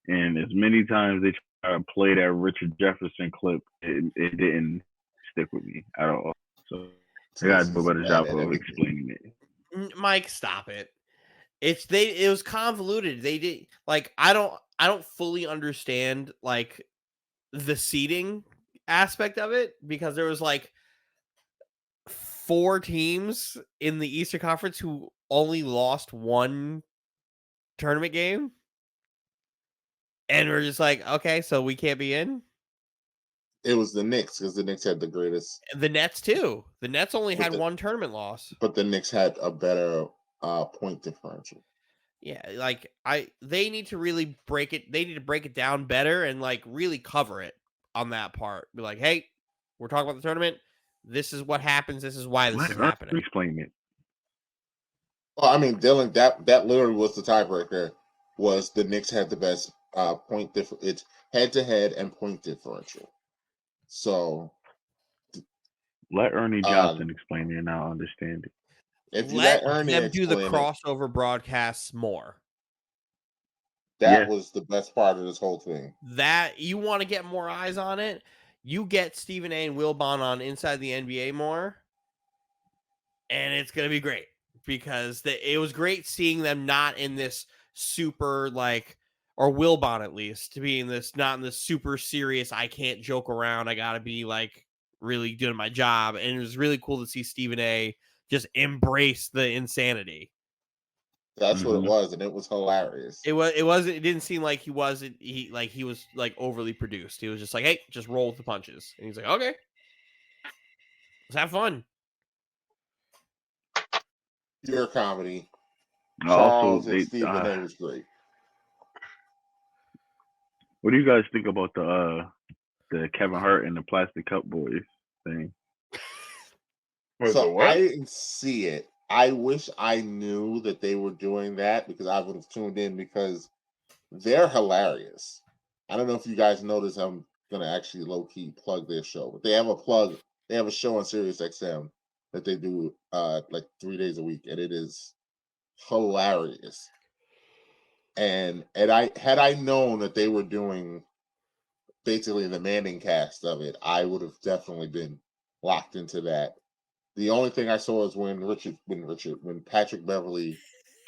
and as many times they try to play that Richard Jefferson clip, it didn't stick with me at all. So they got to do a better job of explaining it. Mike, stop it. It was convoluted. They did I don't fully understand the seeding aspect of it because there was 4 teams in the Eastern Conference who only lost one tournament game, and we're just okay, so we can't be in. It was the Knicks because the Knicks had the greatest. The Nets too. The Nets only had one tournament loss, but the Knicks had a better point differential. Yeah, they need to really break it. They need to break it down better and really cover it on that part. Be like, hey, we're talking about the tournament. This is what happens. This is why this is happening. Explain it. Well, I mean, Dylan, that literally was the tiebreaker. Was the Knicks had the best point differential? It's head-to-head and point differential. So let Ernie Johnson explain it, and I'll understand it. If you let let Ernie them do the explain it, crossover broadcasts more. that was the best part of this whole thing. That you want to get more eyes on it, you get Stephen A. and Wilbon on Inside the NBA more, and it's gonna be great because it was great seeing them not in this super like, or Wilbon at least to be in this not in this super serious. I can't joke around. I gotta be like really doing my job, and it was really cool to see Stephen A. just embrace the insanity. That's what it was, and it was hilarious. It wasn't. It didn't seem like he was like overly produced. He was just like, hey, just roll with the punches, and he's like, okay, let's have fun. Pure comedy. Also, Charles and Stephen A. was great. What do you guys think about the Kevin Hart and the Plastic Cup Boys thing? So I didn't see it. I wish I knew that they were doing that because I would have tuned in because they're hilarious. I don't know if you guys notice I'm gonna actually low key plug their show, but they have a show on Sirius XM that they do like 3 days a week, and it is hilarious. And I known that they were doing basically the Manning cast of it, I would have definitely been locked into that. The only thing I saw is when Patrick Beverly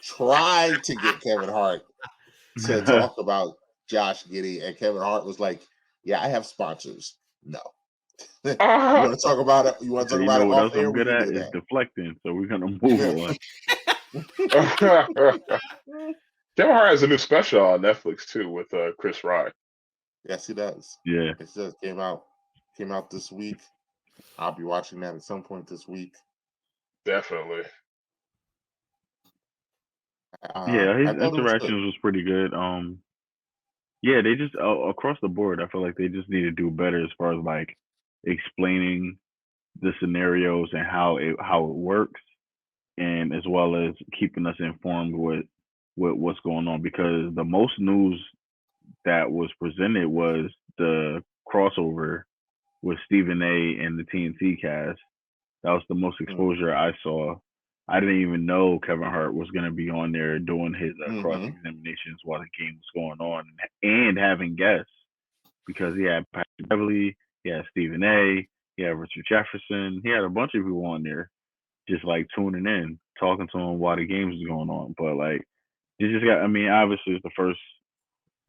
tried to get Kevin Hart to talk about Josh Giddey, and Kevin Hart was like, "Yeah, I have sponsors. No, you want to talk about it? You want to talk about it what off else air? I'm good at is deflecting, so we're gonna move on." Kevin Hart has a new special on Netflix too with Chris Rock. Yes, he does. Yeah, it just came out this week. I'll be watching that at some point this week. Definitely. Yeah, his interactions was pretty good. Yeah, they just across the board, I feel like they just need to do better as far as like explaining the scenarios and how it works, and as well as keeping us informed with what's going on. Because the most news that was presented was the crossover with Stephen A. and the TNT cast. That was the most exposure I saw. I didn't even know Kevin Hart was going to be on there doing his cross examinations while the game was going on and having guests, because he had Patrick Beverly, he had Stephen A., he had Richard Jefferson, he had a bunch of people on there just like tuning in, talking to him while the games was going on. But like, it just got, I mean, obviously it's the first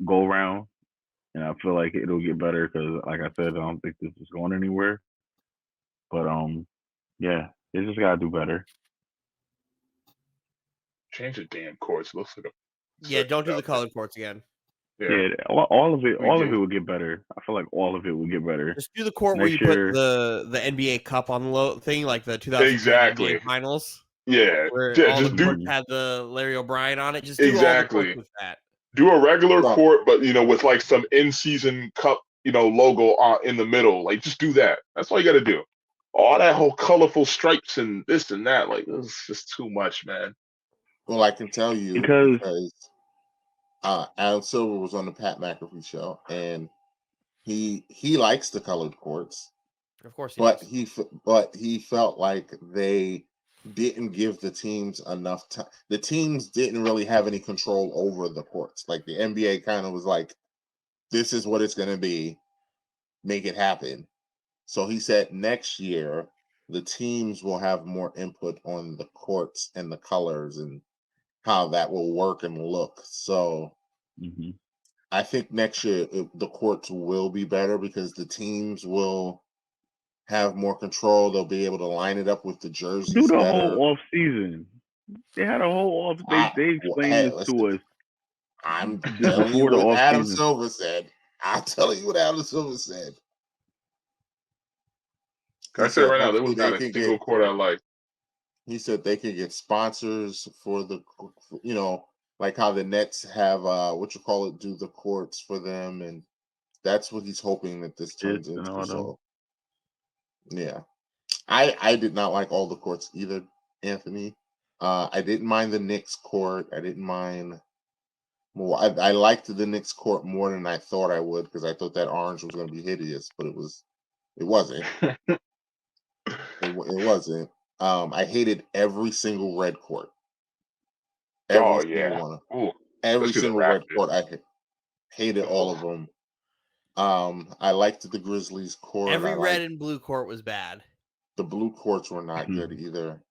go round, and I feel like it'll get better because, like I said, I don't think this is going anywhere. But yeah, they just gotta do better. Change the damn courts. Looks like don't do the colored courts again. Yeah, all of it will get better. I feel like all of it will get better. Just do the court where you put the NBA Cup on the thing, like the 2010 NBA Finals. Yeah, where all just the courts had the Larry O'Brien on it. Just do all the courts with that. Do a regular court, but with like some in-season cup, logo in the middle. Like, just do that. That's all you got to do. All that whole colorful stripes and this and that, like, it's just too much, man. Well, I can tell you because Adam Silver was on the Pat McAfee show, and he likes the colored courts. Of course, he felt like they didn't give the teams enough time. The teams didn't really have any control over the courts. Like the NBA kind of was like, "This is what it's going to be. Make it happen." So he said next year the teams will have more input on the courts and the colors and how that will work and look. So I think next year the courts will be better because the teams will have more control. They'll be able to line it up with the jerseys. Do the better. whole off season. They had a whole off. They explained this to us. I'm telling you what Adam Silver said. I'm telling you what Adam Silver said. I said right now, there was not a single court I like. He said they could get sponsors for the, like how the Nets have do the courts for them, and that's what he's hoping that this turns into. So, yeah, I did not like all the courts either, Anthony. I didn't mind the Knicks court. I didn't mind. Well, I liked the Knicks court more than I thought I would because I thought that orange was going to be hideous, but it wasn't. It wasn't. I hated every single red court. Oh Every single yeah. one. Ooh, Every especially the single red Raptors. court. I hated all of them. I liked the Grizzlies court. Every red and blue court was bad. The blue courts were not good either.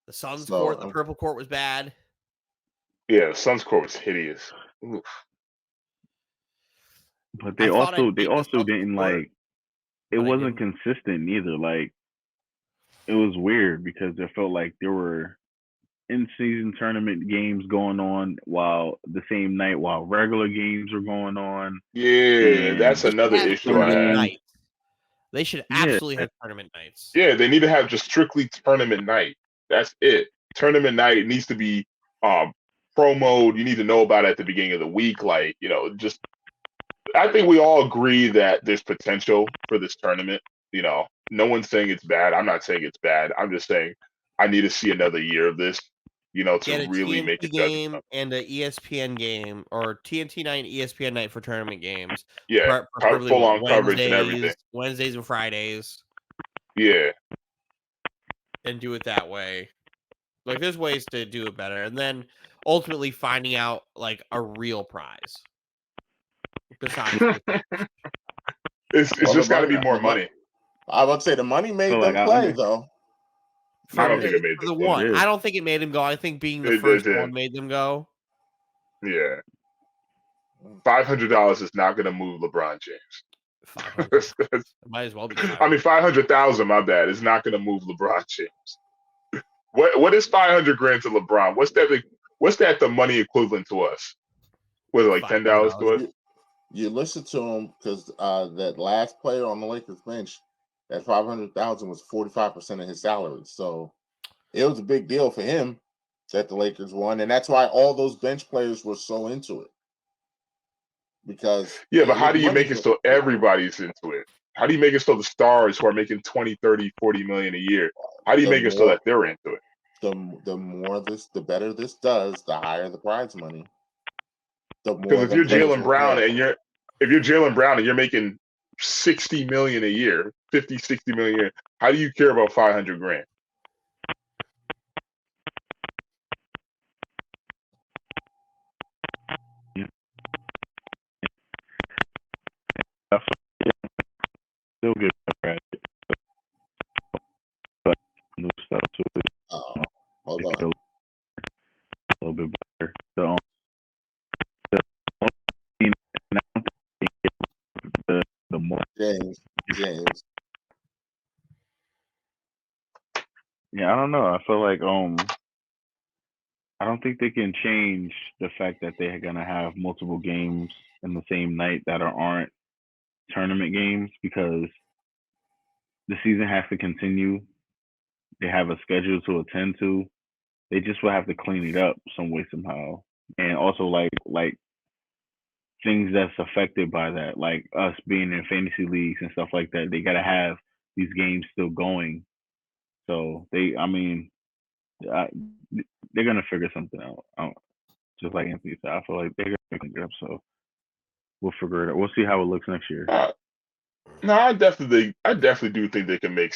The Suns court, the So, purple court was bad. Yeah, the Suns court was hideous. Oof. But they I thought I also liked the Suns didn't court, like it but I wasn't didn't. consistent either. Like it was weird because it felt like there were in-season tournament games going on while the same night while regular games were going on. Yeah, that's And another Have issue I tournament have. night. They should absolutely have tournament nights. Yeah, they need to have just strictly tournament night. That's it. Tournament night needs to be promoed. You need to know about it at the beginning of the week. Like, just I think we all agree that there's potential for this tournament. No one's saying it's bad. I'm not saying it's bad. I'm just saying I need to see another year of this, to Get a really make a TNT judgment. game and a ESPN game, or TNT night and ESPN night for tournament games. Yeah, Preferably full on coverage and everything. Wednesdays and Fridays, Yeah. and do it that way. Like, there's ways to do it better, and then ultimately finding out like a real prize. Besides, It's just got to be more money. I would say the money made So, them like, play, though. I don't think it made for the them one. did. I don't think it made him go. I think being the It first did. one made them go. Yeah. $500 is not going to move LeBron James. 500. It might as well be. 500. I mean, 500,000. My bad. It's not going to move LeBron James. What is 500 grand to LeBron? What's that the money equivalent to us? Was it like $10 to us? You listen to him because that last player on the Lakers bench, that 500,000 was 45% of his salary. So it was a big deal for him that the Lakers won, and that's why all those bench players were so into it. Because but how do you make it so everybody's into it? How do you make it so the stars who are making 20, 30, 40 million a year, how do you make it so that they're into it? The better this does, the higher the prize money. Because if you're Jaylen Brown and you're making 60 million a year, 50, 60 million a year, how do you care about 500 grand? Still good credit, but new stuff to it. Hold on. A little bit better. The more James. Yeah, I don't know. I feel like I don't think they can change the fact that they're gonna have multiple games in the same night that aren't tournament games, because the season has to continue. They have a schedule to attend to. They just will have to clean it up some way somehow. And also like things that's affected by that, like us being in fantasy leagues and stuff like that, they gotta have these games still going. So they're gonna figure something out. Just like Anthony said, I feel like they're gonna figure it up. So we'll figure it out. We'll see how it looks next year. No, I definitely do think they can make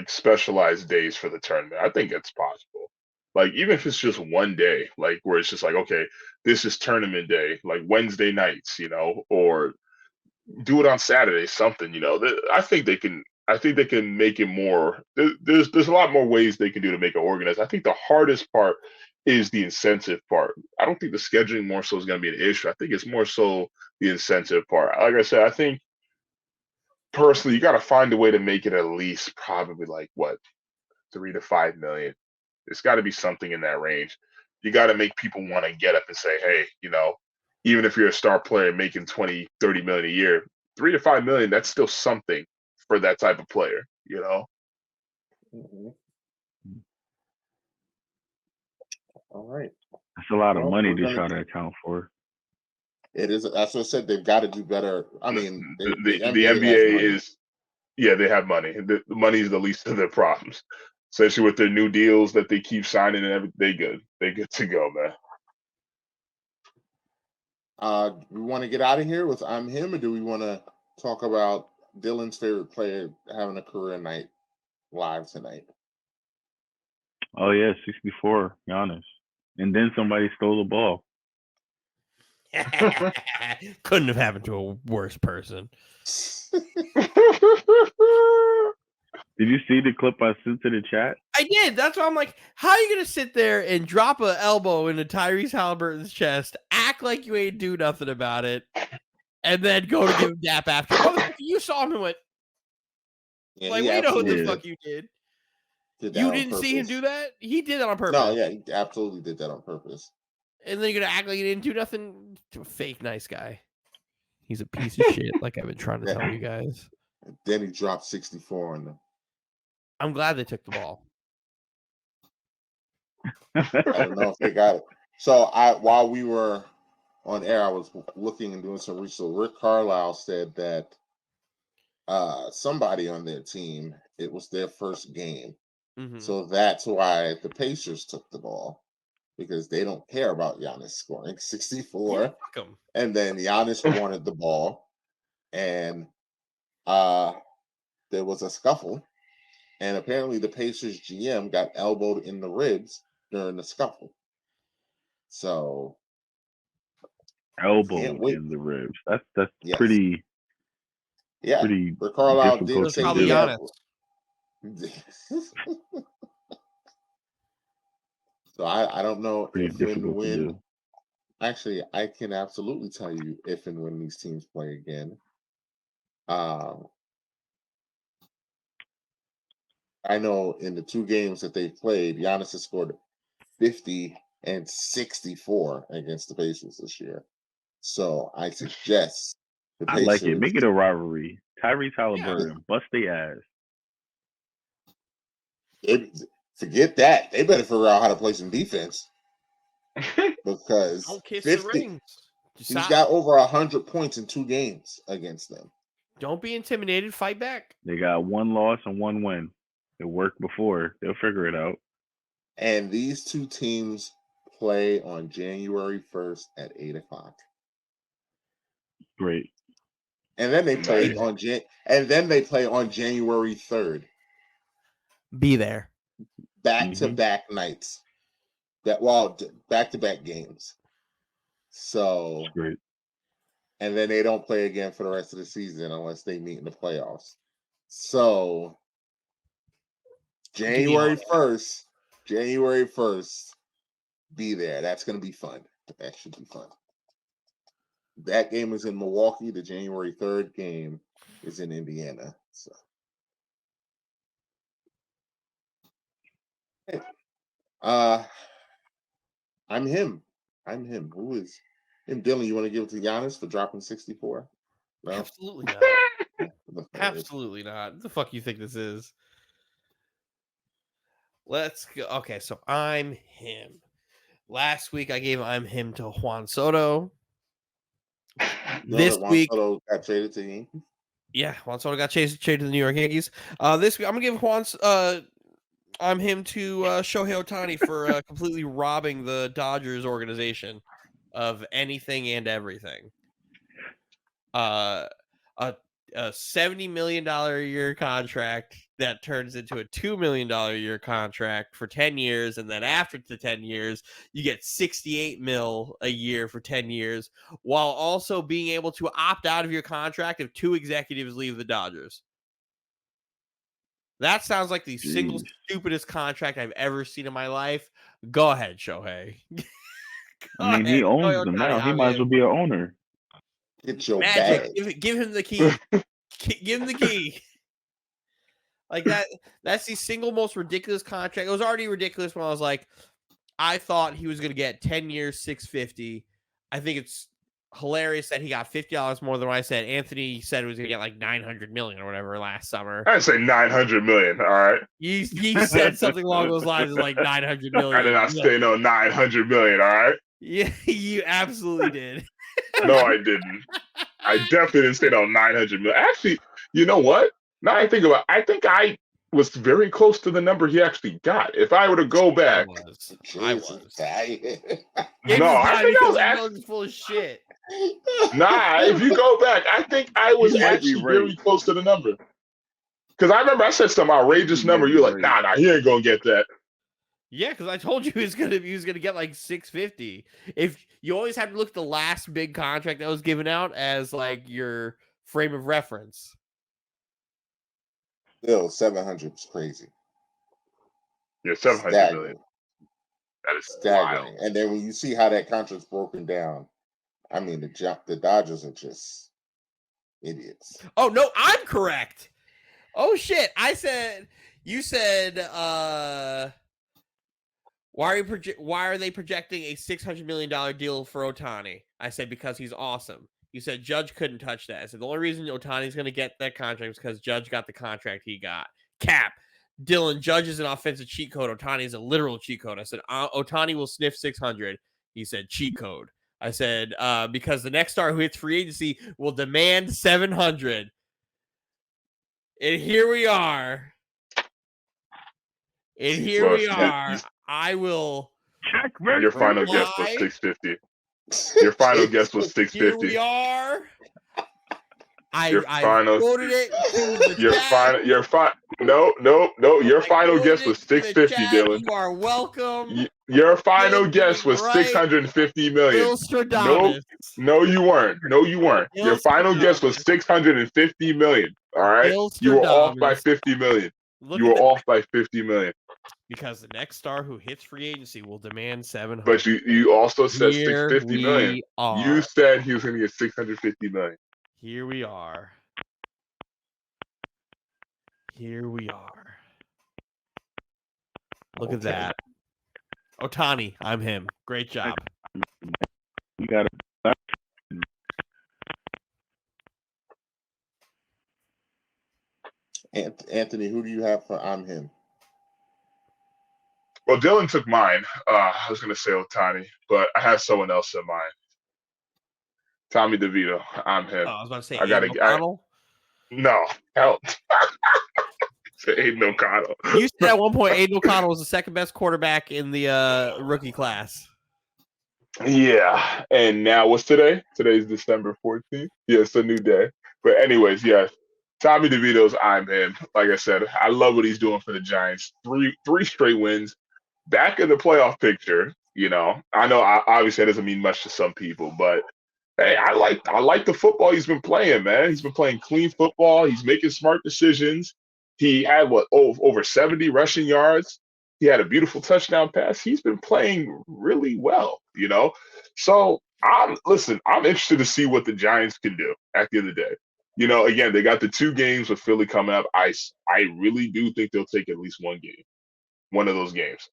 specialized days for the tournament. I think it's possible. Like, even if it's just one day, like where it's just like, okay, this is tournament day, like Wednesday nights, or do it on Saturday, something, I think they can. I think they can make it more. There's a lot more ways they can do to make it organized. I think the hardest part is the incentive part. I don't think the scheduling more so is going to be an issue. I think it's more so the incentive part. Like I said, I think personally, you got to find a way to make it at least probably like what, 3 to 5 million. It's got to be something in that range. You got to make people want to get up and say, hey, even if you're a star player making 20, 30 million a year, 3 to 5 million, that's still something for that type of player, Mm-hmm. All right. That's a lot of money to try to account for. It is. That's what I said. They've got to do better. I mean, the NBA is, they have money. The money is the least of their problems, especially with their new deals that they keep signing and everything. They're good to go, man. We want to get out of here with I'm Him, or do we want to talk about Dylan's favorite player having a career night? live tonight. Oh yeah, 64, Giannis. And then somebody stole the ball. Couldn't have happened to a worse person. Did you see the clip I sent to the chat? I did. That's why I'm like, how are you gonna sit there and drop an elbow into Tyrese Halliburton's chest, act like you ain't do nothing about it, and then go to give him dap after? Motherfucker, you saw him and went, Yeah, like, he we know what the absolutely fuck you did. did that You on didn't see him purpose. do that? He did that on purpose. No, yeah, he absolutely did that on purpose. And then you're gonna act like you didn't do nothing to a fake nice guy. He's a piece of shit, like I've been trying to tell you guys. And then he dropped 64 on them. I'm glad they took the ball. I don't know if they got it. So while we were on air, I was looking and doing some research. So Rick Carlisle said that somebody on their team, it was their first game. Mm-hmm. So that's why the Pacers took the ball, because they don't care about Giannis scoring 64. Yeah, fuck 'em. And then Giannis wanted the ball, and there was a scuffle. And apparently the Pacers GM got elbowed in the ribs during the scuffle. So Elbow in the ribs. That's Yes. pretty. Yeah, Pretty Rick Carlisle difficult did It was say probably he had. So I don't know Pretty if and difficult to when. do. Actually, I can absolutely tell you if and when these teams play again. I know in the two games that they played, Giannis has scored 50 and 64 against the Pacers this year. So I suggest the I Pacers. like it. Make it a rivalry. Tyrese Halliburton, bust their ass. Forget that. They better figure out how to play some defense. Because Don't kiss 50, the rings. he's got over 100 points in 2 games against them. Don't be intimidated. Fight back. They got 1 loss and 1 win. It worked before. They'll figure it out. And these two teams play on January 1st at 8:00. Great. And then they play on January 3rd. Be there. Back-to-back nights. Back-to-back games. So Great. And then they don't play again for the rest of the season unless they meet in the playoffs. So January 1st, be there. That's going to be fun. That should be fun. That game is in Milwaukee. The January 3rd game is in Indiana. So, I'm him. Who is him? Dylan, you want to give it to Giannis for dropping 64? No? Absolutely not. Absolutely not. What the fuck you think this is? Let's go. Okay, so I'm him. Last week I gave I'm him to Juan Soto. This week Juan Soto got traded to Yankees. Yeah, Juan Soto got traded to the New York Yankees. This week I'm gonna give I'm him to Shohei Ohtani for completely robbing the Dodgers organization of anything and everything. A $70 million a year contract that turns into a $2 million a year contract for 10 years. And then after the 10 years, you get $68 million a year for 10 years, while also being able to opt out of your contract if 2 executives leave the Dodgers. That sounds like the single stupidest contract I've ever seen in my life. Go ahead, Shohei. He owns them now. He might as well be an owner. Get your Magic. bag. Give him the key. Give him the key. Like that. That's the single most ridiculous contract. It was already ridiculous when I was like, I thought he was going to get 10 years, $650. I think it's hilarious that he got $50 more than what I said. Anthony said he was going to get like $900 million or whatever last summer. I'd say $900 million. All right. You said something along those lines of like $900 million. I did not say no $900 million. All right. Yeah, you absolutely did. No, I didn't. I definitely didn't say no $900 million. Actually, you know what? Now I think about it, I think I was very close to the number he actually got. If I were to go back, I was. No, I think I was actually full of shit. Nah, if you go back, I think I was actually very close to the number. Because I remember I said some outrageous number. You're like, nah, he ain't gonna get that. Yeah, because I told you he was gonna get like 650. If you always have to look at the last big contract that was given out as like your frame of reference. Still, 700 is crazy. Yeah, 700 million. That is staggering. wild. And then when you see how that contract's broken down, I mean, the Dodgers are just idiots. Oh no, I'm correct. Oh shit! You said why are they projecting a $600 million deal for Ohtani? I said because he's awesome. You said Judge couldn't touch that. I said the only reason Ohtani's going to get that contract is because Judge got the contract he got. Cap. Dylan, Judge is an offensive cheat code. Ohtani is a literal cheat code. I said Ohtani will sniff 600. He said cheat code. I said because the next star who hits free agency will demand 700. And here we are. I will check. Your final guess was 650. Your final guess was 650. Here we are. I quoted it. Your final guess was 650, Dylan. You are welcome. Your final guess was 650 million. No, you weren't. Your final guess was 650 million. All right, you were off by 50 million. Off by 50 million. Because the next star who hits free agency will demand 700. But you also said 650 million. You said he was going to get 650 million. Here we are. Look at that. Ohtani, I'm him. Great job. You got it. Anthony, who do you have for I'm him? Well, Dylan took mine. I was going to say Ohtani, but I have someone else in mind. Tommy DeVito. I'm him. I was about to say Aiden O'Connell. No, hell. Aiden O'Connell. You said at one point Aiden O'Connell was the second best quarterback in the rookie class. Yeah, and now what's today? Today's December 14th. Yeah, it's a new day. But anyways, yeah, Tommy DeVito's I'm him. Like I said, I love what he's doing for the Giants. Three straight wins, back in the playoff picture. You know, I know obviously that doesn't mean much to some people, but hey, I like the football he's been playing, man. He's been playing clean football. He's making smart decisions. He had over 70 rushing yards. He had a beautiful touchdown pass. He's been playing really well, you know. So I'm interested to see what the Giants can do at the end of the day. You know, again, they got the 2 games with Philly coming up. I really do think they'll take at least one of those games.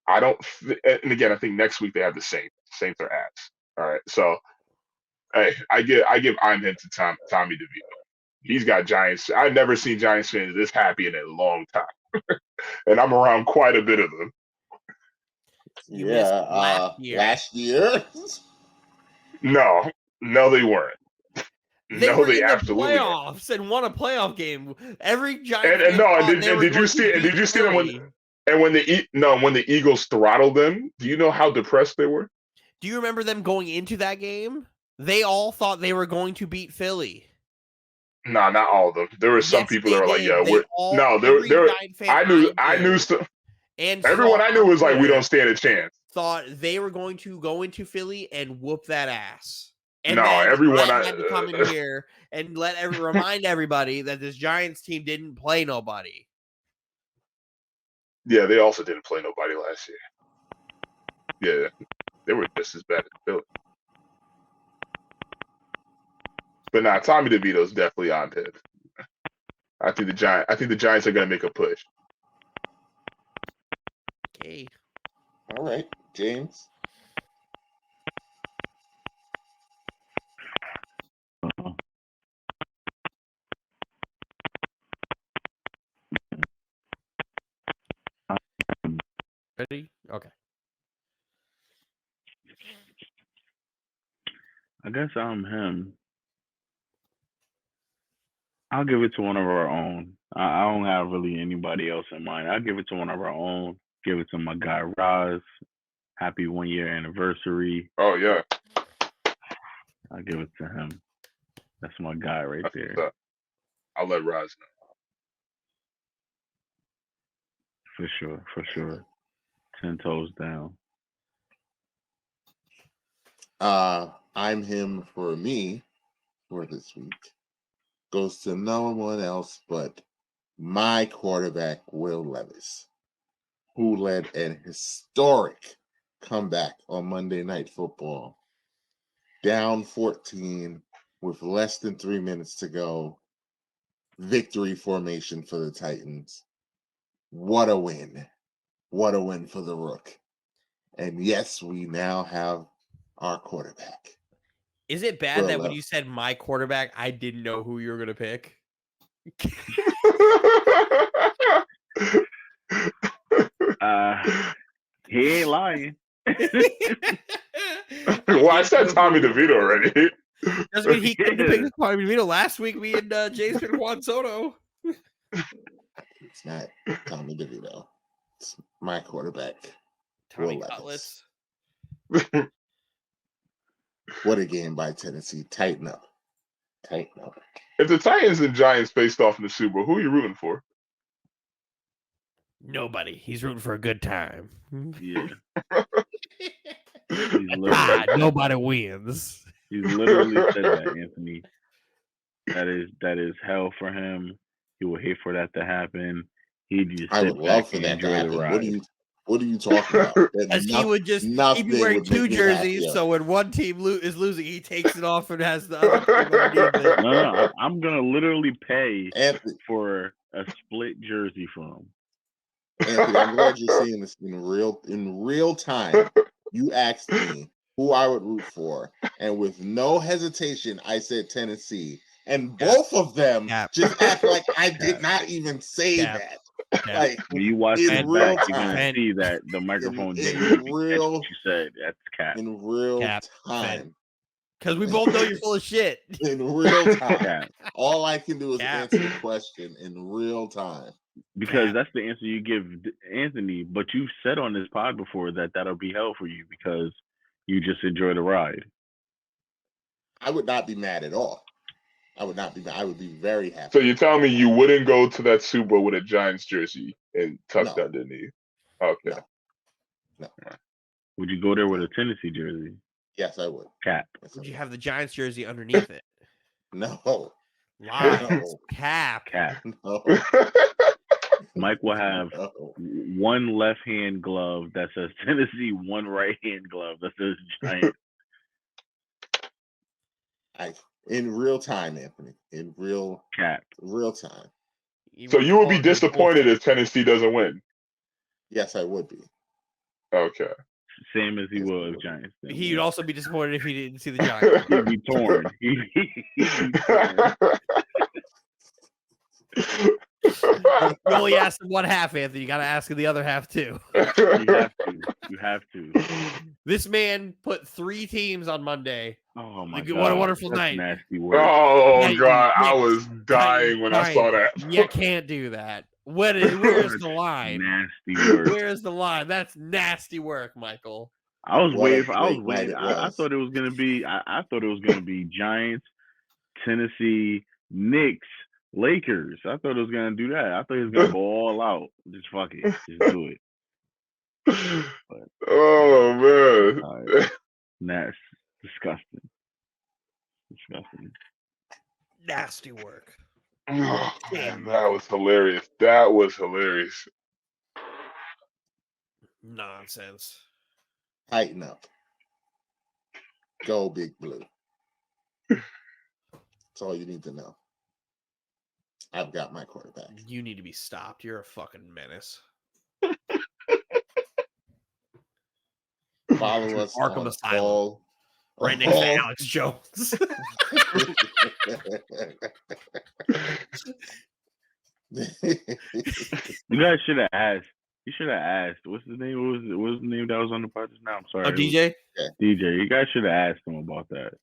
And again, I think next week they have the Saints. Saints are ass. All right, so hey, I give I'm him to Tommy DeVito. He's got Giants. I've never seen Giants fans this happy in a long time, and I'm around quite a bit of them. Last year. No, they weren't. They were in the playoffs and won a playoff game. Every Giant. Did you see them when the Eagles throttled them? Do you know how depressed they were? Do you remember them going into that game? They all thought they were going to beat Philly. No, not all of them. There were some people that were like, "Yeah, I knew stuff." And everyone I knew was like, "We don't stand a chance." Thought they were going to go into Philly and whoop that ass. And everyone had to come in here and remind everybody that this Giants team didn't play nobody. Yeah, they also didn't play nobody last year. Yeah, they were just as bad as Philly. But Tommy DeVito's definitely on him. I think the Giants are going to make a push. Okay. All right, James. Ready? Okay. I guess I'm him. I'll give it to one of our own. I don't have really anybody else in mind. I'll give it to one of our own. Give it to my guy, Roz. Happy 1-year anniversary. Oh, yeah. I'll give it to him. That's my guy right there. I'll let Roz know. For sure. 10 toes down. I'm him for me for this week. Goes to no one else but my quarterback, Will Levis, who led an historic comeback on Monday Night Football. Down 14 with less than 3 minutes to go. Victory formation for the Titans. What a win. What a win for the Rook. And yes, we now have our quarterback. Is it bad that when you said my quarterback, I didn't know who you were going to pick? He ain't lying. Well, I said Tommy DeVito already. Doesn't mean he couldn't have picked Tommy DeVito. Last week, me and James picked Juan Soto. It's not Tommy DeVito. It's my quarterback. Tommy Cutlets. What a game by Tennessee. Tighten up. If the Titans and Giants faced off in the Super Bowl, who are you rooting for? Nobody. He's rooting for a good time. Yeah. Nobody wins. He's literally said that, Anthony. That is hell for him. He would hate for that to happen. I would love for that to happen. What are you talking about? Because he would just he'd be wearing two jerseys, so when one team is losing, he takes it off and has the other team underneath it. No, I'm gonna literally pay for a split jersey from him. Anthony, I'm glad you're seeing this in real time. You asked me who I would root for, and with no hesitation, I said Tennessee. And both of them just act like I did not even say that. Like, when you watch that back, you're gonna see that the microphone didn't real what you said. That's cap. In real time. Because we both know you're full of shit. In real time. All I can do is answer the question in real time. Because that's the answer you give Anthony. But you've said on this pod before that that'll be hell for you because you just enjoy the ride. I would not be mad at all. I would not be mad. I would be very happy. So you're telling me you wouldn't go to that Super Bowl with a Giants jersey and tucked underneath? Okay. No. Would you go there with a Tennessee jersey? Yes, I would. Cap. Would you have the Giants jersey underneath it? No. Lies. No. Cap. No. Mike will have one left hand glove that says Tennessee, one right hand glove that says Giants. In real time, Anthony. In real time. So you would be disappointed if Tennessee doesn't win? Yes, I would be. Okay. Same as he would if Giants. He would also be disappointed if he didn't see the Giants. He'd be torn. He'd be torn. You only asked him one half, Anthony. You got to ask him the other half too. You have to. This man put 3 teams on Monday. Oh my God! What a wonderful night! Nasty work. Oh God, I was dying when I saw that. You can't do that. Where's the line? Nasty work. Where's the line? That's nasty work, Michael. I was waiting. I thought it was gonna be. I thought it was gonna be Giants, Tennessee, Knicks, Lakers. I thought it was gonna do that. I thought it was gonna go all out. Just fuck it. Just do it. But, oh man, that's disgusting. Nasty work. Oh, man, that was hilarious. Nonsense. Tighten up. Go Big Blue. That's all you need to know. I've got my quarterback. You need to be stopped. You're a fucking menace. Follow us Arkham on Asylum. all. Right next to Alex Jones. You guys should have asked. You should have asked. What's his name? What was the name that was on the pod just now? I'm sorry. Oh, DJ? DJ. You guys should have asked him about that.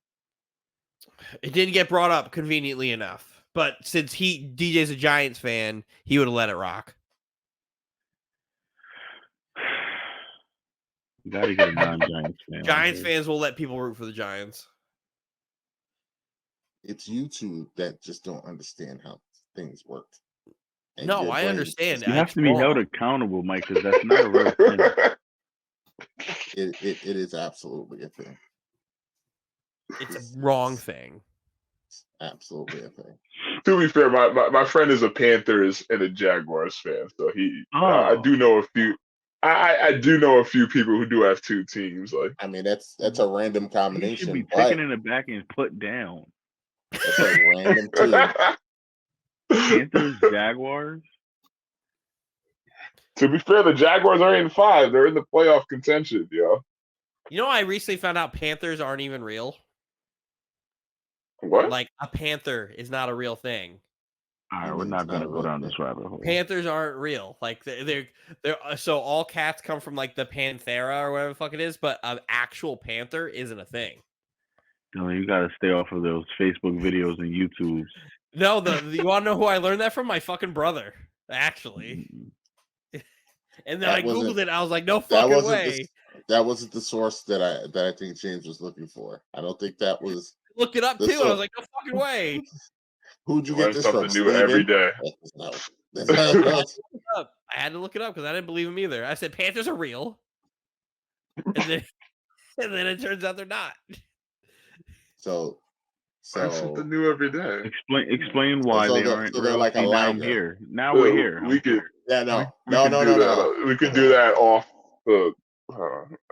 It didn't get brought up conveniently enough. But since DJ's a Giants fan, he would have let it rock. You gotta get a non-Giants fan. Giants fans will let people root for the Giants. It's you two that just don't understand how things work. and No, good I brains. understand. You have It's to be wrong. held accountable, Mike, because that's not a real thing. It is absolutely a thing. It's a wrong thing. It's absolutely a thing. To be fair, my friend is a Panthers and a Jaguars fan, so I Oh. do know a few. I do know a few people who do have two teams. Like, I mean, that's a random You should combination, be but taken in the back and put down. that's a random team. Panthers, Jaguars. To be fair, the Jaguars are 8-5. They're in the playoff contention, yo. You know, I recently found out Panthers aren't even real. What? Like a panther is not a real thing. All right, we're mean, not it's gonna not go real down thing. this rabbit hole. Panthers aren't real. Like they're so all cats come from like the Panthera or whatever the fuck it is, but an actual panther isn't a thing. You gotta stay off of those Facebook videos and YouTubes. No, you want to know who I learned that from? My fucking brother, actually. And then I googled it. I was like, no fucking way. That wasn't the source that I think James was looking for. I don't think that was. Looked it up too. And I was like, no fucking way. Who'd you Learn get this from? something new every day. No. I had to look it up because I didn't believe him either. I said Panthers are real, and then it turns out they're not. So Learn something new every day. Explain why they aren't they're real. like a See, now I'm liger. here. Now we're here. We could. Yeah, no. We could do that off the.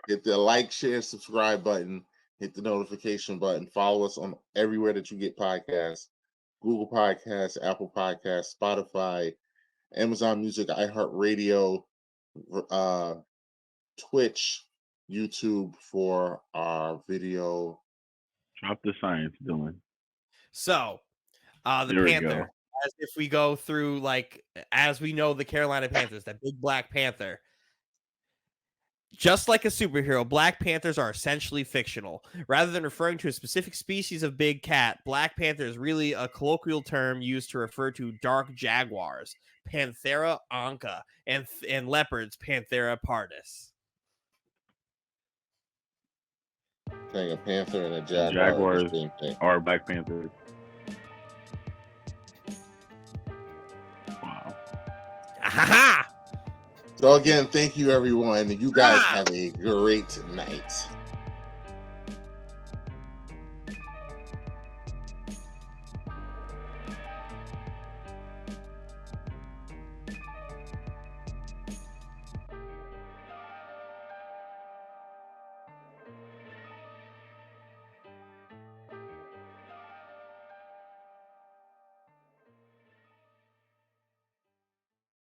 Hit the like, share, subscribe button. Hit the notification button. Follow us on everywhere that you get podcasts: Google Podcasts, Apple Podcasts, Spotify, Amazon Music, iHeartRadio, Twitch, YouTube for our video. Drop the science, Dylan. So, the There we Panther, go. as if we go through, like, as we know, the Carolina Panthers, that big Black Panther. Just like a superhero, Black Panthers are essentially fictional. Rather than referring to a specific species of big cat, Black Panther is really a colloquial term used to refer to dark jaguars, Panthera onca, and leopards, Panthera pardus. Saying a panther and a jaguar. Jaguars are the same thing. are Black Panthers. Wow. Ha! So again, thank you everyone. You guys have a great night.